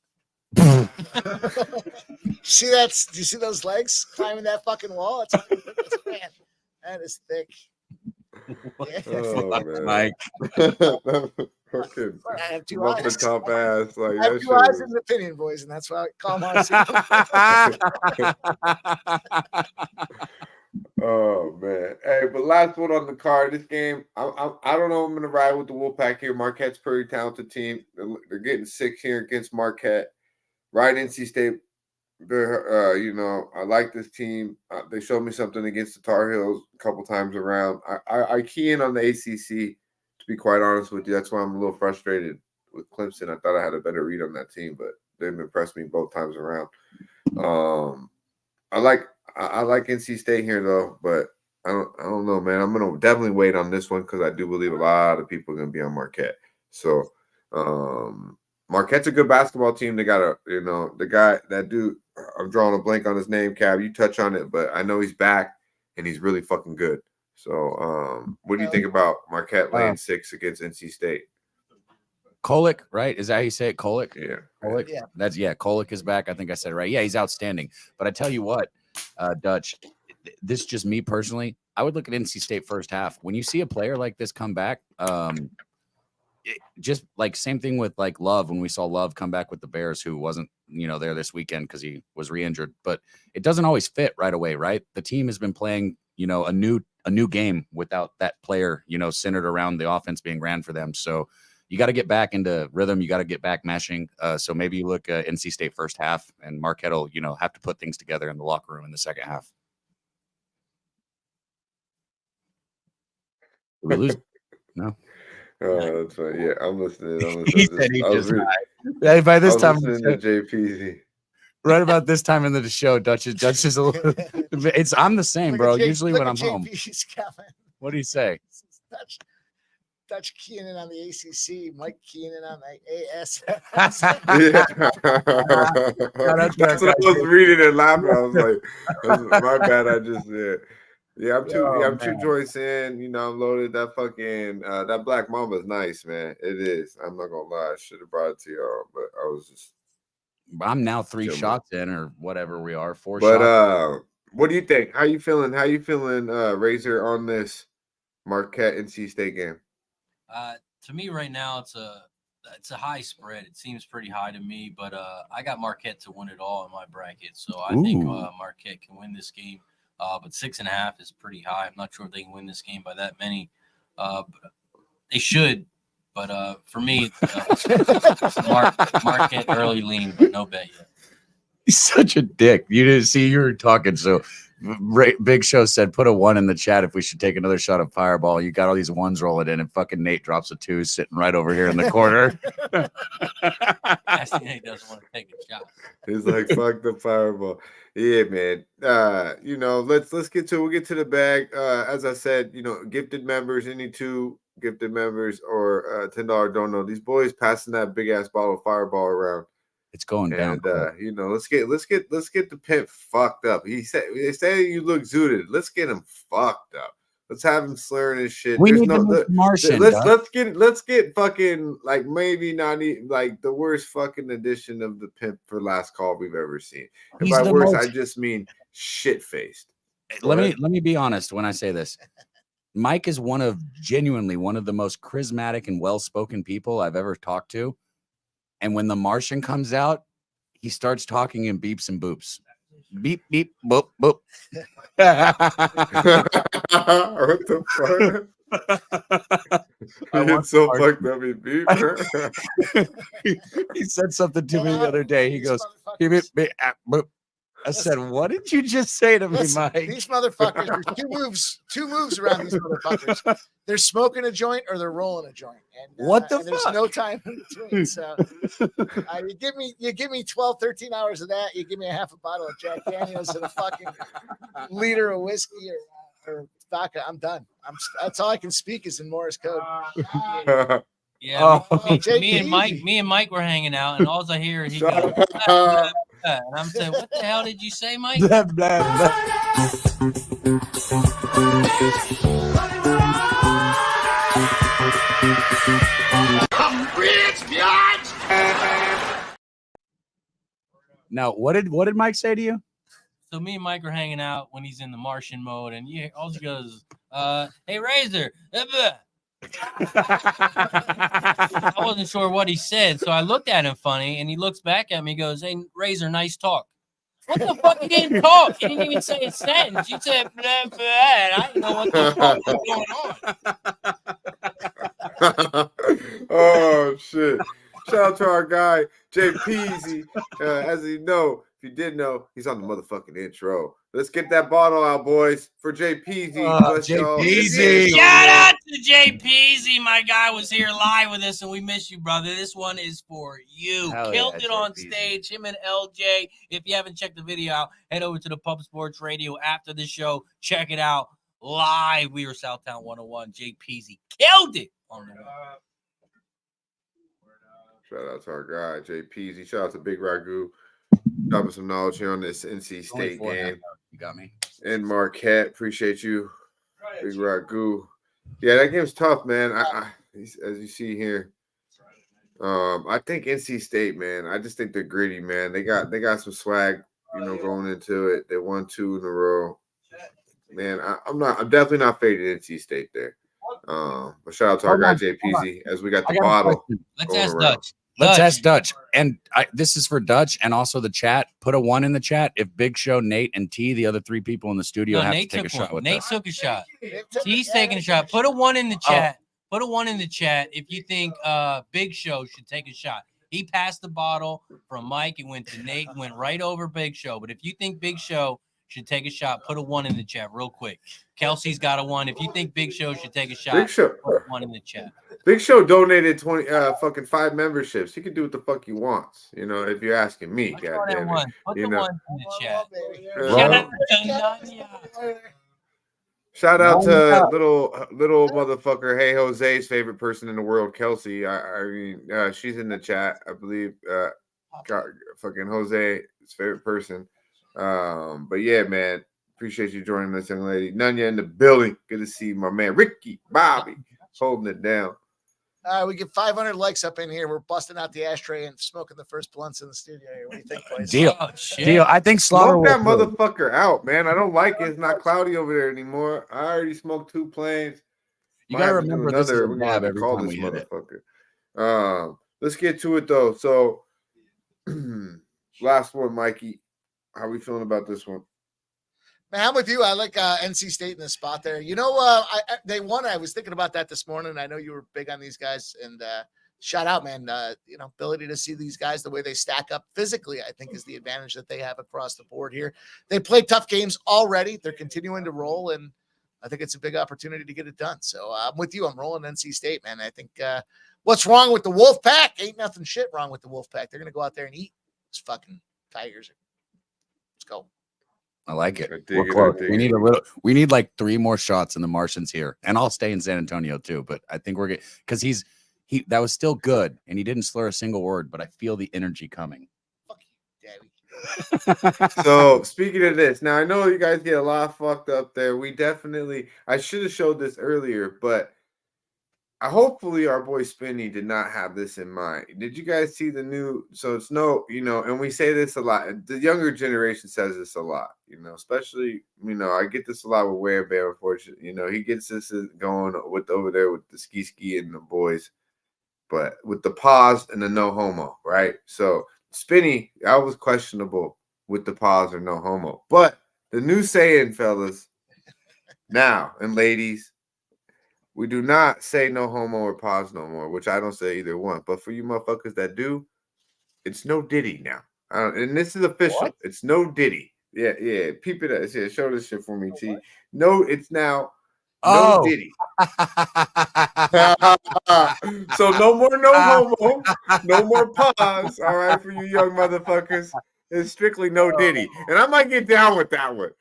Speaker 5: See that? Do you see those legs climbing that fucking wall? Man, that is thick.
Speaker 3: Oh man,
Speaker 2: Mike.
Speaker 3: Fucking
Speaker 5: I have two
Speaker 3: muffin
Speaker 5: eyes.
Speaker 3: top ass. Like
Speaker 5: I have
Speaker 3: that
Speaker 5: two
Speaker 3: shit
Speaker 5: eyes
Speaker 3: was-
Speaker 5: and an opinion, boys, and that's why I call them
Speaker 3: Oh man, hey, but last one on the card. This game, I don't know. I'm gonna ride with the Wolfpack here. Marquette's a pretty talented team. They're getting 6 here against Marquette. Right, NC State. They're, I like this team. They showed me something against the Tar Heels a couple times around. I key in on the ACC. To be quite honest with you, that's why I'm a little frustrated with Clemson. I thought I had a better read on that team, but they've impressed me both times around. I like NC State here though, but I don't know, man. I'm gonna definitely wait on this one because I do believe a lot of people are gonna be on Marquette. So Marquette's a good basketball team. They got that dude. I'm drawing a blank on his name, Cab. You touch on it, but I know he's back and he's really fucking good. So, what do you think about Marquette laying 6 against NC State?
Speaker 2: Kolick, right? Is that how you say it? Kolick?
Speaker 3: Yeah.
Speaker 2: Kolick?
Speaker 5: Yeah.
Speaker 2: That's Kolick is back. I think I said it right. Yeah, he's outstanding. But I tell you what, Dutch, this is just me personally. I would look at NC State first half. When you see a player like this come back, just like same thing with like Love when we saw Love come back with the Bears, who wasn't there this weekend because he was re-injured. But it doesn't always fit right away, right? The team has been playing a new game without that player centered around the offense being ran for them. So you got to get back into rhythm. You got to get back meshing. So maybe you look at NC State first half, and Marquette will have to put things together in the locker room in the second half. Did we lose? No.
Speaker 3: Oh, that's right. Yeah, I'm listening.
Speaker 2: He said he just died. By this time,
Speaker 3: listening to JPZ.
Speaker 2: Right about this time in the show, Dutch is a little. I'm the same, bro. Usually when I'm home. What do you say?
Speaker 5: Dutch Keenan on the ACC, Mike Keenan on the AS.
Speaker 3: That's what I was reading and laughing. I was like, my bad. I just yeah, I'm two joints in. I'm loaded. That fucking that Black Mamba's nice, man. It is. I'm not gonna lie. I should have brought it to y'all, but I was just.
Speaker 2: I'm now 3 shots in, or whatever we are. 4
Speaker 3: but,
Speaker 2: shots.
Speaker 3: What do you think? How you feeling? Razor, on this Marquette NC State game?
Speaker 4: To me, right now, it's a high spread. It seems pretty high to me, but I got Marquette to win it all in my bracket, so I think Marquette can win this game. But 6.5 is pretty high. I'm not sure if they can win this game by that many. But they should. But for me, Marquette early lean, but no bet yet.
Speaker 2: He's such a dick. You didn't see you were talking. So Big Show said, put a 1 in the chat if we should take another shot of Fireball. You got all these 1s rolling in, and fucking Nate drops a 2 sitting right over here in the corner.
Speaker 4: Nate doesn't want to take a shot.
Speaker 3: He's like, fuck the Fireball. Yeah, man. Let's get to it. We'll get to the bag. As I said, gifted members, any 2 gifted members or $10 dono. These boys passing that big ass bottle of Fireball around.
Speaker 2: It's going down.
Speaker 3: Let's get the pimp fucked up. They say you look zooted. Let's get him fucked up. Let's have him slurring his shit.
Speaker 2: We need Martian.
Speaker 3: Let's get fucking like maybe not even like the worst fucking edition of the pimp for last call we've ever seen. And by worst, I just mean shit faced.
Speaker 2: Let me be honest when I say this. Mike is genuinely one of the most charismatic and well-spoken people I've ever talked to. And when the Martian comes out, he starts talking in beeps and boops. Beep, beep, boop, boop.
Speaker 3: What the fuck? It's so fucked up.
Speaker 2: He said something to me the other day. He goes, beep, beep, beep, boop. I said, what did you just say to me, Mike?
Speaker 5: These motherfuckers, there's two moves around these motherfuckers. They're smoking a joint or they're rolling a joint. And,
Speaker 2: what the
Speaker 5: and
Speaker 2: fuck?
Speaker 5: There's no time in between. So you give me 12, 13 hours of that. You give me a half a bottle of Jack Daniels and a fucking liter of whiskey or vodka. I'm done. That's all I can speak is in Morse code.
Speaker 4: Yeah, me and Mike were hanging out, and all I hear he goes, and I'm saying, "What the hell did you say, Mike?"
Speaker 2: Blah, blah, blah. Now, what did Mike say to you?
Speaker 4: So me and Mike are hanging out when he's in the Martian mode, and all he goes, "Hey, Razor." I wasn't sure what he said, so I looked at him funny, and he looks back at me and goes, "Hey, Razor, nice talk." What the fuck? He didn't talk. He didn't even say a sentence. You said, blah, blah. I didn't know what the fuck was going on.
Speaker 3: Oh, shit. Shout out to our guy, Jay Peasy. As you know, if you didn't know, he's on the motherfucking intro. Let's get that bottle out, boys, for Jay Peasy.
Speaker 2: Jay Peasy.
Speaker 4: Shout out to Jay Peasy. My guy was here live with us, and we miss you, brother. This one is for you. Killed it on stage, him and LJ. If you haven't checked the video out, head over to the Pub Sports Radio after the show. Check it out live. We were Southtown 101. Jay Peasy killed it on the one.
Speaker 3: Shout out to our guy, Jay Peasy. Shout out to Big Ragu. Dropping some knowledge here on this NC State game.
Speaker 2: You got me.
Speaker 3: And Marquette, appreciate you. Big Ragu. Yeah, that game's tough, man. As you see here, I think NC State, man. I just think they're gritty, man. They got some swag, going into it. They won 2 in a row. Man, I'm definitely not fading NC State there. But shout out to our guy JPZ as we got the bottle.
Speaker 4: Let's ask Dutch.
Speaker 2: Let's ask Dutch. And this is for Dutch and also the chat. Put a 1 in the chat if Big Show, Nate, and T, the other 3 people in the studio, have
Speaker 4: Nate
Speaker 2: to take a shot with
Speaker 4: Nate
Speaker 2: us.
Speaker 4: took a shot. T's taking a shot. Put a 1 in the chat. Put a 1 in the chat if you think Big Show should take a shot. He passed the bottle from Mike. It went to Nate. Went right over Big Show. But if you think Big Show should take a shot, put a 1 in the chat real quick. Kelsey's got a 1. If you think Big Show should take a shot,
Speaker 3: Big Show.
Speaker 4: put a 1 in the chat.
Speaker 3: Big Show donated 5 memberships. He can do what the fuck he wants, if you're asking me.
Speaker 4: Put the 1 in the chat.
Speaker 3: Shout out to little motherfucker, Hey Jose's favorite person in the world, Kelsey. I mean, she's in the chat, I believe. Fucking Jose's favorite person. But yeah, man, appreciate you joining us, young lady. Nunya in the building. Good to see my man Ricky Bobby holding it down.
Speaker 5: We get 500 likes up in here. We're busting out the ashtray and smoking the first blunts in the studio here. What do you think, boys?
Speaker 2: Deal. Deal. I think Slaughter
Speaker 3: Smoke that
Speaker 2: will
Speaker 3: motherfucker out, man. I don't like it. It's not cloudy over there anymore. I already smoked 2 planes.
Speaker 2: You gotta remember this is a
Speaker 3: we're gonna have to
Speaker 2: every
Speaker 3: call
Speaker 2: time
Speaker 3: this
Speaker 2: we hit it.
Speaker 3: motherfucker. Let's get to it though. So last one, Mikey. How we feeling about this one?
Speaker 5: Man, I'm with you. I like NC State in the spot there. They won. I was thinking about that this morning. I know you were big on these guys, and shout out, man. Ability to see these guys the way they stack up physically, I think, is the advantage that they have across the board here. They played tough games already. They're continuing to roll, and I think it's a big opportunity to get it done. So I'm with you. I'm rolling NC State, man. I think what's wrong with the Wolf Pack? Ain't nothing shit wrong with the Wolf Pack. They're gonna go out there and eat these fucking Tigers. Let's go.
Speaker 2: I like it. We're close. We need like 3 more shots in the Martians here, and I'll stay in San Antonio too. But I think we're good because that was still good, and he didn't slur a single word. But I feel the energy coming.
Speaker 5: Fuck you, Daby.
Speaker 3: So speaking of this, now I know you guys get a lot fucked up there. I should have showed this earlier, but hopefully our boy Spinny did not have this in mind. Did you guys see the new? So it's and we say this a lot. The younger generation says this a lot, especially, I get this a lot with Ware Bear, unfortunately. He gets this going over there with the ski and the boys, but with the pause and the no homo, right? So Spinny, I was questionable with the pause or no homo, but the new saying, fellas, now and ladies, we do not say no homo or pause no more, which I don't say either one. But for you motherfuckers that do, it's no Diddy now. And this is official. What? It's no Diddy. Yeah. Peep it up. Yeah, show this shit for me, T. No, it's now no Diddy. So no more no homo, no more pause. All right, for you young motherfuckers. It's strictly no Diddy. And I might get down with that one.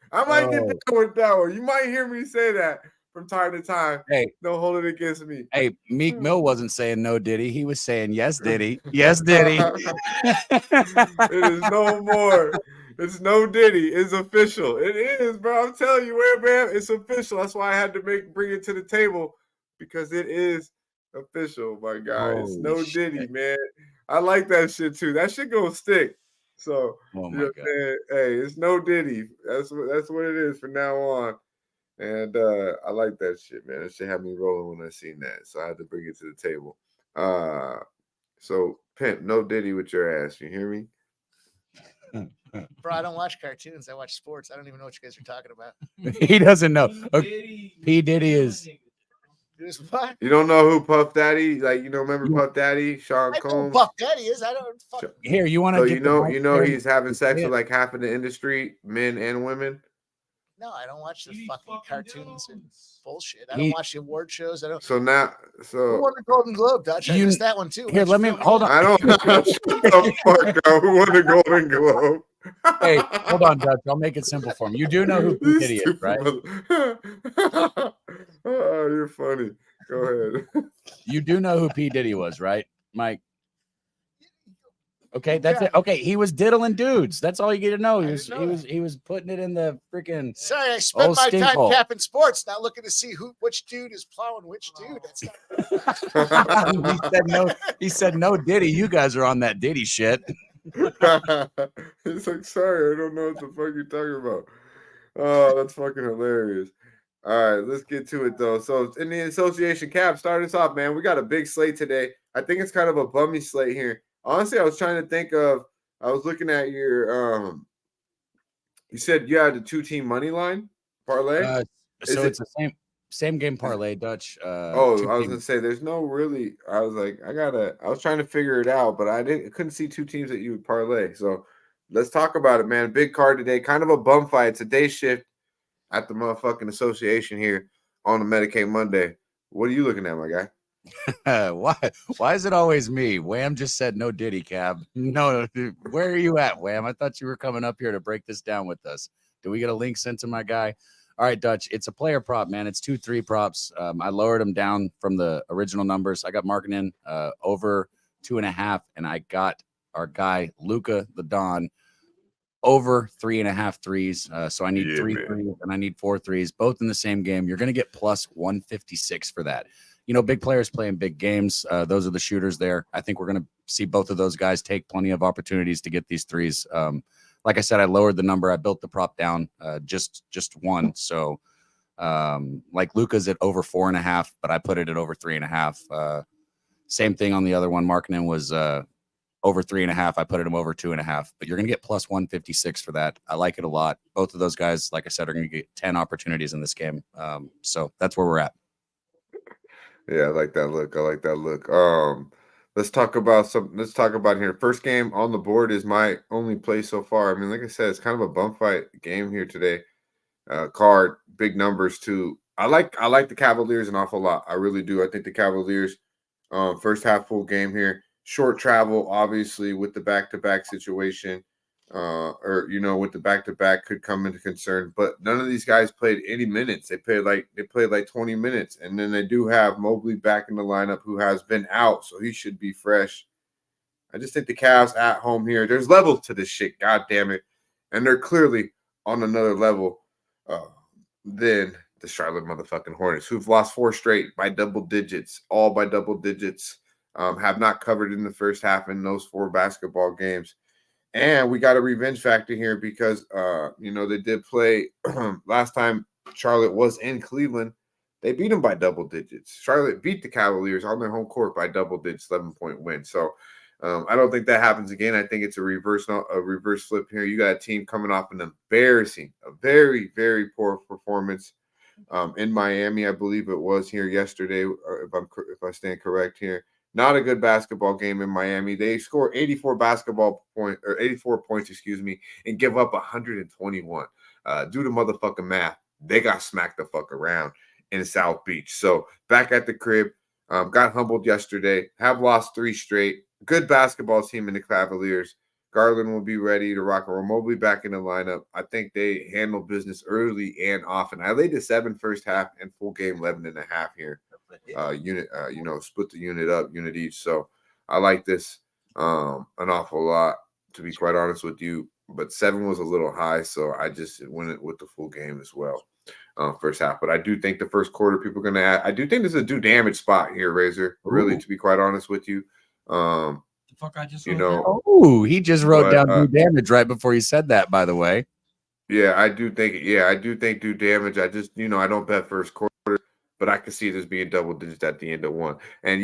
Speaker 3: You might hear me say that from time to time.
Speaker 2: Hey,
Speaker 3: don't hold it against me.
Speaker 2: Hey, Meek Mill wasn't saying no Diddy. He was saying yes Diddy. Yes Diddy.
Speaker 3: It is no more. It's no Diddy. It's official. It is, bro. I'm telling you, man. It's official. That's why I had to bring it to the table, because it is official, my guy. It's no Diddy, man. I like that shit too. That shit gonna stick. So, hey, it's no Diddy. That's what it is from now on. And I like that shit, man. That shit had me rolling when I seen that. So I had to bring it to the table. So Pimp, no Diddy with your ass. You hear me?
Speaker 5: Bro, I don't watch cartoons. I watch sports. I don't even know what you guys are talking about.
Speaker 2: He doesn't know. P. Diddy is.
Speaker 5: What?
Speaker 3: You don't know who Puff Daddy? Remember Puff Daddy? Sean Combs?
Speaker 5: I know who Puff Daddy is. I don't fucking.
Speaker 2: Here, you want to?
Speaker 3: So you know he's having sex with like half of the industry, men and women.
Speaker 5: No, I don't watch the fucking cartoons and bullshit. I don't watch the award shows. I don't.
Speaker 3: So
Speaker 5: who won the Golden Globe, Dutch? I missed that one too.
Speaker 2: Here, let me hold on.
Speaker 3: I don't. Shut the fuck up. Who won the Golden Globe?
Speaker 2: Hey, hold on, Dutch. I'll make it simple for him. You do know who P. Diddy is, right?
Speaker 3: Oh, you're funny. Go ahead.
Speaker 2: You do know who P. Diddy was, right, Mike? Okay, that's it. Okay, he was diddling dudes. That's all you get to know. He was putting it in the freaking.
Speaker 5: Sorry, I spent
Speaker 2: old
Speaker 5: my
Speaker 2: stink
Speaker 5: time
Speaker 2: hole.
Speaker 5: capping sports, not looking to see which dude is plowing which dude. That's not.
Speaker 2: He said no. He said no, Diddy. You guys are on that Diddy shit.
Speaker 3: He's like, sorry, I don't know what the fuck you're talking about. Oh, that's fucking hilarious. All right, let's get to it though. So in the association cap, start us off, man. We got a big slate today. I think it's kind of a bummy slate here. Honestly, I was trying to think of. I was looking at your. You said you had the 2-team money line parlay.
Speaker 2: So it's the same game parlay, Dutch.
Speaker 3: I was gonna say there's no really. I was like, I was trying to figure it out, but I couldn't see 2 teams that you would parlay. So let's talk about it, man. Big card today, kind of a bum fight. It's a day shift at the motherfucking association here on the Medicate Monday. What are you looking at, my guy?
Speaker 2: Why is it always me? Wham just said no Diddy, Cab. No, where are you at, Wham? I thought you were coming up here to break this down with us. Do we get a link sent to my guy? All right, Dutch, it's a player prop, man. It's 2-3 props. I lowered them down from the original numbers. I got marketing over 2.5, and I got our guy, Luka the Don, over 3.5 threes. So I need 3 threes and I need 4 threes, both in the same game. You're going to get plus 156 for that. You know, big players playing big games. Those are the shooters there. I think we're going to see both of those guys take plenty of opportunities to get these threes. Like I said, I lowered the number. I built the prop down just one. So like Luka's at over 4.5, but I put it at over 3.5. Same thing on the other one. Markkanen was over 3.5. I put it over 2.5, but you're going to get plus 156 for that. I like it a lot. Both of those guys, like I said, are going to get 10 opportunities in this game. So that's where we're at.
Speaker 3: Yeah, I like that look. Let's talk about here. First game on the board is my only play so far. I mean, like I said, it's kind of a bum fight game here today. Card, big numbers too. I like the Cavaliers an awful lot. I really do. I think the Cavaliers, first half full game here. Short travel, obviously, with the back-to-back situation, with the back-to-back could come into concern. But none of these guys played any minutes. They played like 20 minutes, and then they do have Mobley back in the lineup, who has been out, so he should be fresh. I just think the Cavs at home here. There's levels to this shit. God damn it, and they're clearly on another level than the Charlotte motherfucking Hornets, who've lost 4 straight by double digits, all by double digits. Have not covered in the first half in those 4 basketball games. And we got a revenge factor here because, they did play last time Charlotte was in Cleveland. They beat them by double digits. Charlotte beat the Cavaliers on their home court by double digits, 11-point win. So I don't think that happens again. I think it's a reverse flip here. You got a team coming off a very, very poor performance in Miami. I believe it was here yesterday, if I stand correct here. Not a good basketball game in Miami. They score 84 points, and give up 121. Due to motherfucking math, they got smacked the fuck around in South Beach. So back at the crib, got humbled yesterday, have lost 3 straight. Good basketball team in the Cavaliers. Garland will be ready to rock and roll. Mobley back in the lineup. I think they handle business early and often. I laid the 7 first half and full game 11.5 here. Split the unit each. So I like this an awful lot, to be quite honest with you. But 7 was a little high, so I just went it with the full game as well. First half. But I do think the first quarter people are going to add. I do think there's a do damage spot here, Razor. Really, to be quite honest with you.
Speaker 4: The fuck I just
Speaker 2: he just wrote down do damage right before you said that, by the way.
Speaker 3: Yeah, I do think do damage. I just, I don't bet first quarter, but I can see this being double digits at the end of 1. And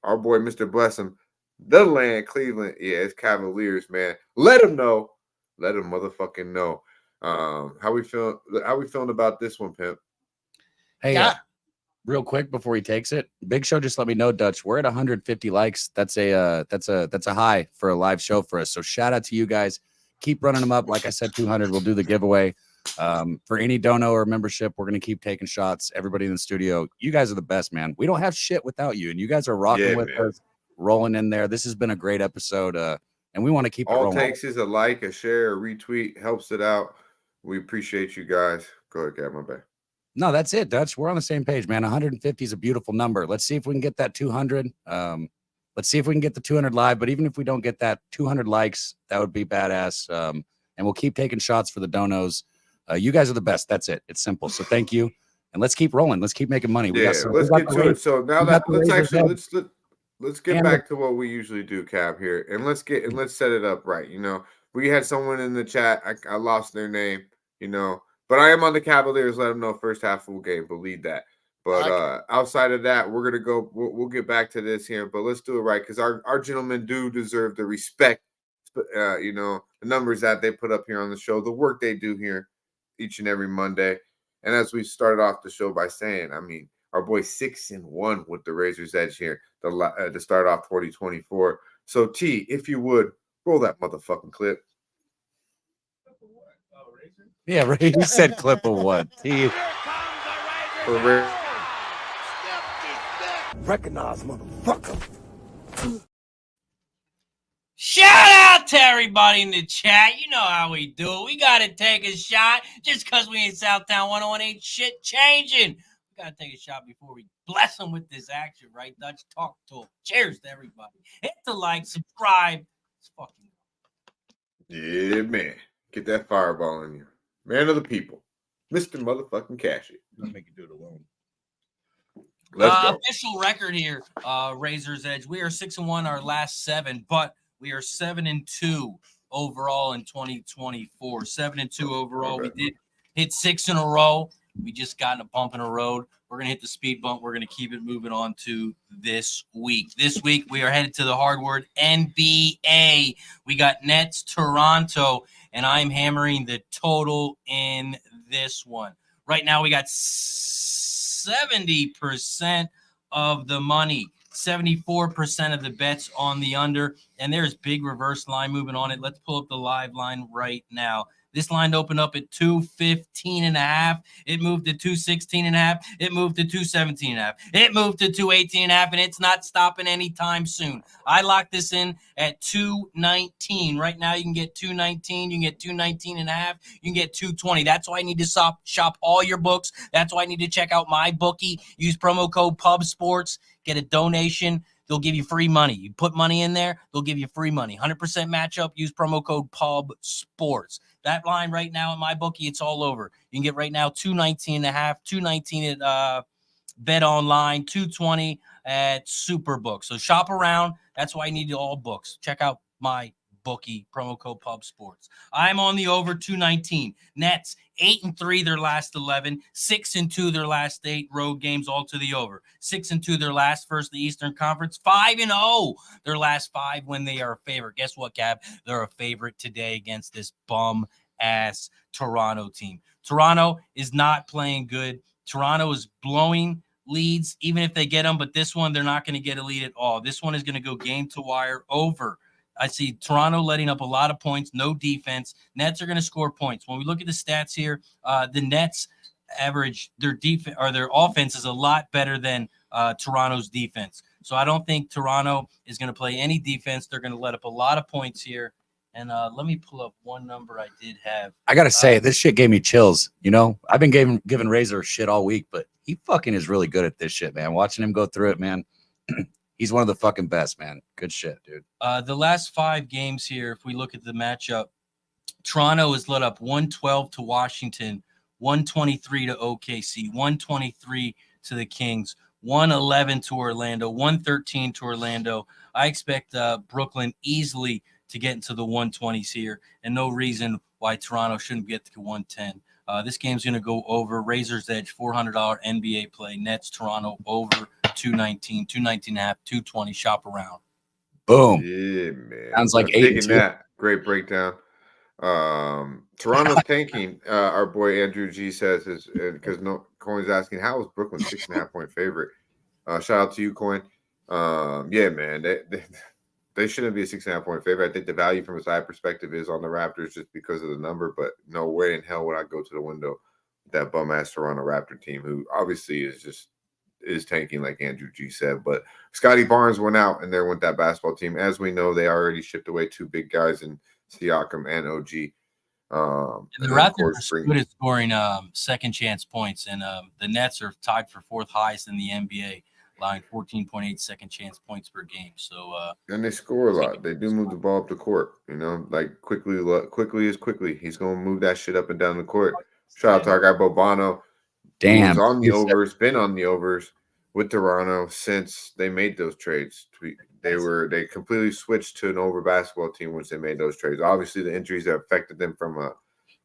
Speaker 3: our boy Mr. Blessum, the land, Cleveland. Yeah, it's Cavaliers, man. Let him know. Let him motherfucking know. How we feeling about this one, Pimp?
Speaker 2: Hey, real quick before he takes it, Big Show just let me know, Dutch. We're at 150 likes. That's a high for a live show for us. So shout out to you guys. Keep running them up. Like I said, 200. We'll do the giveaway. For any dono or membership, we're going to keep taking shots. Everybody in the studio, you guys are the best, man. We don't have shit without you, and you guys are rocking with us, rolling in there. This has been a great episode, and we want to keep it rolling.
Speaker 3: All it takes is a like, a share, a retweet, helps it out. We appreciate you guys. Go ahead, get my back.
Speaker 2: No, that's it, Dutch. We're on the same page, man. 150 is a beautiful number. Let's see if we can get that 200. Let's see if we can get the 200 live. But even if we don't get that 200 likes, that would be badass. And we'll keep taking shots for the donos. You guys are the best. That's it. It's simple. So thank you. And let's keep rolling. Let's keep making money.
Speaker 3: Let's get to it. So now that let's get back to what we usually do, Cap, here, and let's set it up right. You know, we had someone in the chat. I lost their name. You know, but I am on the Cavaliers. Let them know first half full game. Believe that. But outside of that, we're gonna go. We'll get back to this here, but let's do it right because our gentlemen do deserve the respect. You know, the numbers that they put up here on the show, the work they do here each and every Monday. And as we started off the show by saying, I mean, our boy 6-1 with the Razor's Edge here to start off 2024. So T, if you would roll that motherfucking clip.
Speaker 2: Yeah, right. He said clip of what? T.
Speaker 11: Recognize, motherfucker.
Speaker 12: Shout out to everybody in the chat. You know how we do it. We got to take a shot. Just because we in Southtown 101 ain't shit changing. We got to take a shot before we bless them with this action, right, Dutch? Talk to them. Cheers to everybody. Hit the like, subscribe. It's fucking.
Speaker 3: Yeah, man. Get that fireball in you. Man of the people. Mr. Motherfucking Cash It.
Speaker 11: Don't make you do it alone.
Speaker 3: Let's go.
Speaker 12: Official record here, Razor's Edge. We are 6-1 our last 7, but we are 7-2 overall in 2024. 7-2 overall. We did hit 6 in a row. We just got in a bump in the road. We're going to hit the speed bump. We're going to keep it moving on to this week. This week, we are headed to the hard word NBA. We got Nets, Toronto, and I'm hammering the total in this one. Right now, we got 70% of the money. 74% of the bets on the under, and there's big reverse line moving on it. Let's pull up the live line right now. This line opened up at 215.5. It moved to 216.5. It moved to 217.5. It moved to 218.5, and it's not stopping anytime soon. I locked this in at 219. Right now, you can get 219. You can get 219.5. You can get 220. That's why I need to shop all your books. That's why I need to check out my bookie. Use promo code PUBSPORTS. Get a donation. They'll give you free money. You put money in there, they'll give you free money. 100% matchup. Use promo code PUBSPORTS. That line right now in my bookie, it's all over. You can get right now 219.5, 219 at Bet Online, 220 at Superbook. So shop around. That's why I need all books. Check out my bookie, promo code PUBSPORTS. I'm on the over 219. Nets 8-3 their last 11, 6-2 their last 8 road games, all to the over. 6-2 their last first the Eastern Conference, 5-0 their last 5 when they are a favorite. Guess what, Cab? They're a favorite today against this bum ass Toronto team. Toronto is not playing good. Toronto is blowing leads, even if they get them, but this one they're not going to get a lead at all. This one is going to go game to wire over. I see Toronto letting up a lot of points, no defense. Nets are going to score points. When we look at the stats here, the Nets average their defense or their offense is a lot better than Toronto's defense. So I don't think Toronto is going to play any defense. They're going to let up a lot of points here. And let me pull up one number I did have.
Speaker 2: I got to say, this shit gave me chills. You know, I've been giving Razor shit all week, but he fucking is really good at this shit, man. Watching him go through it, man. He's one of the fucking best, man. Good shit, dude.
Speaker 12: The last 5 games here, if we look at the matchup, Toronto has let up 112 to Washington, 123 to OKC, 123 to the Kings, 111 to Orlando, 113 to Orlando. I expect Brooklyn easily to get into the 120s here, and no reason why Toronto shouldn't get to 110. This game's going to go over. Razor's Edge, $400 NBA play. Nets, Toronto, over 219, 219.5, 220. Shop around.
Speaker 2: Boom.
Speaker 3: Yeah, man.
Speaker 2: Sounds like 8-2.
Speaker 3: That. Great breakdown. Toronto's tanking. Our boy Andrew G says is because Coin's asking how is Brooklyn 6.5 point favorite. Shout out to you, Coin. Yeah, man. They shouldn't be a 6.5 point favorite. I think the value from a side perspective is on the Raptors just because of the number, but no way in hell would I go to the window with that bum ass Toronto Raptor team, who obviously is tanking, like Andrew G said. But Scotty Barnes went out, and there went that basketball team. As we know, they already shipped away 2 big guys in Siakam and OG.
Speaker 12: The Raptors are good at scoring second chance points, and the Nets are tied for 4th highest in the NBA
Speaker 4: allowing 14.8 second chance points per game. So
Speaker 3: and they score a lot. They do move the ball up the court. You know, like quickly is quickly. He's gonna move that shit up and down the court. Shout out to our guy Bobano. Who was
Speaker 2: Damn.
Speaker 3: on the overs, been on the overs with Toronto since they made those trades. They completely switched to an over basketball team once they made those trades. Obviously, the injuries have affected them from a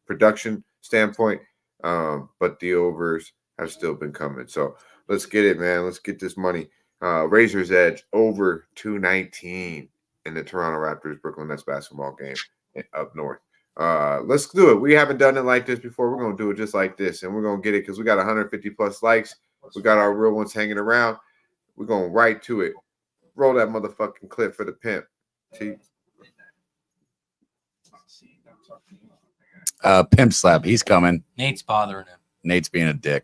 Speaker 3: production standpoint, but the overs have still been coming. So let's get it, man. Let's get this money. Razor's Edge over 219 in the Toronto Raptors Brooklyn Nets basketball game up north. Let's do it. We haven't done it like this before. We're gonna do it just like this, and we're gonna get it because we got 150 plus likes. We got our real ones hanging around. We're going right to it. Roll that motherfucking clip for the pimp.
Speaker 2: Pimp slap. He's coming.
Speaker 4: Nate's bothering him.
Speaker 2: Nate's being a dick.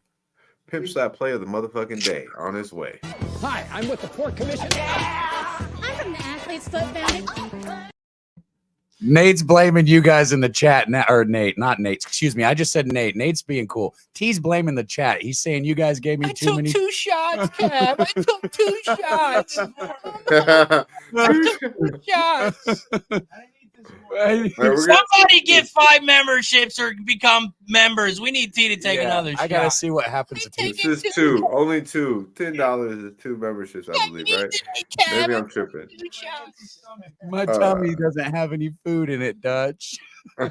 Speaker 3: Pimp slap play of the motherfucking day on his way.
Speaker 13: Hi, I'm with the Port Commission.
Speaker 14: I'm from the Athlete's Foot Family.
Speaker 2: Nate's blaming you guys in the chat now, or Nate, not Nate. Excuse me. I just said Nate. Nate's being cool. T's blaming the chat. He's saying you guys gave me too many.
Speaker 12: 2 shots, Kev. I took 2 shots. Two shots. Somebody get 5 memberships or become members. We need T to take another shot.
Speaker 2: I gotta see what happens.
Speaker 3: This is 2, only 2. $10 is 2 memberships, I believe, right? Maybe I'm tripping.
Speaker 2: My tummy doesn't have any food in it, Dutch.
Speaker 3: Yeah,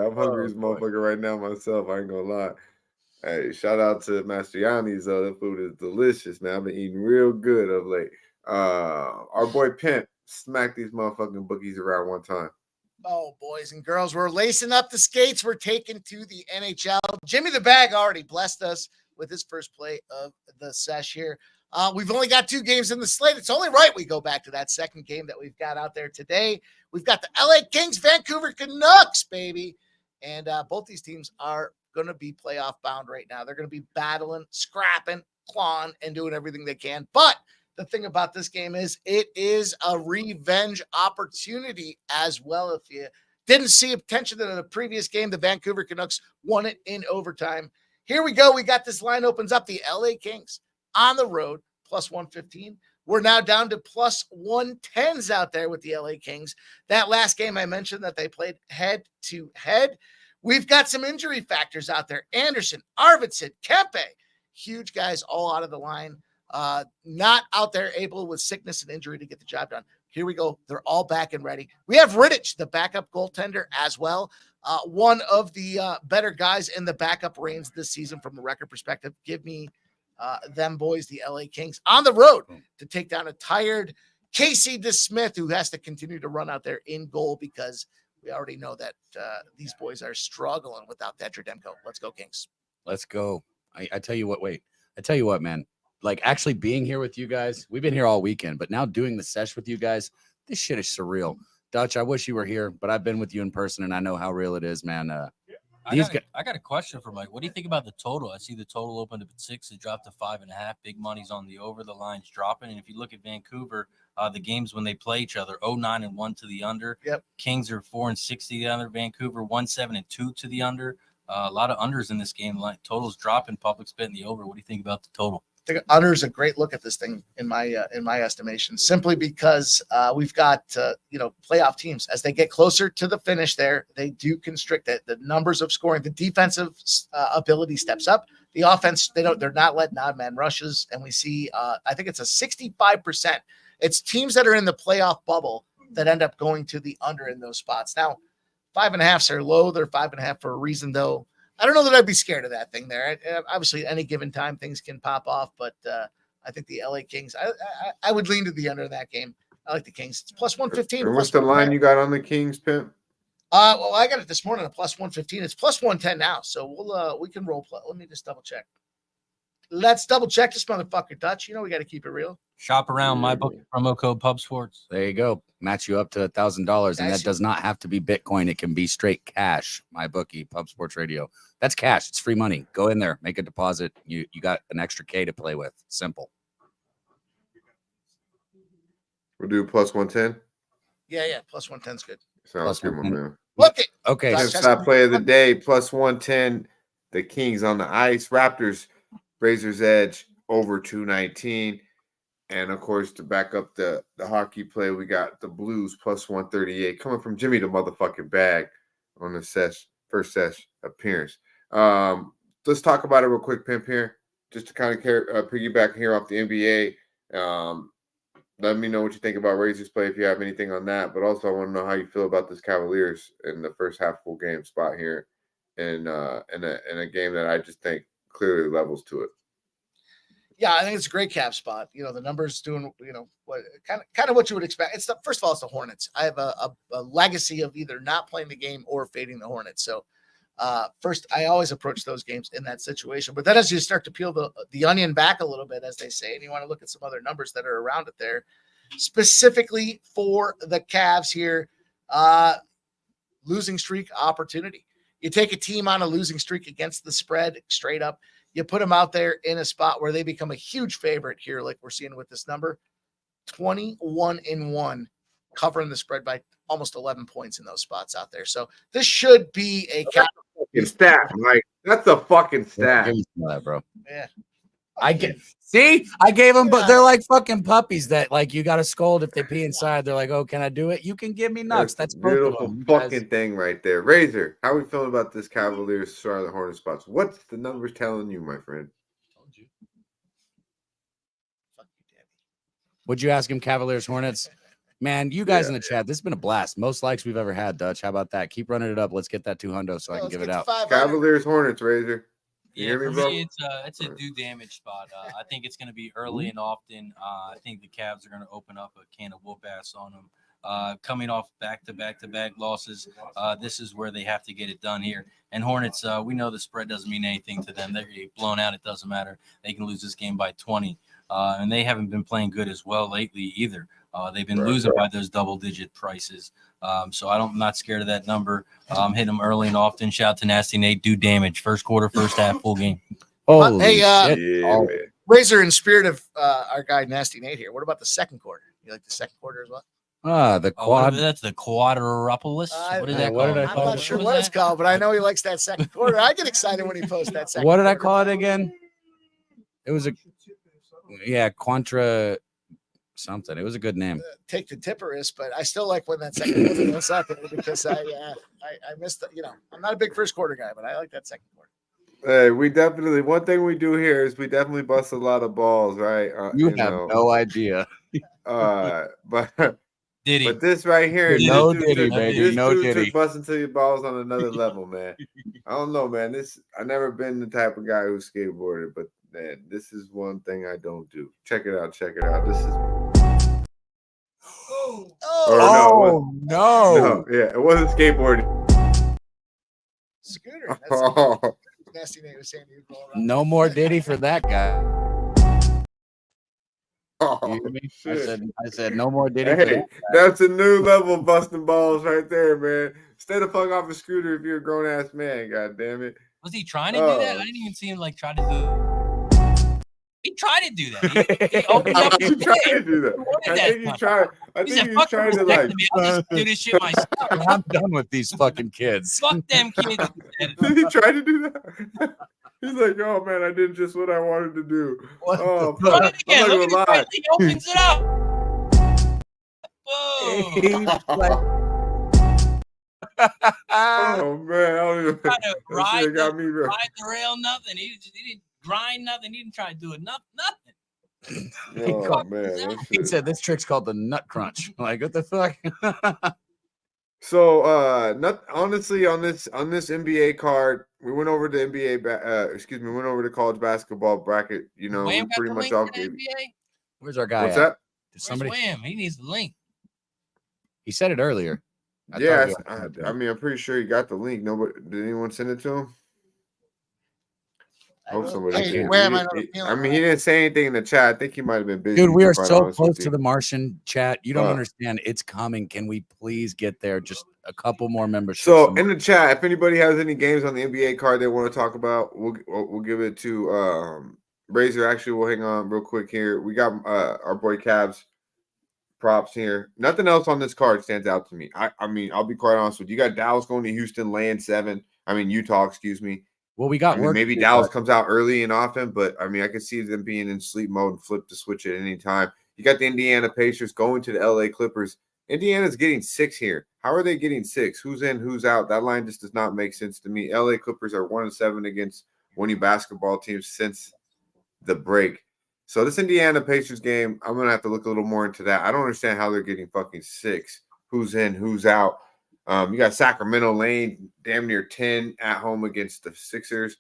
Speaker 3: I'm hungry as motherfucker right now myself. I ain't gonna lie. Hey, shout out to Mastriani's though. The food is delicious, man. I've been eating real good of late. Our boy Pimp smacked these motherfucking bookies around one time.
Speaker 5: Oh, boys and girls, we're lacing up the skates. We're taking to the NHL. Jimmy the Bag already blessed us with his first play of the sesh here. We've only got 2 games in the slate. It's only right we go back to that second game that we've got out there today. We've got the LA Kings, Vancouver Canucks, baby. And both these teams are going to be playoff bound right now. They're going to be battling, scrapping, clawing, and doing everything they can. But the thing about this game is it is a revenge opportunity as well. If you didn't see attention in the previous game, the Vancouver Canucks won it in overtime. Here we go. We got this line opens up. The LA Kings on the road, plus 115. We're now down to plus 110s out there with the LA Kings. That last game I mentioned that they played head to head. We've got some injury factors out there. Anderson, Arvidsson, Kempe, huge guys all out of the line. Not out there able with sickness and injury to get the job done. Here we go. They're all back and ready. We have Rittich, the backup goaltender as well. One of the better guys in the backup reigns this season from a record perspective. Give me them boys, the LA Kings, on the road to take down a tired Casey DeSmith, who has to continue to run out there in goal because we already know that these boys are struggling without that Demko. Let's go, Kings.
Speaker 2: Let's go. I tell you what, I tell you what, man. Like actually being here with you guys, we've been here all weekend, but now doing the sesh with you guys, this shit is surreal. Dutch, I wish you were here, but I've been with you in person and I know how real it is, man.
Speaker 4: I got a question for Mike. What do you think about the total? I see the total opened up at 6. It dropped to 5.5. Big money's on the over. The line's dropping. And if you look at Vancouver, the games when they play each other, 0-9-1 to the under.
Speaker 5: Yep. Kings
Speaker 4: are 4-6 to the under. Vancouver 1-7-2 to the under. A lot of unders in this game. Like totals dropping. Public's betting the over. What do you think about the total?
Speaker 5: I think under is a great look at this thing in my estimation, simply because we've got playoff teams as they get closer to the finish. There, they do constrict it. The numbers of scoring, the defensive ability steps up. The offense, they're not letting odd man rushes, and we see I think it's a 65%. It's teams that are in the playoff bubble that end up going to the under in those spots. Now, 5.5s are low. They're 5.5 for a reason, though. I don't know that I'd be scared of that thing there. Obviously, at any given time, things can pop off, but I think the LA Kings, I would lean to the under in that game. I like the Kings. It's plus 115.
Speaker 3: And what's the line you got on the Kings, Pimp?
Speaker 5: Well, I got it this morning at plus 115. It's plus 110 now, so we can role play. Let me just double check. Let's double check this motherfucker, Dutch. You know we got to keep it real.
Speaker 4: Shop around my book, promo code Pub Sports.
Speaker 2: There you go. Match you up to $1,000, and that does not have to be Bitcoin. It can be straight cash. My bookie, Pub Sports Radio. That's cash. It's free money. Go in there, make a deposit. You got an extra K to play with. Simple.
Speaker 3: We'll do plus 110.
Speaker 5: Yeah. Plus 110's good.
Speaker 3: Sounds good, my man.
Speaker 5: Look it.
Speaker 2: Okay.
Speaker 3: That's play of the day. Plus 110. The Kings on the ice. Raptors Razor's Edge over 219. And of course, to back up the hockey play, we got the Blues plus 138 coming from Jimmy the motherfucking Bag on the first Sesh appearance. Let's talk about it real quick, Pimp, here, just to kind of piggyback here off the NBA. Let me know what you think about Razor's play if you have anything on that. But also, I want to know how you feel about this Cavaliers in the first half full game spot here, in a game that I just think clearly levels to it.
Speaker 5: Yeah, I think it's a great cap spot. You know, the numbers doing, you know, what kind of what you would expect. It's first of all, it's the Hornets. I have a legacy of either not playing the game or fading the Hornets. So first, I always approach those games in that situation. But then as you start to peel the onion back a little bit, as they say, and you want to look at some other numbers that are around it there, specifically for the Cavs here, losing streak opportunity. You take a team on a losing streak against the spread straight up. You put them out there in a spot where they become a huge favorite here, like we're seeing with this number, 21-1, covering the spread by almost 11 points in those spots out there. So this should be a
Speaker 3: stat, Mike. That's a fucking stat,
Speaker 2: bro.
Speaker 5: Yeah.
Speaker 2: I gave them, but they're like fucking puppies that like you got to scold if they pee inside. They're like, oh, can I do it? You can give me nuts. That's
Speaker 3: beautiful fucking thing right there. Razor, how are we feeling about this Cavaliers Charlotte Hornets spots? What's the numbers telling you, my friend?
Speaker 2: Would you ask him Cavaliers Hornets? Man, you guys in the chat, this has been a blast. Most likes we've ever had, Dutch. How about that? Keep running it up. Let's get that 200 so I can give it out.
Speaker 3: Cavaliers Hornets, Razor.
Speaker 4: Yeah, for me, it's a do damage spot. I think it's going to be early and often. I think the Cavs are going to open up a can of whoop ass on them. Coming off back-to-back losses, this is where they have to get it done here. And Hornets, we know the spread doesn't mean anything to them. They're blown out. It doesn't matter. They can lose this game by 20. And they haven't been playing good as well lately either. They've been losing by those double-digit prices. So I'm not scared of that number. Hit them early and often. Shout out to Nasty Nate. Do damage. First quarter, first half, full game.
Speaker 5: Razor, in spirit of our guy Nasty Nate here, what about the second quarter? You like the second quarter as well?
Speaker 2: The quad.
Speaker 4: That's the quadruplus. What is that called?
Speaker 5: I'm not sure what it's called, but I know he likes that second quarter. I get excited when he posts that second.
Speaker 2: What did I call it again? It was Quantra something. It was a good name.
Speaker 5: Take the tipperist, but I still like when that second quarter goes out there because I missed the, I'm not a big first quarter guy, but I like that second quarter.
Speaker 3: Hey, one thing we do here is we definitely bust a lot of balls, right?
Speaker 2: You have no idea.
Speaker 3: But
Speaker 4: Diddy.
Speaker 3: But this right here,
Speaker 2: no Diddy, baby, no Diddy.
Speaker 3: Busting to your balls on another level, man. I don't know, man. I never been the type of guy who skateboarded, but man, this is one thing I don't do. Check it out. This is.
Speaker 2: No.
Speaker 3: Yeah, it wasn't skateboarding.
Speaker 5: Scooter. Nasty name was saying you roll around.
Speaker 2: No more Diddy for that guy.
Speaker 3: Oh,
Speaker 2: I said no more Diddy.
Speaker 3: Hey, that's a new level of busting balls right there, man. Stay the fuck off a scooter if you're a grown ass man. God damn it.
Speaker 4: Was he trying to do that? I didn't even see him try to do. He tried to do that. He opened up.
Speaker 3: He tried to do that. I think he tried. I think he was trying to like.
Speaker 4: I'll just do this shit myself.
Speaker 2: I'm done with these fucking kids.
Speaker 4: Fuck them kids.
Speaker 3: Did he try to do that? He's like, oh man, I did just what I wanted to do. Oh,
Speaker 4: fuck. Look at he opens it up. Whoa.
Speaker 3: Oh man, I don't even.
Speaker 4: Ride the rail, nothing. He didn't grind nothing. He didn't try to do it. Nothing.
Speaker 3: Oh man,
Speaker 2: he said this trick's called the nut crunch. Like, what the fuck?
Speaker 3: So, honestly, on this NBA card, we went over the NBA. We went over the college basketball bracket. You know, we pretty much all gave.
Speaker 2: Where's our guy?
Speaker 3: What's that?
Speaker 4: Where's somebody? Wham? He needs the link.
Speaker 2: He said it earlier.
Speaker 3: I mean, I'm pretty sure he got the link. Nobody did. Anyone send it to him? I hope somebody did. I mean, he didn't say anything in the chat. I think he might have been busy.
Speaker 2: Dude, we are so close to the Martian chat. You don't understand. It's coming. Can we please get there? Just a couple more memberships.
Speaker 3: So in the chat, if anybody has any games on the NBA card they want to talk about, we'll give it to Razor. Actually, we'll hang on real quick here. We got our boy Cavs props here. Nothing else on this card stands out to me. I mean, I'll be quite honest with you. You got Dallas going to Houston, laying 7. I mean, Utah, excuse me.
Speaker 2: Well, we got
Speaker 3: I mean,
Speaker 2: work.
Speaker 3: maybe Dallas comes out early and often, but I mean, I could see them being in sleep mode and flip the switch at any time. You got the Indiana Pacers going to the LA Clippers. Indiana's getting 6 here. How are they getting 6? Who's in, who's out? That line just does not make sense to me. LA Clippers are 1-7 against winning basketball teams since the break. So this Indiana Pacers game, I'm gonna have to look a little more into that. I don't understand how they're getting fucking 6. Who's in, who's out? You got Sacramento laying damn near 10 at home against the Sixers.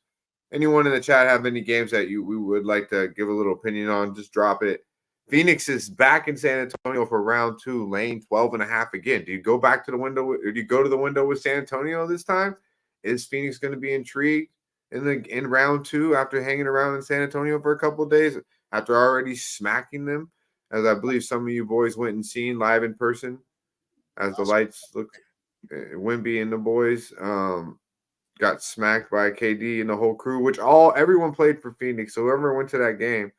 Speaker 3: Anyone in the chat have any games that we would like to give a little opinion on? Just drop it. Phoenix is back in San Antonio for round 2, laying 12.5 again. Do you go back to the window? Or do you go to the window with San Antonio this time? Is Phoenix going to be intrigued in round 2 after hanging around in San Antonio for a couple of days, after already smacking them, as I believe some of you boys went and seen live in person, as the lights look? Wemby and the boys got smacked by KD and the whole crew, which everyone played for Phoenix. So whoever went to that game,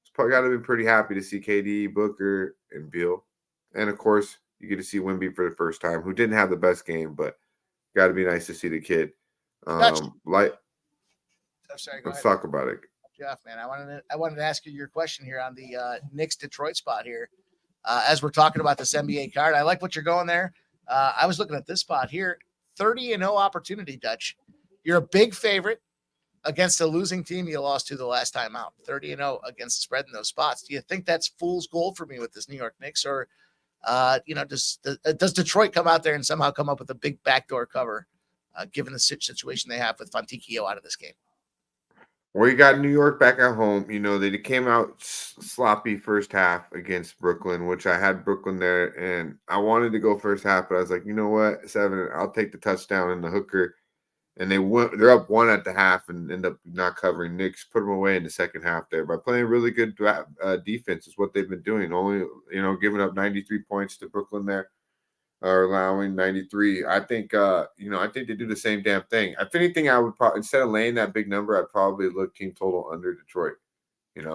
Speaker 3: it's probably got to be pretty happy to see KD, Booker, and Beal. And of course, you get to see Wemby for the first time, who didn't have the best game, but got to be nice to see the kid. Let's talk about it.
Speaker 5: Jeff, man, I wanted to ask you your question here on the Knicks Detroit spot here. As we're talking about this NBA card, I like what you're going there. I was looking at this spot here, 30-0 opportunity, Dutch. You're a big favorite against a losing team you lost to the last time out. 30-0 against the spread in those spots. Do you think that's fool's gold for me with this New York Knicks, or does Detroit come out there and somehow come up with a big backdoor cover, given the situation they have with Fontecchio out of this game?
Speaker 3: Well, you got New York back at home. You know, they came out sloppy first half against Brooklyn, which I had Brooklyn there, and I wanted to go first half, but I was like, you know what, 7, I'll take the touchdown and the hooker. And they're up 1 at the half and end up not covering. Knicks put them away in the second half there by playing really good defense is what they've been doing. Only, giving up 93 points to Brooklyn there, or allowing 93. I think, I think they do the same damn thing. If anything, I would probably, instead of laying that big number, I'd probably look team total under Detroit, and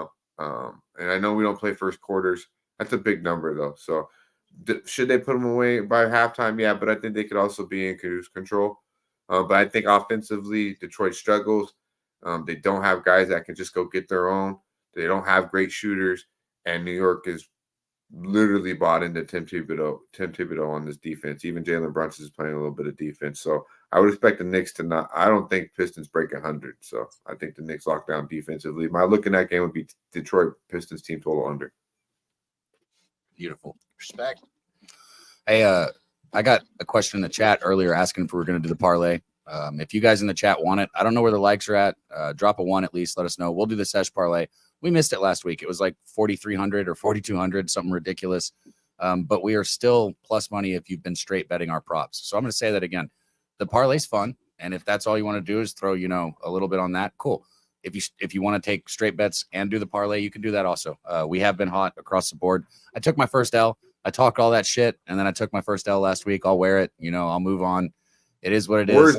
Speaker 3: I know we don't play first quarters. That's a big number though. So should they put them away by halftime? Yeah, but I think they could also be in cruise control. But I think offensively, Detroit struggles. They don't have guys that can just go get their own. They don't have great shooters, and New York is literally bought into Tim Thibodeau on this defense. Even Jalen Brunson is playing a little bit of defense. So I would expect the Knicks to not – I don't think Pistons break 100. So I think the Knicks lock down defensively. My look in that game would be Detroit Pistons team total under.
Speaker 2: Beautiful.
Speaker 5: Respect.
Speaker 2: Hey, I got a question in the chat earlier asking if we were going to do the parlay. If you guys in the chat want it, I don't know where the likes are at. Drop a 1 at least. Let us know. We'll do the Sesh parlay. We missed it last week. It was like 4,300 or 4,200, something ridiculous. But we are still plus money if you've been straight betting our props. So I'm going to say that again. The parlay's fun, and if that's all you want to do is throw, a little bit on that, cool. If you want to take straight bets and do the parlay, you can do that also. We have been hot across the board. I took my first L. I talked all that shit, and then I took my first L last week. I'll wear it. I'll move on. It is what it is.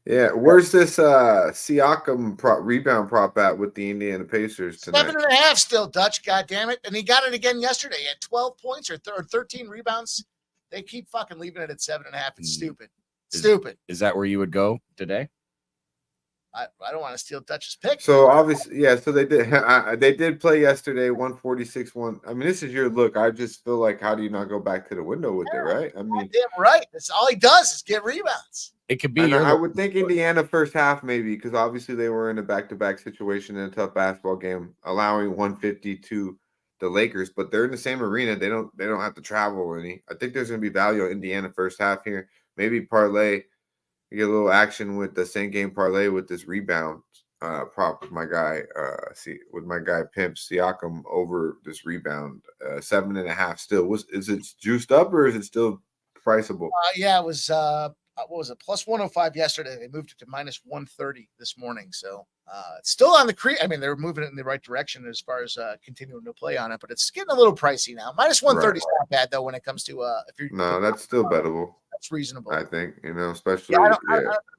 Speaker 3: Where's this Siakam rebound prop at with the Indiana Pacers tonight?
Speaker 5: 7.5 still, Dutch, goddammit. And he got it again yesterday. He had 12 points or 13 rebounds. They keep fucking leaving it at 7.5. It's stupid. Stupid.
Speaker 2: Is that where you would go today?
Speaker 5: I don't want to steal Dutch's pick.
Speaker 3: So obviously, yeah. So they did play yesterday, 146-1. I mean, this is your look. I just feel like, how do you not go back to the window with it, right? I mean,
Speaker 5: damn right. That's all he does is get rebounds.
Speaker 2: It could be.
Speaker 3: I would think Indiana first half maybe, because obviously they were in a back-to-back situation in a tough basketball game, allowing 150 to the Lakers, but they're in the same arena. They don't have to travel any. I think there's going to be value in Indiana first half here. Maybe parlay. You get a little action with the same game parlay with this rebound prop with my guy Pimp Siakam over this rebound 7.5. Still, is it juiced up or is it still priceable?
Speaker 5: Yeah, it was what was it, plus 105 yesterday. They moved it to minus 130 this morning. So it's still on the creep. I mean, they're moving it in the right direction as far as continuing to play on it, but it's getting a little pricey now. Minus 130 is not bad though when it comes to if you're.
Speaker 3: No, that's still bettable.
Speaker 5: That's reasonable.
Speaker 3: I think, especially.
Speaker 5: I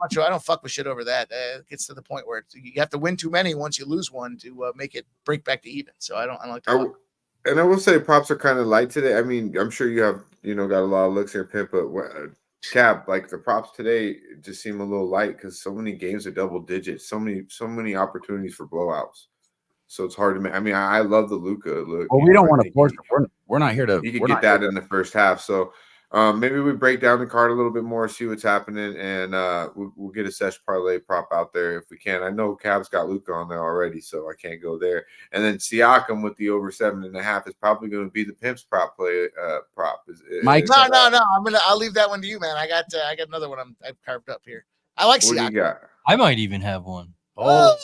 Speaker 5: don't fuck with shit over that. It gets to the point where you have to win too many once you lose one to make it break back to even. So I don't like that.
Speaker 3: And I will say props are kind of light today. I mean, I'm sure you have, got a lot of looks here, Pimp, but Cap, like the props today just seem a little light because so many games are double digits, so many opportunities for blowouts. So it's hard to make. I mean, I love the Luca look.
Speaker 2: Well, we don't want to force. We're not here to.
Speaker 3: You could get that in the first half. So maybe we break down the card a little bit more, see what's happening, and we'll get a Sesh parlay prop out there if we can. I know Cab's got Luca on there already, so I can't go there. And then Siakam with the over 7.5 is probably going to be the Pimps prop play prop.
Speaker 5: Mike, no. I'll leave that one to you, man. I got another one I've carved up here. I like
Speaker 3: what
Speaker 5: Siakam.
Speaker 3: do you got?
Speaker 4: I might even have one.
Speaker 2: Oh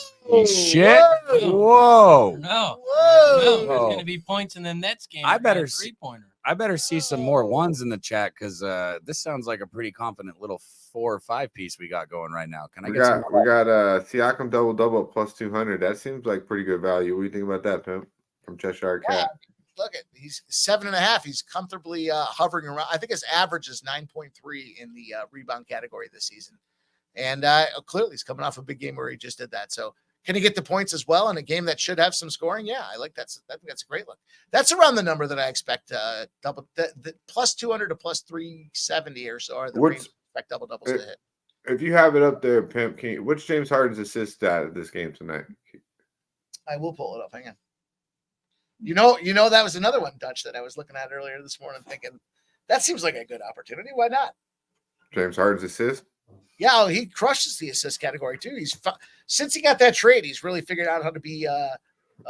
Speaker 2: shit! Whoa!
Speaker 4: No,
Speaker 2: Whoa!
Speaker 4: there's gonna be points in the Nets game.
Speaker 2: I better
Speaker 4: 3-pointer.
Speaker 2: I better see some more ones in the chat because this sounds like a pretty confident little 4 or 5 piece we got going right now. Can I
Speaker 3: We
Speaker 2: get some?
Speaker 3: got Siakam double at plus 200. That seems like pretty good value. What do you think about that, Pimp? From Cheshire Cat.
Speaker 5: Yeah, look at he's 7.5. He's comfortably hovering around. I think his average is 9.3 in the rebound category this season. And clearly he's coming off a big game where he just did that. So can he get the points as well in a game that should have some scoring? Yeah, I think that's a great look. That's around the number that I expect double the plus 200 to plus 370 or so are the range expect double doubles to hit.
Speaker 3: If you have it up there, Pimp, what's James Harden's assist at this game tonight?
Speaker 5: I will pull it up. Hang on. You know that was another one, Dutch, that I was looking at earlier this morning thinking that seems like a good opportunity. Why not?
Speaker 3: James Harden's assist?
Speaker 5: Yeah, he crushes the assist category too. Since he got that trade, he's really figured out how to be.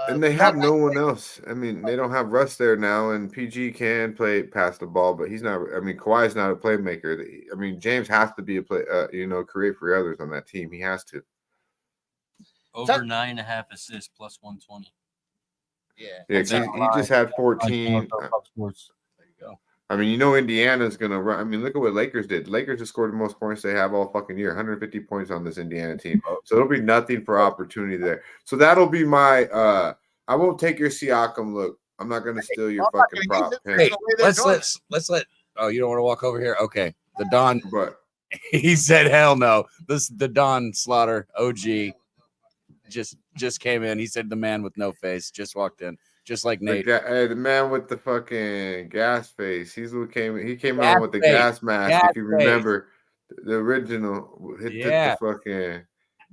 Speaker 3: And they have no one else. I mean, they don't have Russ there now, and PG can play past the ball, but he's not. I mean, Kawhi's not a playmaker. I mean, James has to be a play. Create for others on that team. He has to.
Speaker 4: Over 9.5 assists plus 120.
Speaker 5: Yeah,
Speaker 3: he just had 14.
Speaker 2: There you go.
Speaker 3: I mean, Indiana's going to run. I mean, look at what Lakers did. Lakers just scored the most points they have all fucking year, 150 points on this Indiana team. So it'll be nothing for opportunity there. So that'll be my I won't take your Siakam look. I'm not going to steal your fucking prop.
Speaker 2: Hey, let's let oh, you don't want to walk over here? Okay. The Don,
Speaker 3: but
Speaker 2: he said hell no. The Don Slaughter OG just came in. He said the man with no face just walked in. Just like Nate.
Speaker 3: The man with the fucking gas face. He's who came. He came on with the gas mask. If you remember, the original hit the fucking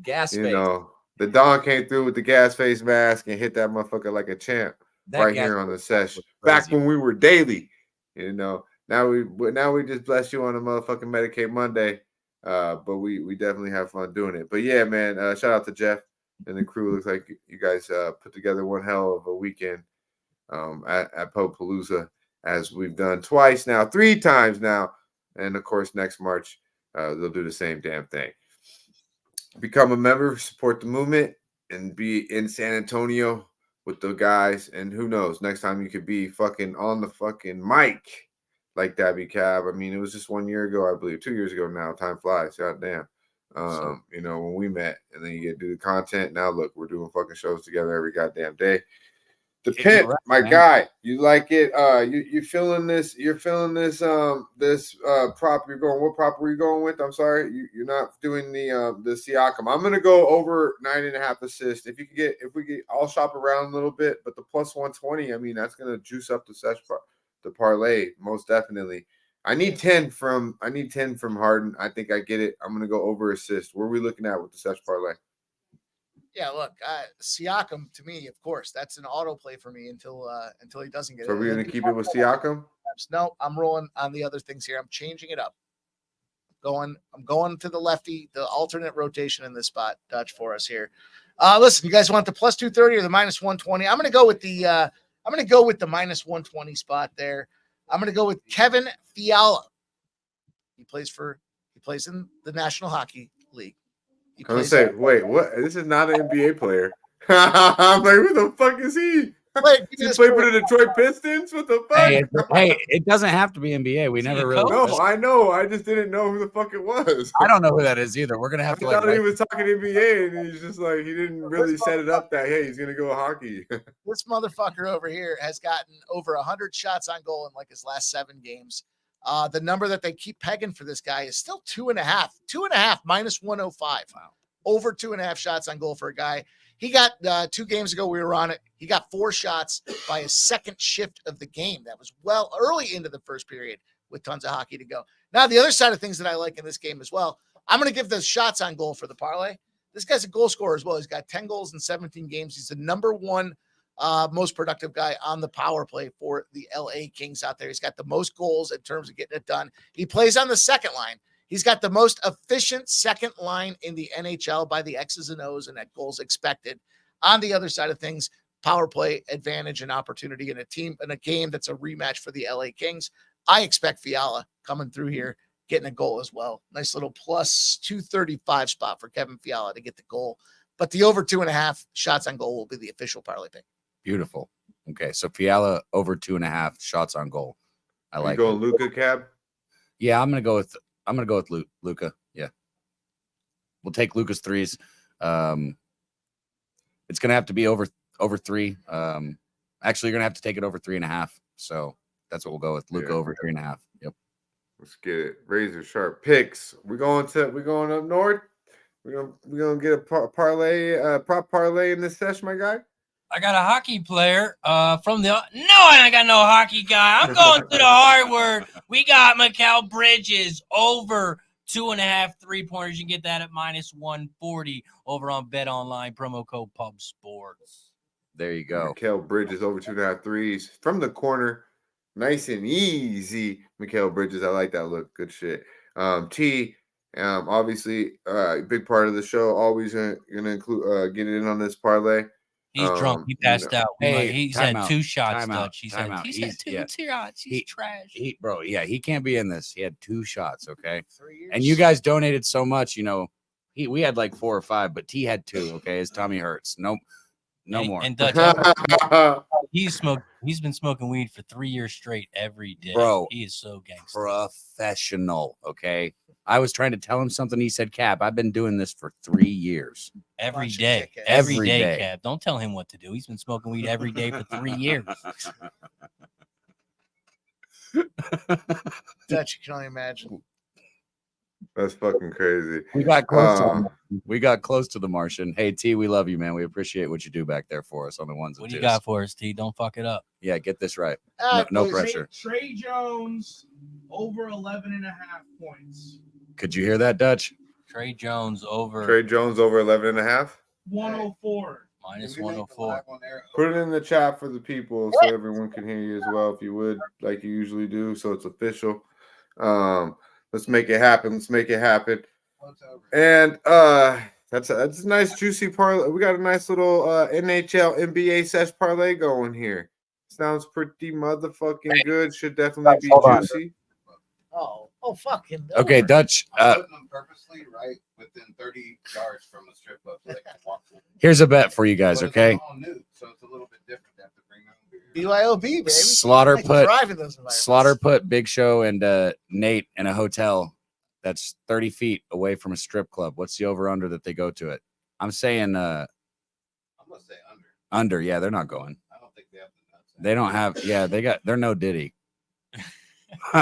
Speaker 2: gas face.
Speaker 3: The Don came through with the gas face mask and hit that motherfucker like a champ here on the Sesh. Back when we were daily, Now we just bless you on a motherfucking Medicate Monday. But we definitely have fun doing it. But yeah, man. Shout out to Jeff and the crew. Looks like you guys put together one hell of a weekend at Popalooza, as we've done 3 times now. And of course, next March, they'll do the same damn thing. Become a member, support the movement, and be in San Antonio with the guys. And who knows, next time you could be fucking on the fucking mic like Daby Cab. I mean, it was just 1 year ago, I believe, 2 years ago now. Time flies. God damn. When we met, and then you get to do the content. Now look, we're doing fucking shows together every goddamn day. The Pimp, my guy, you like it? You feeling this? You're feeling this? This prop? You're going? What prop were you going with? I'm sorry, you're not doing the Siakam. I'm gonna go over 9.5 assists. If we get, I'll shop around a little bit, but the plus 120. I mean, that's gonna juice up the Sesh the parlay most definitely. I need 10 from Harden. I think I get it. I'm gonna go over assist. Where are we looking at with the Sesh parlay?
Speaker 5: Yeah, look, Siakam to me, of course, that's an auto play for me until he doesn't get it.
Speaker 3: So we're gonna keep it with Siakam?
Speaker 5: No, I'm rolling on the other things here. I'm changing it up. I'm going to the lefty, the alternate rotation in this spot, Dutch, for us here. Listen, you guys want the plus 230 or the minus 120? I'm gonna go with the minus 120 spot there. I'm going to go with Kevin Fiala. He plays in the National Hockey League.
Speaker 3: I was say, wait, what? This is not an NBA player. I'm like, who the fuck is he?
Speaker 5: Wait,
Speaker 3: he played for the Detroit Pistons? What the fuck?
Speaker 2: Hey, it doesn't have to be NBA. We never really.
Speaker 3: No, I know. I just didn't know who the fuck it was.
Speaker 2: I don't know who that is either. We're gonna have to.
Speaker 3: I thought he was talking NBA, and he's just like, he didn't really set it up that hey, he's gonna go hockey.
Speaker 5: This motherfucker over here has gotten over 100 shots on goal in like his last 7 games. The number that they keep pegging for this guy is still 2.5. 2.5 minus 105. Wow. Over 2.5 shots on goal for a guy. He got 2 games ago, we were on it. He got 4 shots by his second shift of the game. That was well early into the first period with tons of hockey to go. Now, the other side of things that I like in this game as well, I'm going to give the shots on goal for the parlay. This guy's a goal scorer as well. He's got 10 goals in 17 games. He's the number 1 most productive guy on the power play for the LA Kings out there. He's got the most goals in terms of getting it done. He plays on the second line. He's got the most efficient second line in the NHL by the X's and O's and that goals expected. On the other side of things, power play advantage and opportunity in a game that's a rematch for the LA Kings. I expect Fiala coming through here, getting a goal as well. Nice little plus 235 spot for Kevin Fiala to get the goal. But the over 2.5 shots on goal will be the official parlay pick.
Speaker 2: Beautiful. Okay, so Fiala over 2.5 shots on goal. I like.
Speaker 3: You going Luka, Cab?
Speaker 2: Yeah, I'm gonna go with Luka. Yeah, we'll take Luka's threes. It's gonna have to be over 3. Actually, you're gonna have to take it over 3.5. So that's what we'll go with. Luka over 3.5. Yep.
Speaker 3: Let's get it. Razor sharp picks. We're going up north. We're gonna get a parlay, prop parlay in this session, my guy.
Speaker 12: I got a hockey player from the. No, I ain't got no hockey guy. I'm going to the hard word. We got Mikal Bridges over 2.5 3-pointers. You can get that at -140 over on Bet Online. Promo code Pub Sports.
Speaker 2: There you go.
Speaker 3: Mikal Bridges over 2.5 threes from the corner. Nice and easy. Mikal Bridges. I like that look. Good shit. Obviously, big part of the show. Always gonna include get in on this parlay.
Speaker 12: He's drunk. He passed out.
Speaker 2: Hey,
Speaker 12: he's had 2 shots, Dutch. He's had 2 shots. He's trash.
Speaker 2: He can't be in this. He had 2 shots, okay? 3 years. And you guys donated so much, we had like 4 or 5, but T had 2, okay? His tummy hurts. No more.
Speaker 12: And Dutch, he's been smoking weed for 3 years straight every day.
Speaker 2: Bro,
Speaker 12: he is so gangster.
Speaker 2: Professional, okay? I was trying to tell him something. He said, Cap, I've been doing this for 3 years.
Speaker 12: Every day, Cap. Don't tell him what to do. He's been smoking weed every day for 3 years.
Speaker 5: Dutch, you can only imagine.
Speaker 3: That's fucking crazy.
Speaker 2: We got close to the Martian. Hey, T, we love you, man. We appreciate what you do back there for us on the ones and
Speaker 12: What
Speaker 2: twos.
Speaker 12: do you got for us, T? Don't fuck it up.
Speaker 2: Yeah, get this right. No pressure.
Speaker 6: Trey Jones over 11.5 points.
Speaker 2: Could you hear that, Dutch?
Speaker 12: Trey Jones over
Speaker 3: 11.5.
Speaker 6: 104.
Speaker 12: -104.
Speaker 3: Put it in the chat for the people so everyone can hear you as well, if you would, like you usually do, so it's official. Let's make it happen. And that's a nice juicy parlay. We got a nice little NHL NBA Sesh parlay going here. Sounds pretty motherfucking good. Should definitely be juicy.
Speaker 5: Oh, fucking.
Speaker 2: Okay, Dutch.
Speaker 11: I'm putting them purposely right within 30 yards from the strip club so they can walk.
Speaker 2: Here's a bet for you guys, okay?
Speaker 11: So it's a little bit different. They have to bring them beer.
Speaker 5: BYOB, baby.
Speaker 2: Slaughter
Speaker 5: Slaughter
Speaker 2: put Big Show and Nate in a hotel that's 30 feet away from a strip club. What's the over-under that they go to it? I'm saying
Speaker 11: I'm gonna say under.
Speaker 2: Under, yeah, they're not going.
Speaker 11: I don't think they have the nuts.
Speaker 2: They don't have, yeah, they're no Diddy.
Speaker 3: Hey,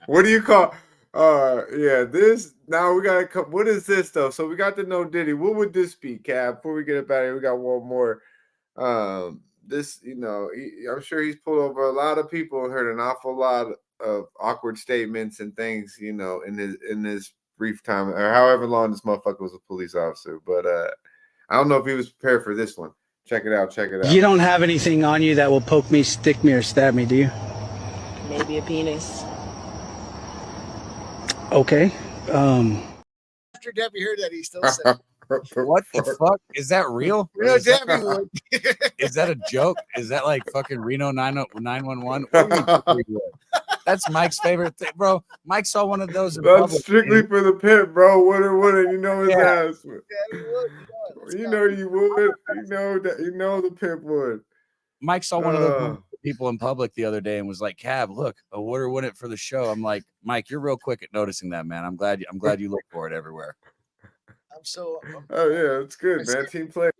Speaker 3: what do you call this now we got what is this though? So we got the no Diddy. What would this be, Cap? Before we get it back here, we got one more. This, I'm sure he's pulled over a lot of people and heard an awful lot of awkward statements and things, in his brief time or however long this motherfucker was a police officer. But I don't know if he was prepared for this one. Check it out.
Speaker 15: You don't have anything on you that will poke me, stick me, or stab me, do you?
Speaker 16: Maybe a penis.
Speaker 15: Okay.
Speaker 5: After Debbie heard that, he still said,
Speaker 2: What the fuck? Is that real?
Speaker 5: Debbie would.
Speaker 2: Is that a joke? Is that like fucking Reno 911? That's Mike's favorite thing, bro. Mike saw one of those.
Speaker 3: That's strictly for the pimp, bro. Wouldn't his ass? You would. You know the pimp would.
Speaker 2: Mike saw one of those people in public the other day and was like, "Cab, look, a wouldn't for the show." I'm like, Mike, you're real quick at noticing that, man. I'm glad you look for it everywhere.
Speaker 5: I'm so.
Speaker 3: Oh yeah, it's good, man. Team player.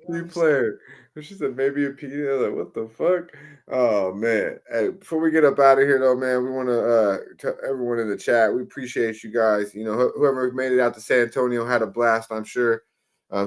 Speaker 3: You player. She said maybe a PD. Like, what the fuck? Oh man. Hey, before we get up out of here though, man, we want to tell everyone in the chat, we appreciate you guys. You know, whoever made it out to San Antonio had a blast, I'm sure.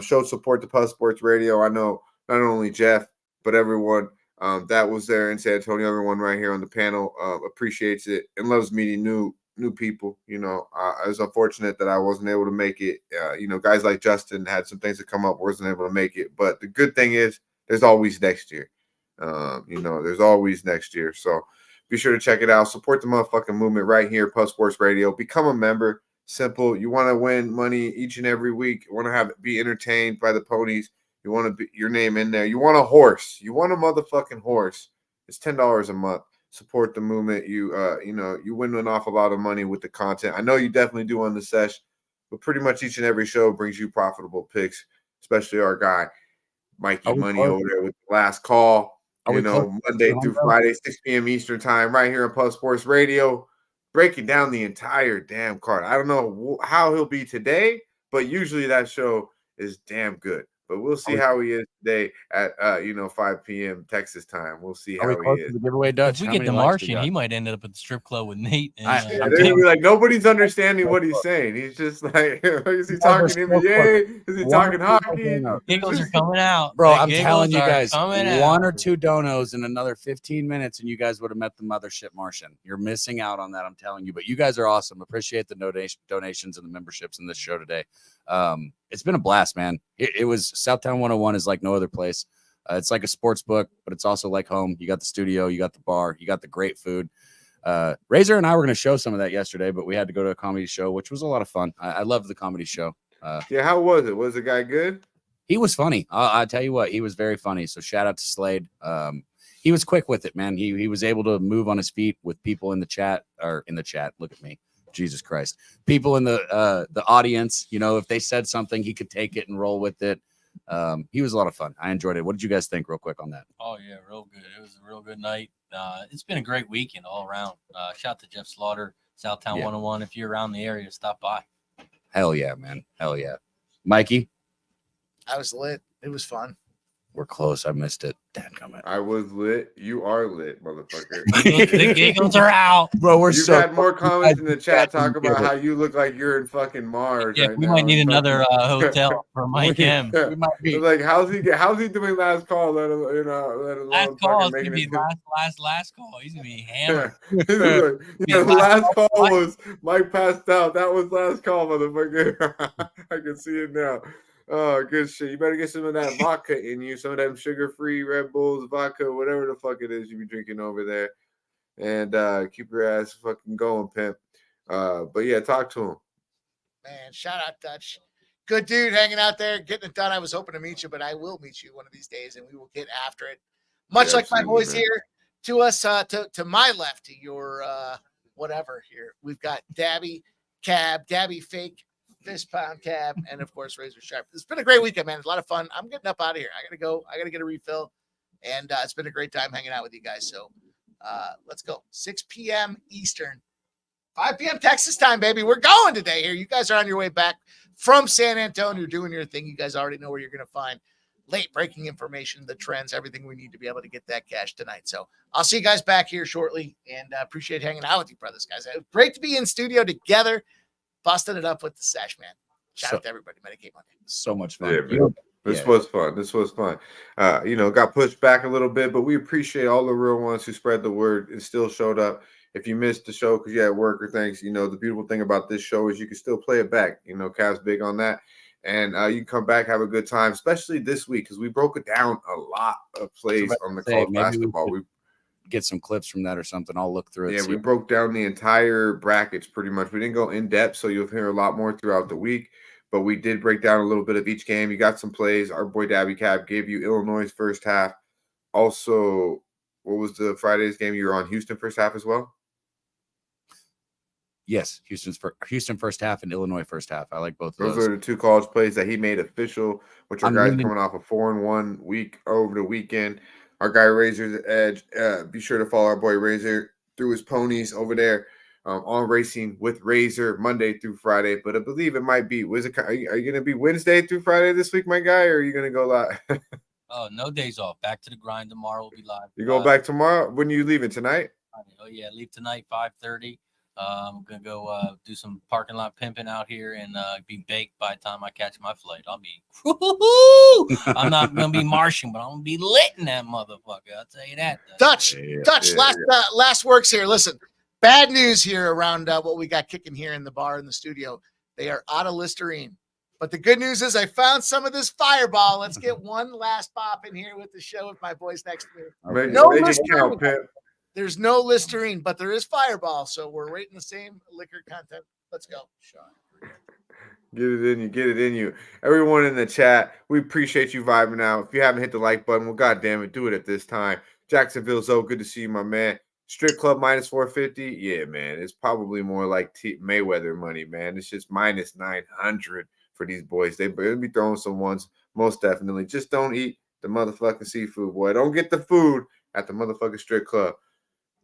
Speaker 3: Showed support to Puff Sports Radio. I know not only Jeff, but everyone that was there in San Antonio, everyone right here on the panel appreciates it and loves meeting new people. You know, I was unfortunate that I wasn't able to make it. You know, guys like Justin had some things that come up, wasn't able to make it. But the good thing is there's always next year. You know, there's always next year. So be sure to check it out. Support the motherfucking movement right here, Puff Sports Radio. Become a member. Simple. You want to win money each and every week. You want to be entertained by the ponies. You want to be your name in there. You want a horse. You want a motherfucking horse. It's $10 a month. Support the movement. You know, you win an awful lot of money with the content. I know you definitely do on the sesh, but pretty much each and every show brings you profitable picks, especially our guy Mikey Money over there with the last call. You know, Monday through Friday, 6 p.m. Eastern time, right here on Puff Sports Radio, breaking down the entire damn card. I don't know how he'll be today, but usually that show is damn good. But we'll see how he is today at 5 p.m. Texas time. We'll see how he is.
Speaker 2: The giveaway Dutch.
Speaker 12: If we get the Martian, he might end up at the strip club with Nate. And,
Speaker 3: they're gonna be like, nobody's understanding what he's saying. He's just like, is he talking NBA? Is he talking hockey?
Speaker 12: Giggles are coming out,
Speaker 2: bro.
Speaker 12: The
Speaker 2: I'm telling you
Speaker 12: giggles are
Speaker 2: guys,
Speaker 12: coming
Speaker 2: one
Speaker 12: out.
Speaker 2: or two donos in another 15 minutes, and you guys would have met the mothership Martian. You're missing out on that. I'm telling you, but you guys are awesome. Appreciate the donations and the memberships in this show today. It's been a blast, man. It was Southtown 101 is like no other place. It's like a sports book, but it's also like home. You got the studio, you got the bar, you got the great food. Razor and I were going to show some of that yesterday, but we had to go to a comedy show, which was a lot of fun. I loved the comedy show.
Speaker 3: Yeah, how was it? Was the guy good?
Speaker 2: He was funny. I'll tell you what, he was very funny. So shout out to Slade. He was quick with it, man. He was able to move on his feet with people in the chat. Look at me. Jesus Christ. People in the audience, you know, if they said something, he could take it and roll with it. He was a lot of fun. I enjoyed it. What did you guys think real quick on that?
Speaker 4: Oh yeah, real good. It was a real good night. It's been a great weekend all around. Shout out to Jeff Slaughter, Southtown 101. If you're around the area, stop by.
Speaker 2: Hell yeah, man. Hell yeah. Mikey?
Speaker 5: I was lit. It was fun.
Speaker 2: We're close. I missed it. Dadgummit.
Speaker 3: I was lit. You are lit, motherfucker.
Speaker 12: The giggles are out.
Speaker 2: Bro,
Speaker 3: You've had more comments in the chat talk about how you look like you're in fucking Mars.
Speaker 12: Yeah,
Speaker 3: right
Speaker 12: we
Speaker 3: now.
Speaker 12: might need another hotel for Mike M.
Speaker 2: We might be.
Speaker 3: Like, how's he doing last call? Let alone
Speaker 12: Last call is
Speaker 3: fucking
Speaker 12: gonna be
Speaker 3: making it.
Speaker 12: last call. He's gonna be hammered.
Speaker 3: The last call was Mike passed out. That was last call, motherfucker. I can see it now. Oh, good shit. You better get some of that vodka in you, some of them sugar-free Red Bulls, vodka, whatever the fuck it is you be drinking over there. And keep your ass fucking going, pimp. But yeah, talk to him.
Speaker 5: Man, shout out Dutch. Good dude hanging out there, getting it done. I was hoping to meet you, but I will meet you one of these days and we will get after it. Much like my boys here to us, to my left, to your whatever here. We've got Daby, Cab, Daby Fake, Fist Pound Cab, and of course Razor Sharp. It's been a great weekend, man. It's a lot of fun. I'm getting up out of here. I gotta go. I gotta get a refill, and it's been a great time hanging out with you guys. So let's go. 6 p.m. Eastern, 5 p.m. Texas time, baby. We're going today here. You guys are on your way back from San Antonio. You're doing your thing. You guys already know where you're gonna find late breaking information, the trends, everything we need to be able to get that cash tonight. So I'll see you guys back here shortly, and appreciate hanging out with you, brothers, guys. Great to be in studio together. Busted it up with the Sesh, man. Shout out to everybody. Medicate Monday.
Speaker 2: So much fun.
Speaker 3: Yeah, man. This was fun. This was fun. Got pushed back a little bit, but we appreciate all the real ones who spread the word and still showed up. If you missed the show because you had work or things, the beautiful thing about this show is you can still play it back. Cav's big on that. And you can come back, have a good time, especially this week because we broke it down a lot of plays on the college basketball. We
Speaker 2: get some clips from that or something. I'll look through it.
Speaker 3: Yeah, we broke down the entire brackets pretty much. We didn't go in depth, so you'll hear a lot more throughout the week. But we did break down a little bit of each game. You got some plays. Our boy Daby Cab gave you Illinois' first half. Also, what was the Friday's game? You were on Houston first half as well?
Speaker 2: Yes, Houston first half and Illinois first half. I like both of those.
Speaker 3: Those are the two college plays that he made official, which are guys coming off a 4-1 week over the weekend. Our guy Razor's Edge. Be sure to follow our boy Razor through his ponies over there on Racing with Razor Monday through Friday. But I believe it might be. Are you going to be Wednesday through Friday this week, my guy, or are you going to go live?
Speaker 4: Oh, no days off. Back to the grind tomorrow. We'll be live.
Speaker 3: You go back tomorrow? When are you leaving tonight?
Speaker 4: Oh yeah, leave tonight 5:30. I'm gonna go do some parking lot pimping out here and be baked by the time I catch my flight. I'll be. I'm not gonna be Martian, but I'm gonna be lit in that motherfucker. I'll tell you that.
Speaker 5: Dutch, last works here. Listen, bad news here around what we got kicking here in the bar in the studio. They are out of Listerine. But the good news is I found some of this Fireball. Let's get one last pop in here with the show with my boys next to me. No Listerine. There's no Listerine, but there is Fireball. So we're rating the same liquor content. Let's go.
Speaker 3: Get it in you. Get it in you. Everyone in the chat, we appreciate you vibing out. If you haven't hit the like button, well, goddamn it, do it at this time. Jacksonville Zoe, good to see you, my man. Strip Club minus 450. Yeah, man. It's probably more like Mayweather money, man. It's just minus 900 for these boys. They're going to be throwing some ones, most definitely. Just don't eat the motherfucking seafood, boy. Don't get the food at the motherfucking strip club,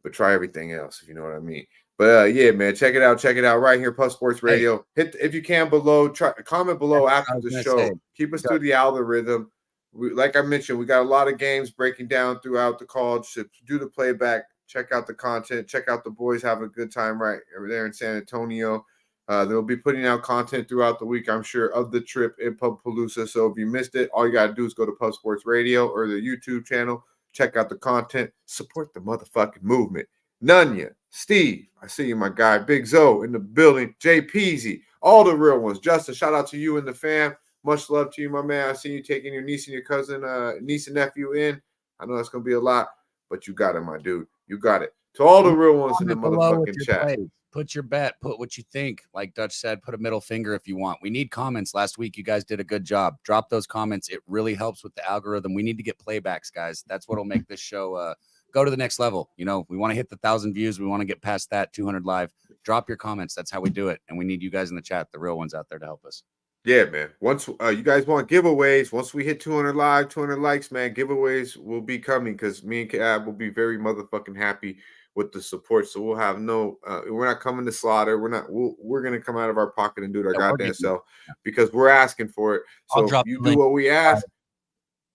Speaker 3: but try everything else, if you know what I mean. But yeah, man, check it out right here, Puff Sports Radio. Hit if you can below, comment below after the show. Keep us to the algorithm. Like I mentioned, we got a lot of games breaking down throughout the college. So do the playback, check out the content, check out the boys having a good time right over there in San Antonio. They'll be putting out content throughout the week, I'm sure, of the trip in Pubpalooza. So if you missed it, all you got to do is go to Puff Sports Radio or the YouTube channel. Check out the content. Support the motherfucking movement. Nunya, Steve, I see you, my guy. Big Zoe in the building. Jay Peasy, all the real ones. Justin, shout out to you and the fam. Much love to you, my man. I see you taking your niece and your cousin, niece and nephew in. I know it's going to be a lot, but you got it, my dude. You got it. To all the real ones in the motherfucking chat.
Speaker 2: Play. Put your bet. Put what you think. Like Dutch said, put a middle finger if you want. We need comments. Last week, you guys did a good job. Drop those comments. It really helps with the algorithm. We need to get playbacks, guys. That's what will make this show go to the next level. You know, we want to hit the 1,000 views. We want to get past that 200 live. Drop your comments. That's how we do it. And we need you guys in the chat, the real ones out there, to help us.
Speaker 3: Yeah, man. Once you guys want giveaways, once we hit 200 live, 200 likes, man, giveaways will be coming because me and Cab will be very motherfucking happy with the support. So we'll have we're not coming to slaughter. We're going to come out of our pocket and do it our goddamn self because we're asking for it. So if you do what we ask,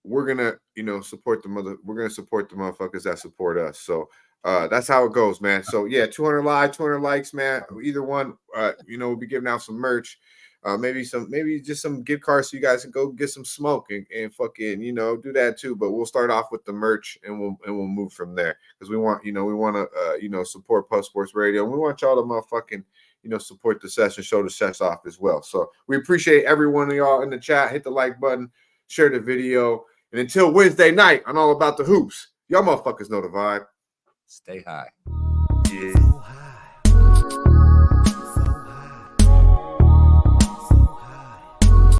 Speaker 3: we're going to, support we're going to support the motherfuckers that support us. So that's how it goes, man. So yeah, 200 live, 200 likes, man. Either one, we'll be giving out some merch. Maybe just some gift cards so you guys can go get some smoke and fucking, do that too. But we'll start off with the merch and we'll move from there because we want to support Puff Sports Radio and we want y'all to motherfucking, support the session, show the Sesh off as well. So we appreciate every one of y'all in the chat. Hit the like button, share the video, and until Wednesday night on All About the Hoops, y'all motherfuckers know the vibe.
Speaker 2: Stay high.
Speaker 3: Yeah.